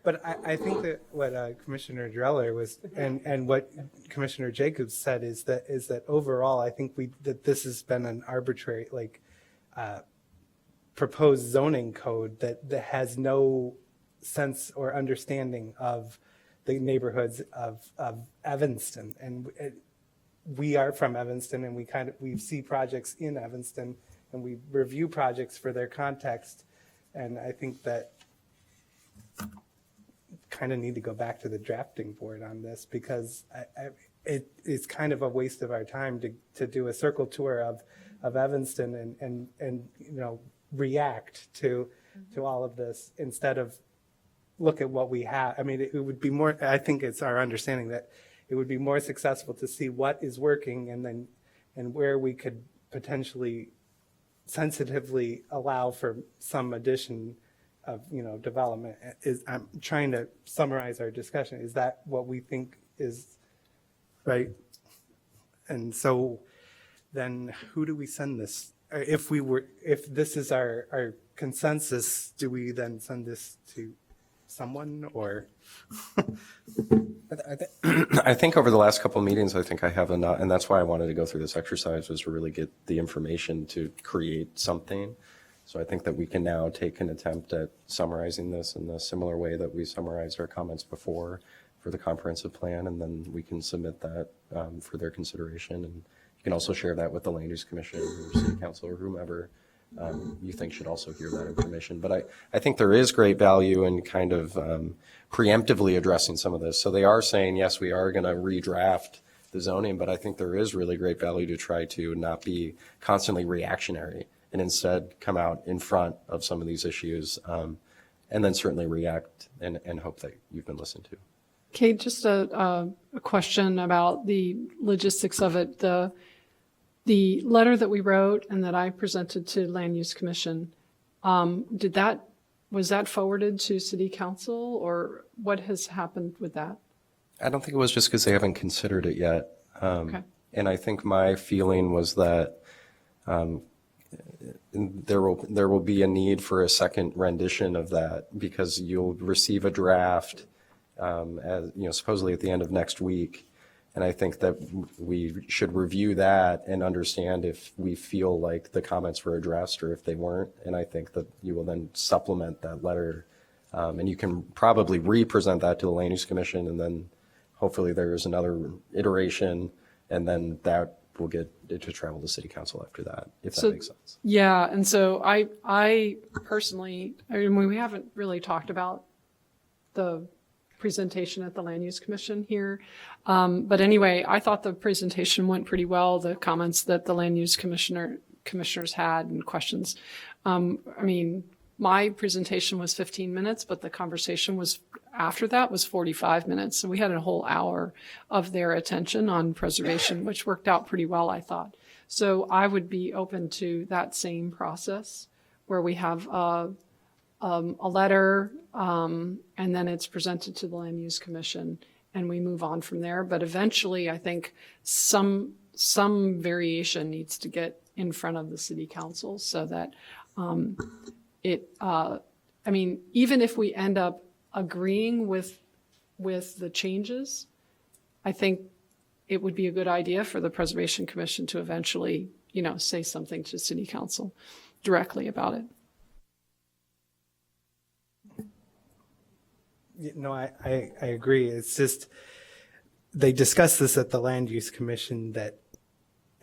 But I think that what Commissioner Dreller was, and what Commissioner Jacobs said is that overall, I think that this has been an arbitrary, proposed zoning code that has no sense or understanding of the neighborhoods of Evanston. And we are from Evanston, and we see projects in Evanston, and we review projects for their context. And I think that kind of need to go back to the drafting board on this, because it's kind of a waste of our time to do a circle tour of Evanston and react to all of this instead of look at what we have. I mean, it would be more, I think it's our understanding that it would be more successful to see what is working and where we could potentially sensitively allow for some addition of, development. I'm trying to summarize our discussion. Is that what we think is right? And so then who do we send this? If this is our consensus, do we then send this to someone or? I think over the last couple of meetings, I think I have enough, and that's why I wanted to go through this exercise, was to really get the information to create something. So I think that we can now take an attempt at summarizing this in a similar way that we summarized our comments before for the comprehensive plan, and then we can submit that for their consideration. And you can also share that with the Land Use Commission or City Council or whomever you think should also hear that information. But I think there is great value in kind of preemptively addressing some of this. So they are saying, yes, we are going to redraft the zoning, but I think there is really great value to try to not be constantly reactionary and instead come out in front of some of these issues and then certainly react and hope that you've been listened to. Okay, just a question about the logistics of it. The letter that we wrote and that I presented to Land Use Commission, was that forwarded to City Council, or what has happened with that? I don't think it was just because they haven't considered it yet. Okay. And I think my feeling was that there will be a need for a second rendition of that, because you'll receive a draft supposedly at the end of next week. And I think that we should review that and understand if we feel like the comments were addressed or if they weren't. And I think that you will then supplement that letter. And you can probably re-present that to the Land Use Commission, and then hopefully there is another iteration, and then that will get it to travel to City Council after that, if that makes sense. Yeah, and so I personally, we haven't really talked about the presentation at the Land Use Commission here. But anyway, I thought the presentation went pretty well, the comments that the Land Use commissioners had and questions. My presentation was 15 minutes, but the conversation was after that was 45 minutes. So we had a whole hour of their attention on preservation, which worked out pretty well, I thought. So I would be open to that same process where we have a letter, and then it's presented to the Land Use Commission, and we move on from there. But eventually, I think some variation needs to get in front of the City Council so that even if we end up agreeing with the changes, I think it would be a good idea for the Preservation Commission to eventually, say something to City Council directly about it. No, I agree. It's just, they discussed this at the Land Use Commission that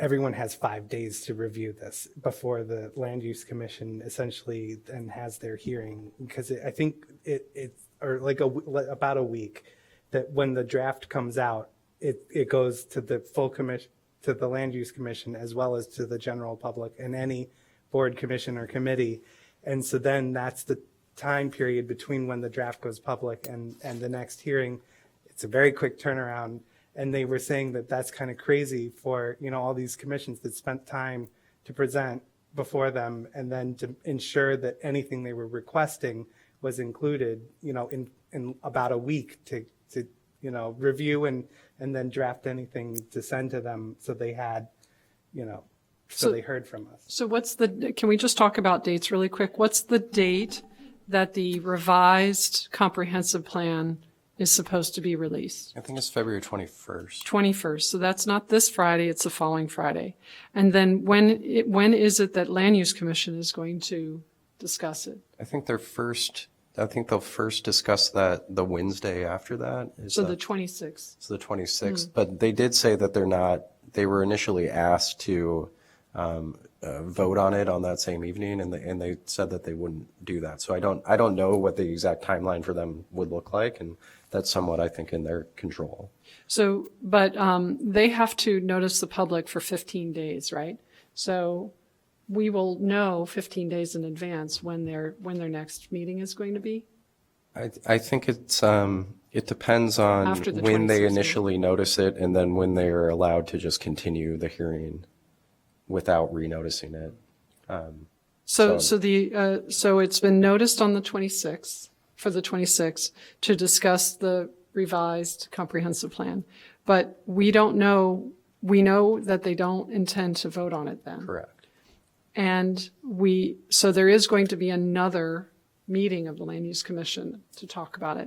everyone has 5 days to review this before the Land Use Commission essentially then has their hearing, because I think it's about a week, that when the draft comes out, it goes to the full commission, to the Land Use Commission, as well as to the general public and any board, commission, or committee. And so then that's the time period between when the draft goes public and the next hearing. It's a very quick turnaround. And they were saying that that's kind of crazy for, all these commissions that spent time to present before them and then to ensure that anything they were requesting was included, in about a week to review and then draft anything to send to them. So they had, so they heard from us. So can we just talk about dates really quick? What's the date that the revised comprehensive plan is supposed to be released? I think it's February 21st. 21st. So that's not this Friday, it's the following Friday. And then when is it that Land Use Commission is going to discuss it? I think they'll first discuss that the Wednesday after that. The 26th. It's the 26th. But they did say that they were initially asked to vote on it on that same evening, and they said that they wouldn't do that. So I don't know what the exact timeline for them would look like, and that's somewhat, I think, in their control. So, but they have to notice the public for 15 days, right? So we will know 15 days in advance when their next meeting is going to be? I think it depends on After the when they 26th. initially notice it and then when they are allowed to just continue the hearing without renoticing it. So it's been noticed on the 26th, for the 26th, to discuss the revised comprehensive plan. But we know that they don't intend to vote on it then. Correct. And so there is going to be another meeting of the Land Use Commission to talk about it.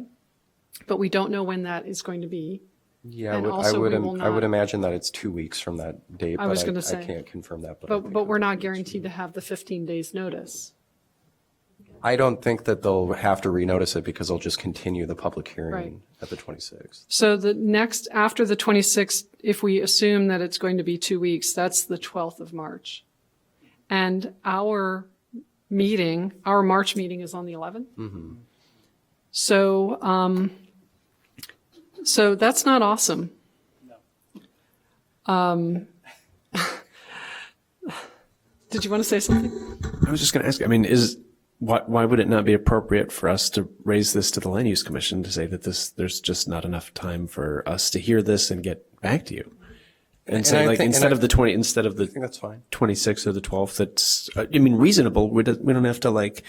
But we don't know when that is going to be. Yeah, And I also we will would not- imagine that it's 2 weeks from that date, I was but gonna I say. can't confirm that. But I think But we're not guaranteed to have the 15 days notice. I don't think that they'll have to renotice it because they'll just continue the public hearing Right. at the 26th. So the next, after the 26th, if we assume that it's going to be 2 weeks, that's the 12th of March. And our March meeting is on the 11th. Mm-hmm. So that's not awesome. Did you want to say something? I was just going to ask, I mean, why would it not be appropriate for us to raise this to the Land Use Commission to say that there's just not enough time for us to hear this and get back to you? And say, I like, think- instead and of the 20, instead of the I think that's fine. 26th or the 12th, that's, I mean, reasonable. We don't have to like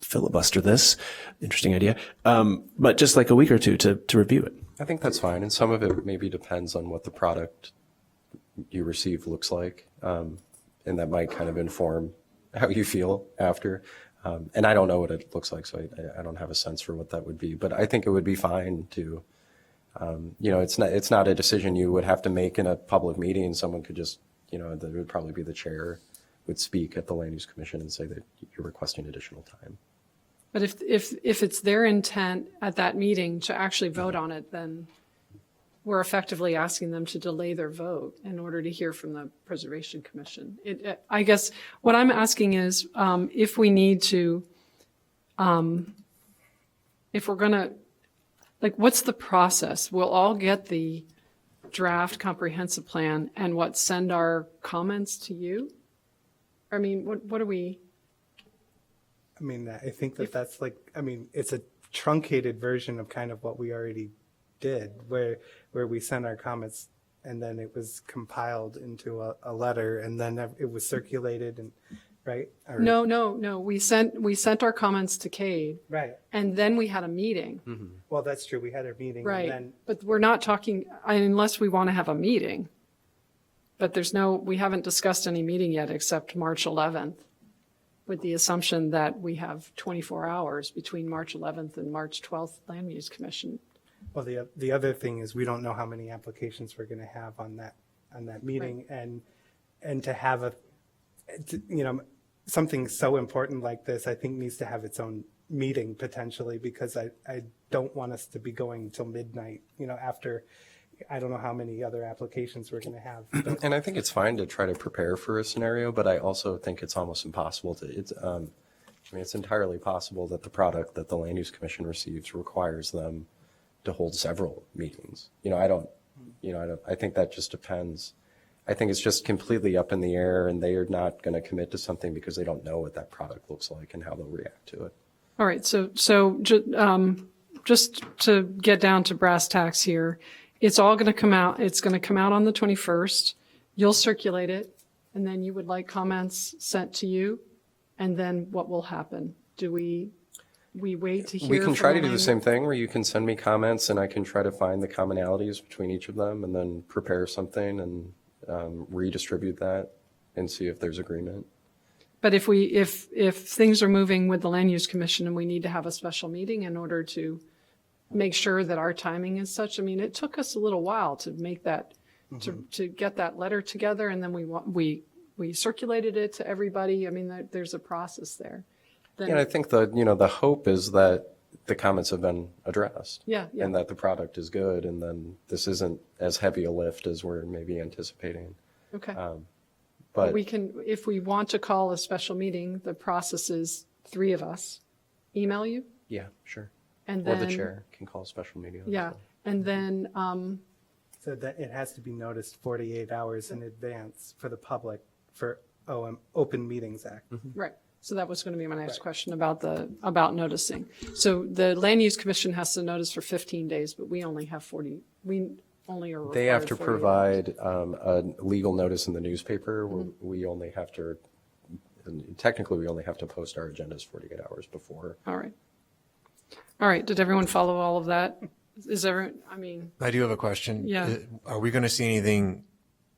filibuster this. Interesting idea. But just like a week or two to review it. I think that's fine. And some of it maybe depends on what the product you receive looks like. And that might kind of inform how you feel after. And I don't know what it looks like, so I don't have a sense for what that would be. But I think it would be fine to, it's not a decision you would have to make in a public meeting. Someone could just, there would probably be the chair would speak at the Land Use Commission and say that you're requesting additional time. But if it's their intent at that meeting to actually vote on it, then we're effectively asking them to delay their vote in order to hear from the Preservation Commission. I guess what I'm asking is, if we need to, if we're going to, like, what's the process? We'll all get the draft comprehensive plan and send our comments to you? I mean, what are we? I mean, I think that's it's a truncated version of kind of what we already did, where we sent our comments and then it was compiled into a letter and then it was circulated and right? No. We sent our comments to Cade. Right. And then we had a meeting. Mm-hmm. Well, that's true. We had our meeting. Right. And then, But we're not talking, unless we want to have a meeting. But we haven't discussed any meeting yet except March 11th, with the assumption that we have 24 hours between March 11th and March 12th Land Use Commission. well, the other thing is we don't know how many applications we're going to have on that meeting, and to have something so important like this, I think needs to have its own meeting potentially, because I don't want us to be going till midnight, after I don't know how many other applications we're going to have. But And I think it's fine to try to prepare for a scenario, but I also think it's almost impossible it's entirely possible that the product that the Land Use Commission receives requires them to hold several meetings. I think that just depends. I think it's just completely up in the air, and they are not going to commit to something because they don't know what that product looks like and how they'll react to it. All right, so just to get down to brass tacks here, it's all going to come out. It's going to come out on the 21st. You'll circulate it, and then you would like comments sent to you, and then what will happen? Do we we wait to hear. We can from try to do the land- same thing where you can send me comments and I can try to find the commonalities between each of them and then prepare something and redistribute that and see if there's agreement. But if things are moving with the Land Use Commission and we need to have a special meeting in order to make sure that our timing is such, I mean, it took us a little while to make that, to get that letter together, and then we circulated it to everybody. I mean, there's a process there. Then- And I think the hope is that the comments have been addressed. Yeah. And that the product is good and then this isn't as heavy a lift as we're maybe anticipating. Okay. But We can, if we want to call a special meeting, the process is 3 of us email you. yeah, sure. And Or the then- chair can call a special meeting. Yeah. And then, So that it has to be noticed 48 hours in advance for the public for Open Meetings Act. right. So that was going to be my next question about noticing. So the Land Use Commission has to notice for 15 days, but we only have 40, we only are required. They have to 48 hours. provide a legal notice in the newspaper. We only have to, and technically, we only have to post our agendas 48 hours before. All right. All right. Did everyone follow all of that? I do have a question. Yeah. Are we going to see anything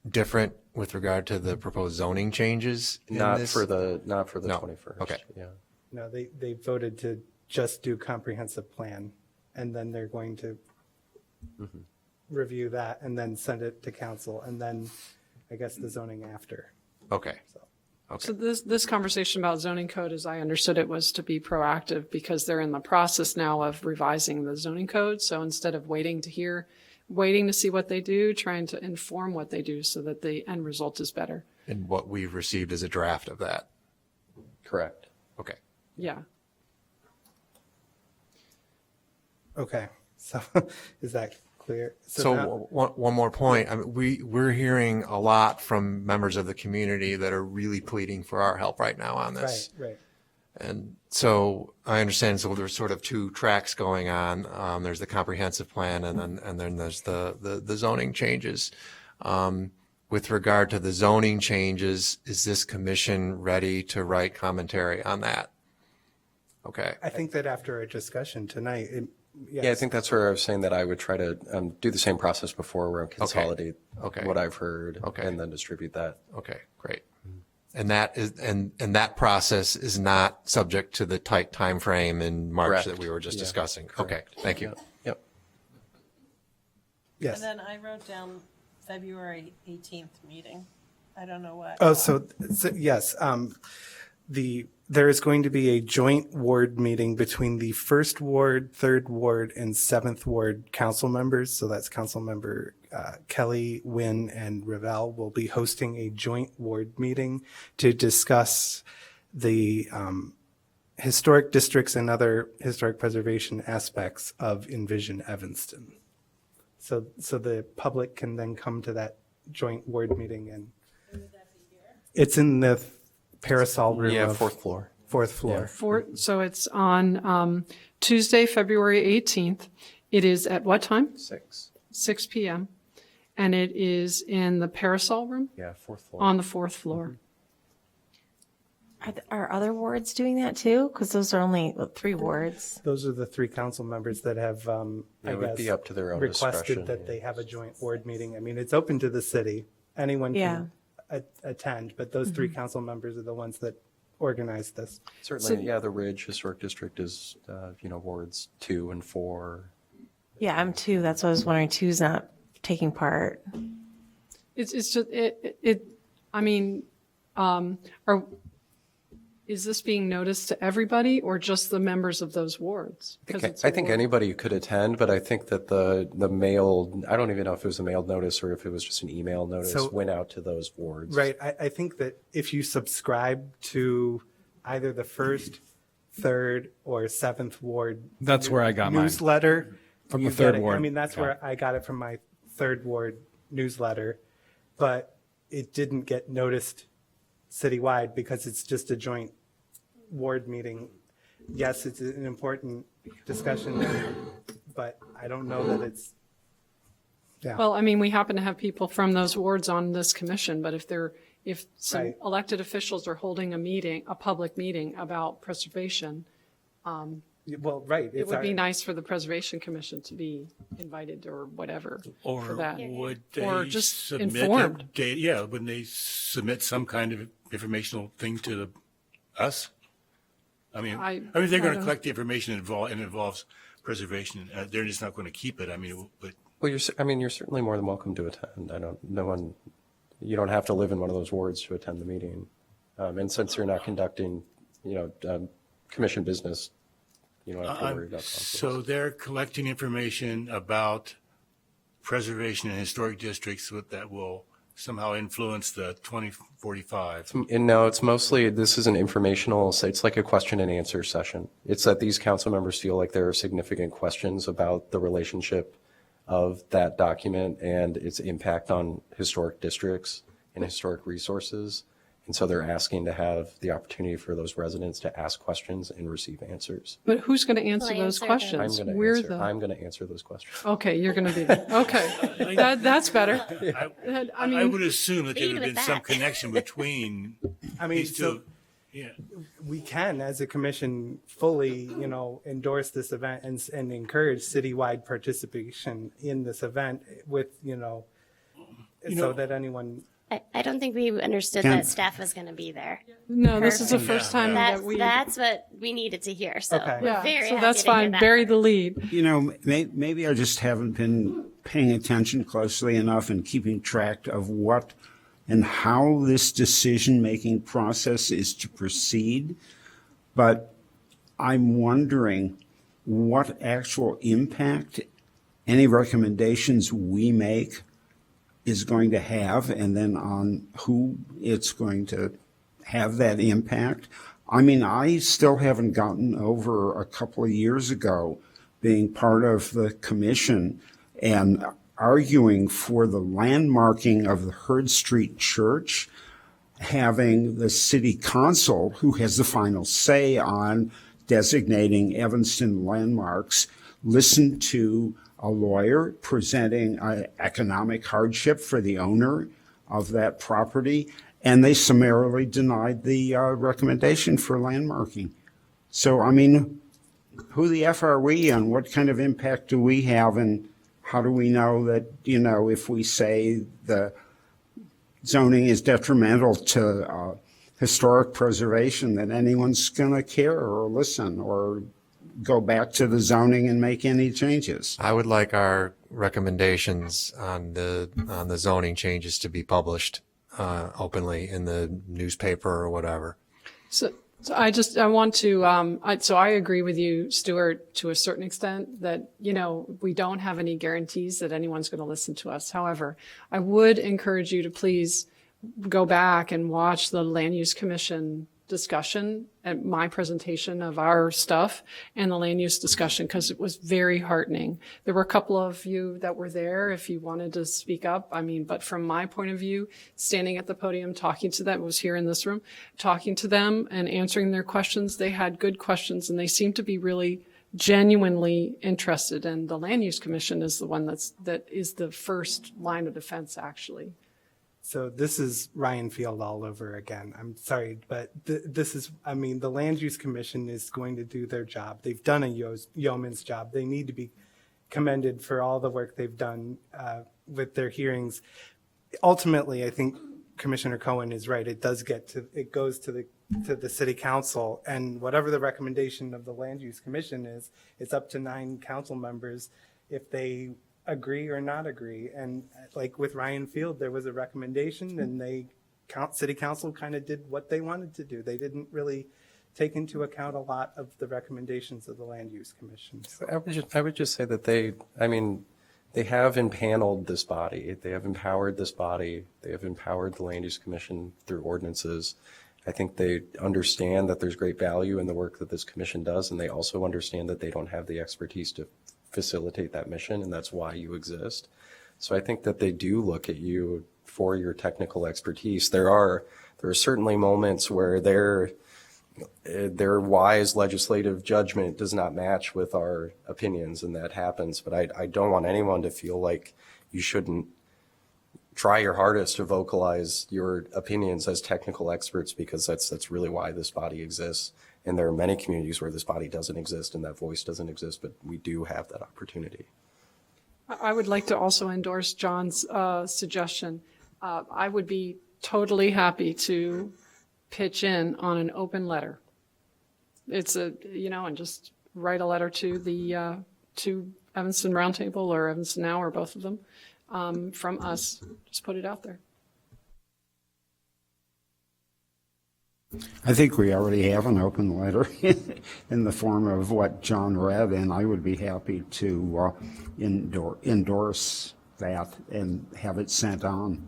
different with regard to the proposed zoning changes? in Not this? for the No. 21st. Okay. Yeah. No, they voted to just do comprehensive plan, and then they're going to review that and then send it to council, and then I guess the zoning after. Okay. So this conversation about zoning code, as I understood it, was to be proactive because they're in the process now of revising the zoning code. So instead of waiting to see what they do, trying to inform what they do so that the end result is better. And what we've received is a draft of that. Correct. Okay. Yeah. Okay, so is that clear? So now- one more point. I mean, we're hearing a lot from members of the community that are really pleading for our help right now on this. Right. And so I understand, so there's sort of 2 tracks going on. There's the comprehensive plan and then there's the zoning changes. With regard to the zoning changes, is this commission ready to write commentary on that? Okay. I think that after our discussion tonight, yes. Yeah, I think that's where I was saying that I would try to do the same process before where I consolidate Okay. what I've heard Okay. and then distribute that. Okay, great. And that is, and that process is not subject to the tight time frame in March Correct. that we were just Yeah, discussing. Okay, correct. thank you. Yep. Yes. And then I wrote down February 18th meeting. I don't know what. Oh, so yes, there is going to be a joint ward meeting between the 1st Ward, 3rd Ward, and 7th Ward council members. So that's council member Kelly, Wynn, and Ravel will be hosting a joint ward meeting to discuss the historic districts and other historic preservation aspects of Envision Evanston. So the public can then come to that joint ward meeting, and it's in the Parasol room. Yeah, of 4th floor. 4th floor. So it's on Tuesday, February 18th. It is at what time? 6 p.m. And it is in the Parasol room Yeah, 4th floor. on the 4th floor. Are other wards doing that too? Because those are only 3 wards. Those are the 3 council members that have, I It would guess, be up to their own requested discretion, that yeah. they have a joint ward meeting. I mean, it's open to the city. Anyone can attend, but those 3 council members are the ones that organized this. Certainly, yeah, the Ridge Historic District is, wards 2 and 4. Yeah, I'm 2. That's what I was wondering. 2's not taking part. It's just, is this being noticed to everybody or just the members of those wards? 'Cause it's a I think ward. anybody could attend, but I think that the mailed, I don't even know if it was a mailed notice or if it was just an email notice, So- went out to those wards. Right. I think that if you subscribe to either the 1st, 3rd, or 7th Ward. That's where I got mine. Newsletter. From the you 3rd get it. Ward. I mean, that's Yeah. where I got it from my 3rd Ward newsletter, but it didn't get noticed citywide because it's just a joint ward meeting. Yes, it's an important discussion, but I don't know that it's, yeah. Well, we happen to have people from those wards on this commission, but if some elected officials are holding a public meeting about preservation, Well, right. It would be nice for the Preservation Commission to be invited or whatever for Or that. would Or they just submit informed. data? Yeah, wouldn't they submit some kind of informational thing to us? I mean, if they're I going to don't- collect the information and it involves preservation, they're just not going to keep it. I mean, but Well, you're certainly more than welcome to attend. You don't have to live in one of those wards to attend the meeting. And since you're not conducting, commission business, you don't have to worry about conflicts. so they're collecting information about preservation in historic districts that will somehow influence the 2045. And no, it's mostly, this is an informational, so it's like a question and answer session. It's that these council members feel like there are significant questions about the relationship of that document and its impact on historic districts and historic resources. And so they're asking to have the opportunity for those residents to ask questions and receive answers. But who's going to answer Well, those answer them. questions? I'm going to answer those questions. Okay, you're going to be there. Okay, that's better. I mean, I would assume that there Leave would it have been at some that. connection between I mean, these so two. Yeah. we can, as a commission, fully, endorse this event and encourage citywide participation in this event with, so that anyone. I don't think we understood Can- that staff was going to be there. no, this is the first time that we. That's what we needed to hear. So Okay. we're Yeah, very so happy that's to hear fine. that. Bury the lead. Maybe I just haven't been paying attention closely enough and keeping track of what and how this decision-making process is to proceed. But I'm wondering what actual impact any recommendations we make is going to have, and then on who it's going to have that impact. I mean, I still haven't gotten over a couple of years ago being part of the commission and arguing for the landmarking of the Hurd Street Church, having the city council, who has the final say on designating Evanston landmarks, listen to a lawyer presenting an economic hardship for the owner of that property, and they summarily denied the recommendation for landmarking. So, I mean, who the F are we, and what kind of impact do we have, and how do we know that, if we say the zoning is detrimental to historic preservation, that anyone's going to care or listen or go back to the zoning and make any changes? I would like our recommendations on the zoning changes to be published openly in the newspaper or whatever. So I want to, so I agree with you, Stuart, to a certain extent that, we don't have any guarantees that anyone's going to listen to us. However, I would encourage you to please go back and watch the Land Use Commission discussion at my presentation of our stuff and the land use discussion, because it was very heartening. There were a couple of you that were there if you wanted to speak up. I mean, but from my point of view, standing at the podium, talking to them, was here in this room, talking to them and answering their questions. They had good questions and they seemed to be really genuinely interested. And the Land Use Commission is the one that is the first line of defense, actually. So this is Ryan Field all over again. I'm sorry, but this is, I mean, the Land Use Commission is going to do their job. They've done a yeoman's job. They need to be commended for all the work they've done with their hearings. Ultimately, I think Commissioner Cohen is right. It goes to the city council, and whatever the recommendation of the Land Use Commission is, it's up to 9 council members if they agree or not agree. And like with Ryan Field, there was a recommendation and city council kind of did what they wanted to do. They didn't really take into account a lot of the recommendations of the Land Use Commission. So. I would just say that they have empaneled this body. They have empowered this body. They have empowered the Land Use Commission through ordinances. I think they understand that there's great value in the work that this commission does, and they also understand that they don't have the expertise to facilitate that mission, and that's why you exist. So I think that they do look at you for your technical expertise. There are certainly moments where their wise legislative judgment does not match with our opinions, and that happens. But I don't want anyone to feel like you shouldn't try your hardest to vocalize your opinions as technical experts, because that's really why this body exists. And there are many communities where this body doesn't exist and that voice doesn't exist, but we do have that opportunity. I would like to also endorse John's suggestion. I would be totally happy to pitch in on an open letter. It's and just write a letter to the to Evanston Roundtable or Evanston Now or both of them from us. Just put it out there. I think we already have an open letter in the form of what John read, and I would be happy to endorse that and have it sent on.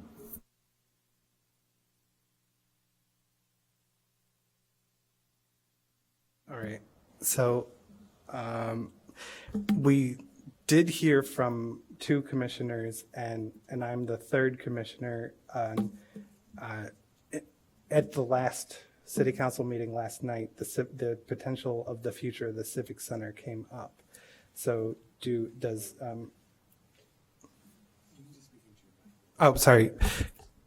All right. So we did hear from 2 commissioners, and I'm the 3rd commissioner on, at the last city council meeting last night. The potential of the future of the Civic Center came up. So oh, sorry.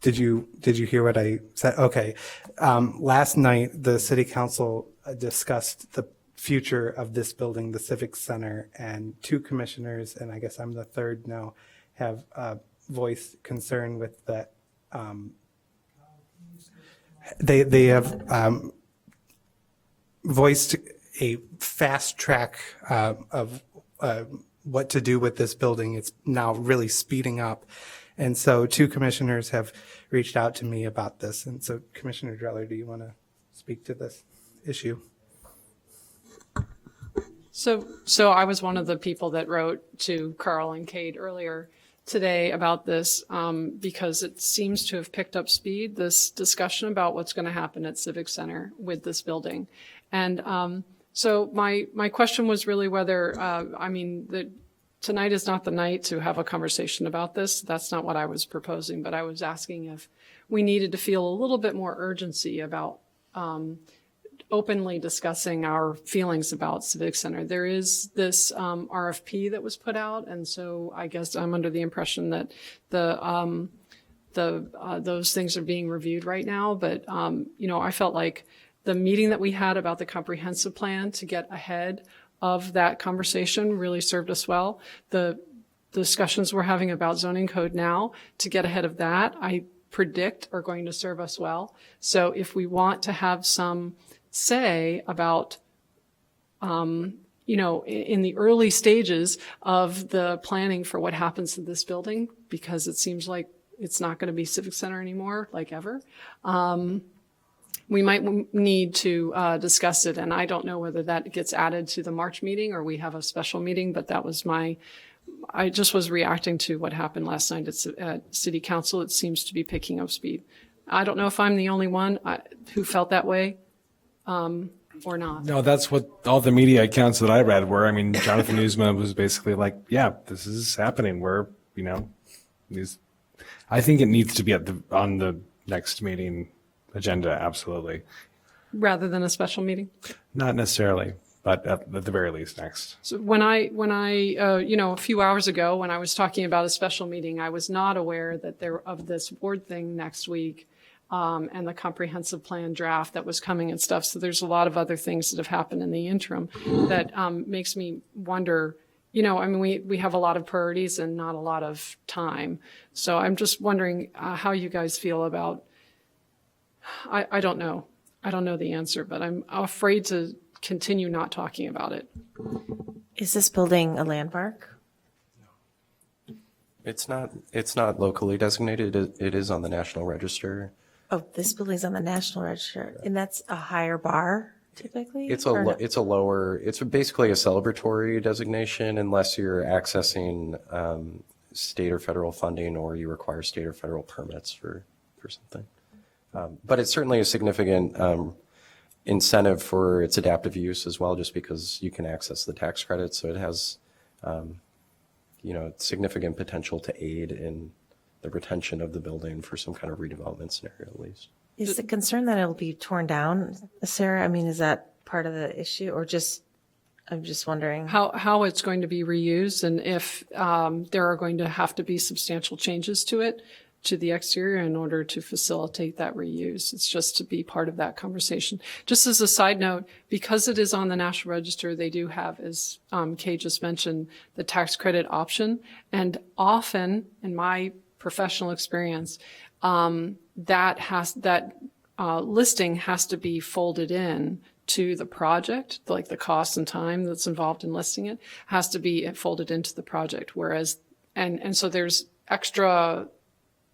Did you hear what I said? Okay. Last night, the city council discussed the future of this building, the Civic Center, and 2 commissioners, and I guess I'm the 3rd now, have voiced concern with that. They have voiced a fast track of what to do with this building. It's now really speeding up. And so 2 commissioners have reached out to me about this. And so Commissioner Dreller, do you want to speak to this issue? So I was one of the people that wrote to Carl and Kate earlier today about this because it seems to have picked up speed, this discussion about what's going to happen at Civic Center with this building. And so my question was really whether, tonight is not the night to have a conversation about this. That's not what I was proposing, but I was asking if we needed to feel a little bit more urgency about openly discussing our feelings about Civic Center. There is this RFP that was put out, and so I guess I'm under the impression that those things are being reviewed right now. But I felt like the meeting that we had about the comprehensive plan to get ahead of that conversation really served us well. The discussions we're having about zoning code now to get ahead of that, I predict are going to serve us well. So if we want to have some say about, in the early stages of the planning for what happens to this building, because it seems like it's not going to be Civic Center anymore, like ever, we might need to discuss it. And I don't know whether that gets added to the March meeting or we have a special meeting, but that was I just was reacting to what happened last night at City Council. It seems to be picking up speed. I don't know if I'm the only one who felt that way. Or not. No, that's what all the media accounts that I read were. I mean, Jonathan Newsma was basically like, yeah, this is happening. We're, I think it needs to be on the next meeting agenda. Absolutely. Rather than a special meeting? Not necessarily, but at the very least next. So when I a few hours ago, when I was talking about a special meeting, I was not aware that of this board thing next week. And the comprehensive plan draft that was coming and stuff. So there's a lot of other things that have happened in the interim that makes me wonder, we have a lot of priorities and not a lot of time. So I'm just wondering how you guys feel about, I don't know. I don't know the answer, but I'm afraid to continue not talking about it. Is this building a landmark? It's not locally designated. It is on the National Register. Oh, this building's on the National Register, and that's a higher bar typically? It's basically a celebratory designation unless you're accessing state or federal funding or you require state or federal permits for something. But it's certainly a significant incentive for its adaptive use as well, just because you can access the tax credit. So it has, significant potential to aid in the retention of the building for some kind of redevelopment scenario, at least. Is the concern that it'll be torn down, Sarah? I mean, is that part of the issue, or I'm just wondering how it's going to be reused, and if there are going to have to be substantial changes to it to the exterior in order to facilitate that reuse. It's just to be part of that conversation. Just as a side note, because it is on the National Register, they do have, as Kay just mentioned, the tax credit option. And often, in my professional experience, that listing has to be folded in to the project, like the cost and time that's involved in listing it has to be folded into the project. Whereas, and so there's extra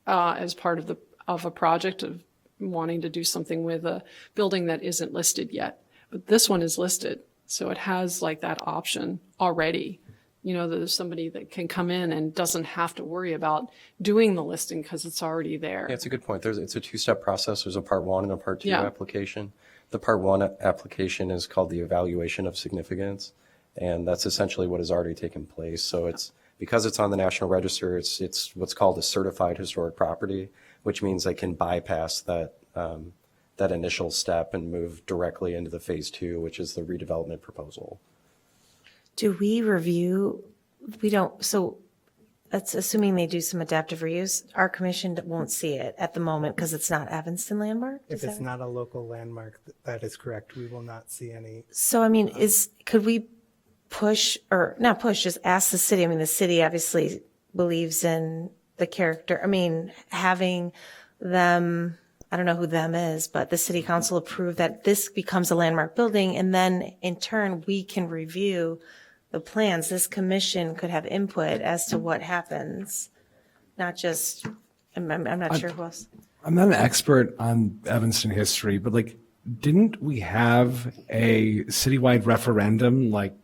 as part of a project of wanting to do something with a building that isn't listed yet. But this one is listed, so it has like that option already. You know, there's somebody that can come in and doesn't have to worry about doing the listing because it's already there. Yeah, it's a good point. It's a two-step process. There's a part one and a part two Yeah. application. The part one application is called the evaluation of significance, and that's essentially what has already taken place. So because it's on the National Register, it's what's called a certified historic property, which means they can bypass that initial step and move directly into the phase two, which is the redevelopment proposal. Do we review, so that's assuming they do some adaptive reuse, our commission won't see it at the moment because it's not Evanston landmark? If it's not a local landmark, that is correct. We will not see any. So, I mean, could we push, or not push, just ask the city? I mean, the city obviously believes in the character. I mean, having them, I don't know who them is, but the city council approve that this becomes a landmark building, and then in turn, we can review the plans. This commission could have input as to what happens, not just, I'm not sure who else. I'm not an expert on Evanston history, but like, didn't we have a citywide referendum like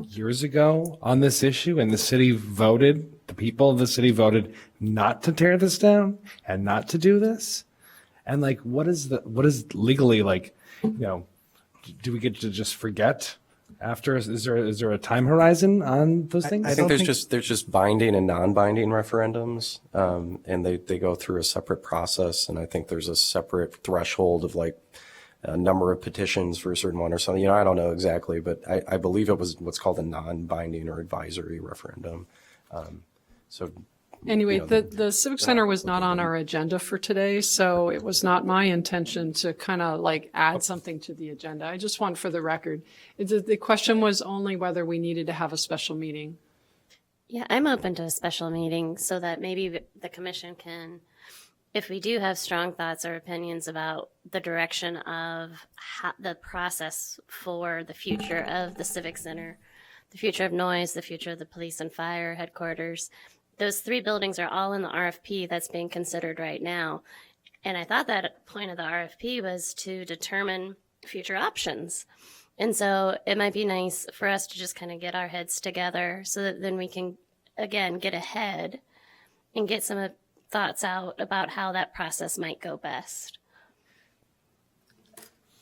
years ago on this issue, and the people of the city voted not to tear this down and not to do this? And like, what is legally, like, you know, do we get to just forget after? Is there a time horizon on those things? I think there's just binding and non-binding referendums, and they go through a separate process. And I think there's a separate threshold of like a number of petitions for a certain one or something. You know, I don't know exactly, but I believe it was what's called a non-binding or advisory referendum. Anyway, you know, the Civic Center was not on our agenda for today, so it was not my intention to kind of like add something to the agenda. I just want for the record, the question was only whether we needed to have a special meeting. Yeah, I'm open to a special meeting so that maybe the commission can, if we do have strong thoughts or opinions about the direction of the process for the future of the Civic Center, the future of noise, the future of the police and fire headquarters, those three buildings are all in the RFP that's being considered right now. And I thought that point of the RFP was to determine future options. And so it might be nice for us to just kind of get our heads together so that then we can, again, get ahead and get some thoughts out about how that process might go best.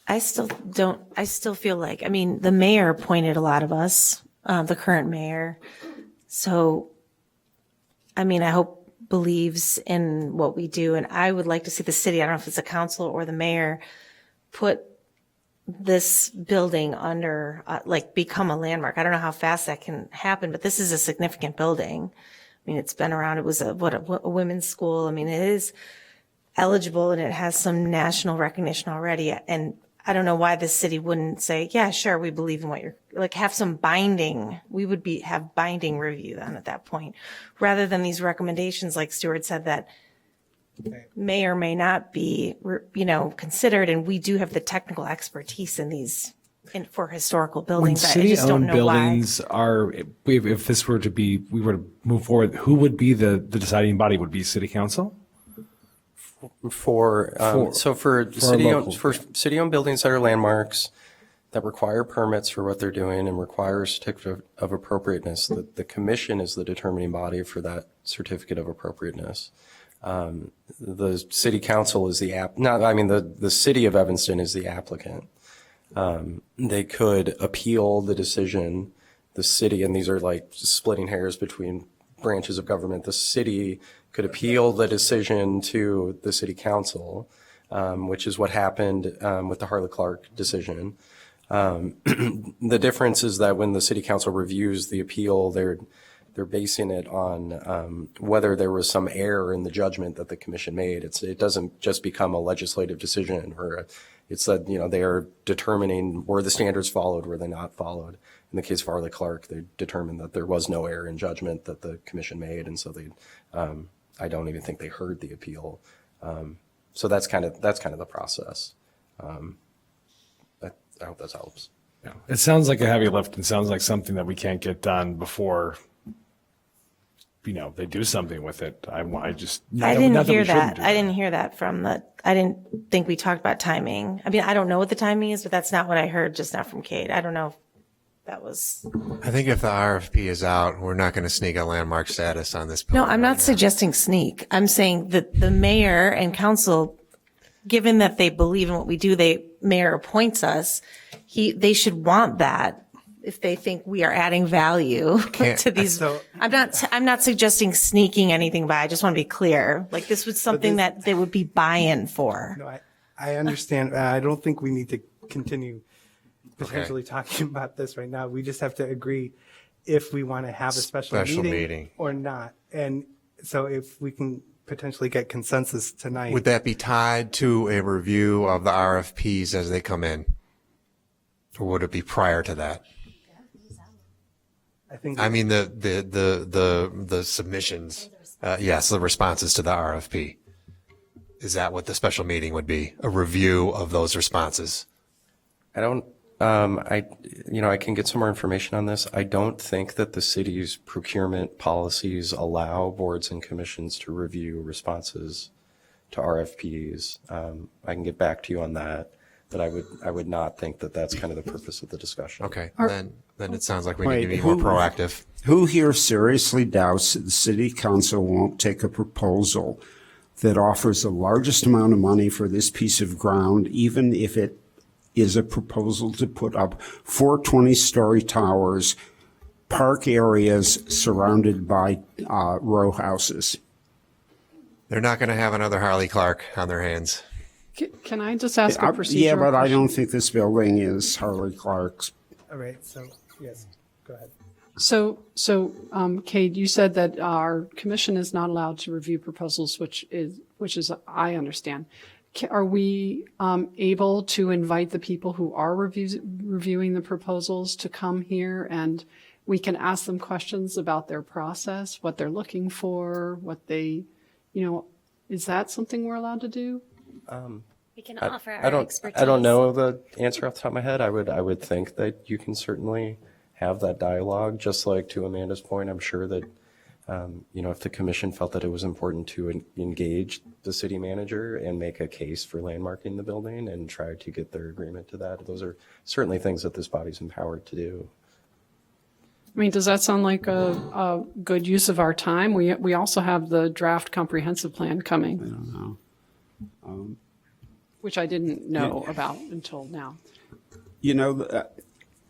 I still feel like, I mean, the mayor appointed a lot of us, the current mayor. So, I mean, I hope believes in what we do. And I would like to see the city, I don't know if it's the council or the mayor, put this building under, become a landmark. I don't know how fast that can happen, but this is a significant building. I mean, it's been around. It was a women's school. I mean, it is eligible and it has some national recognition already. And I don't know why the city wouldn't say, yeah, sure, we believe in what you're, like, have some binding. We would have binding review then at that point, rather than these recommendations, like Stuart said, that may or may not be, considered. And we do have the technical expertise in these, for historical When buildings. I just don't city-owned know why. buildings are, if this were to be, we were to move forward, who would be the deciding body? Would it be city council? For city-owned buildings that are landmarks that require permits for what they're doing and require a certificate of appropriateness, the commission is the determining body for that certificate of appropriateness. The city council is the city of Evanston is the applicant. They could appeal the decision. The city, and these are like splitting hairs between branches of government, the city could appeal the decision to the city council, which is what happened with the Harley Clark decision. The difference is that when the city council reviews the appeal, they're they're basing it on whether there was some error in the judgment that the commission made. It doesn't just become a legislative decision, or it's that, they are determining were the standards followed, were they not followed. In the case of Arlie Clark, they determined that there was no error in judgment that the commission made, and so they, I don't even think they heard the appeal. So that's kind of the process. I hope that helps. Yeah. It sounds like a heavy lift and sounds like something that we can't get done before, they do something with it. I didn't hear that. I didn't hear that I didn't think we talked about timing. I mean, I don't know what the timing is, but that's not what I heard just now from Kate. I don't know if that was. I think if the RFP is out, we're not going to sneak a landmark status on this. No, I'm not suggesting sneak. I'm saying that the mayor and council, given that they believe in what we do, mayor appoints us. They should want that if they think we are adding value to these. I'm not suggesting sneaking anything by. I just want to be clear. Like, this was something that they would be buy-in for. No, I understand. I don't think we need to continue potentially talking about this right now. We just have to agree if we want to have a special meeting or not. And so if we can potentially get consensus tonight. Would that be tied to a review of the RFPs as they come in? Or would it be prior to that? I mean, the submissions, yes, the responses to the RFP. Is that what the special meeting would be? A review of those responses? I can get some more information on this. I don't think that the city's procurement policies allow boards and commissions to review responses to RFPs. I can get back to you on that, but I would not think that that's kind of the purpose of the discussion. Okay, then it sounds like we need to be more proactive. Who here seriously doubts that the city council won't take a proposal that offers the largest amount of money for this piece of ground, even if it is a proposal to put up 4 20-story towers, park areas surrounded by row houses? They're not going to have another Harley Clark on their hands. Can I just ask a procedural Yeah, but I question? don't think this building is Harley Clark's. All right. So, yes, go ahead. So, Kate, you said that our commission is not allowed to review proposals, which is I understand. Are we able to invite the people who are reviewing the proposals to come here, and we can ask them questions about their process, what they're looking for, what they, is that something we're allowed to do? We can offer our expertise. I don't know the answer off the top of my head. I would think that you can certainly have that dialogue, just like to Amanda's point. I'm sure that, if the commission felt that it was important to engage the city manager and make a case for landmarking the building and try to get their agreement to that, those are certainly things that this body's empowered to do. I mean, does that sound like a good use of our time? We also have the draft comprehensive plan coming. I don't know. Which I didn't know about until now.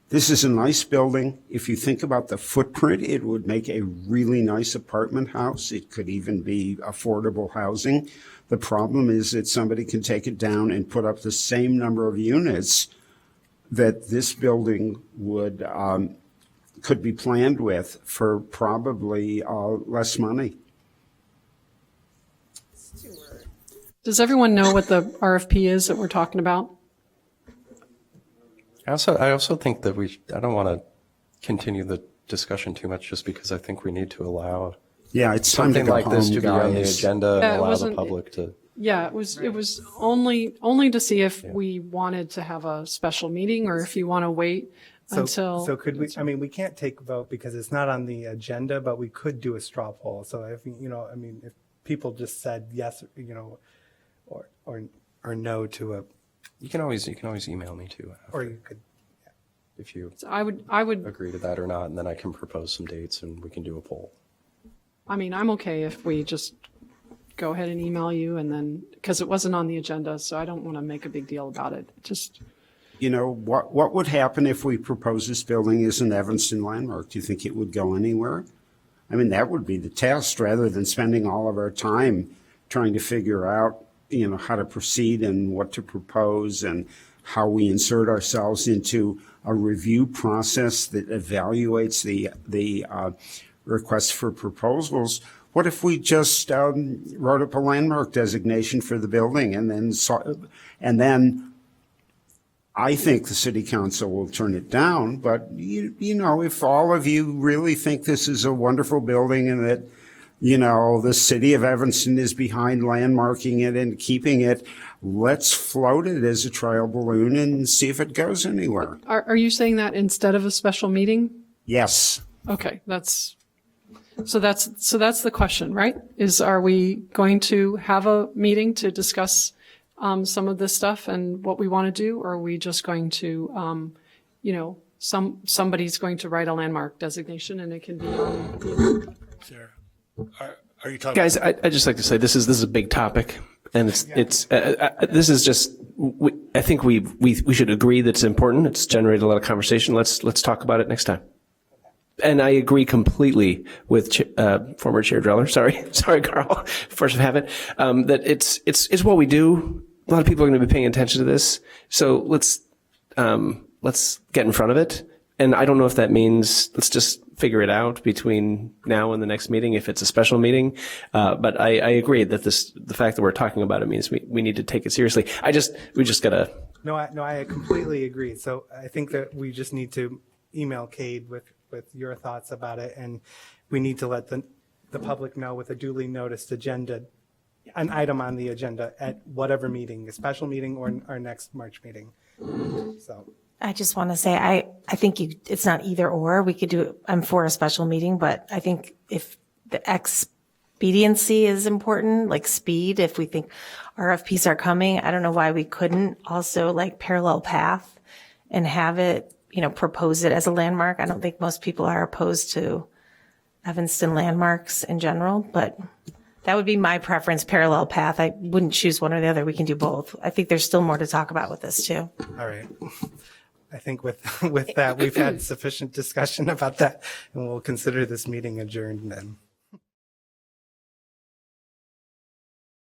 This is a nice building. If you think about the footprint, it would make a really nice apartment house. It could even be affordable housing. The problem is that somebody can take it down and put up the same number of units that this building would could be planned with for probably less money. Does everyone know what the RFP is that we're talking about? I also think that I don't want to continue the discussion too much, just because I think we need to allow it's time to something go like this home, to be on the guys. agenda and allow the public to. Yeah, it was only to see if we wanted to have a special meeting or if you want to wait until. So could we? I mean, we can't take a vote because it's not on the agenda, but we could do a straw poll. So if if people just said yes, or no to a. You can always email me too. Or you could. If you. So I would agree to that or not, and then I can propose some dates and we can do a poll. I mean, I'm okay if we just go ahead and email you, and then because it wasn't on the agenda, so I don't want to make a big deal about it. Just. What would happen if we propose this building as an Evanston landmark? Do you think it would go anywhere? I mean, that would be the test, rather than spending all of our time trying to figure out how to proceed and what to propose and how we insert ourselves into a review process that evaluates the requests for proposals. What if we just wrote up a landmark designation for the building and then I think the city council will turn it down, but you know, if all of you really think this is a wonderful building and that, you know, the city of Evanston is behind landmarking it and keeping it, let's float it as a trial balloon and see if it goes anywhere. Are you saying that instead of a special meeting? Yes. Okay, that's the question, right? Are we going to have a meeting to discuss some of this stuff and what we want to do, or are we just going to, somebody's going to write a landmark designation and it can be on. Sarah, are you talking? Guys, I just like to say this is a big topic, and this is just. I think we should agree that it's important. It's generated a lot of conversation. Let's talk about it next time. And I agree completely with former Chair Dreller. Sorry, Carl, force of habit. That it's what we do. A lot of people are going to be paying attention to this. So let's get in front of it. And I don't know if that means let's just figure it out between now and the next meeting, if it's a special meeting. But I agree that the fact that we're talking about it means we need to take it seriously. We just gotta. No, I completely agree. So I think that we just need to email Cade with your thoughts about it, and we need to let the public know with a duly noticed agenda, an item on the agenda at whatever meeting, a special meeting or our next March meeting. So I just want to say, I think it's not either or. We could do, I'm for a special meeting, but I think if the expediency is important, like speed, if we think RFPs are coming, I don't know why we couldn't also like parallel path and have it, propose it as a landmark. I don't think most people are opposed to Evanston landmarks in general, but that would be my preference, parallel path. I wouldn't choose one or the other. We can do both. I think there's still more to talk about with this too. all right. I think with that, we've had sufficient discussion about that, and we'll consider this meeting adjourned then.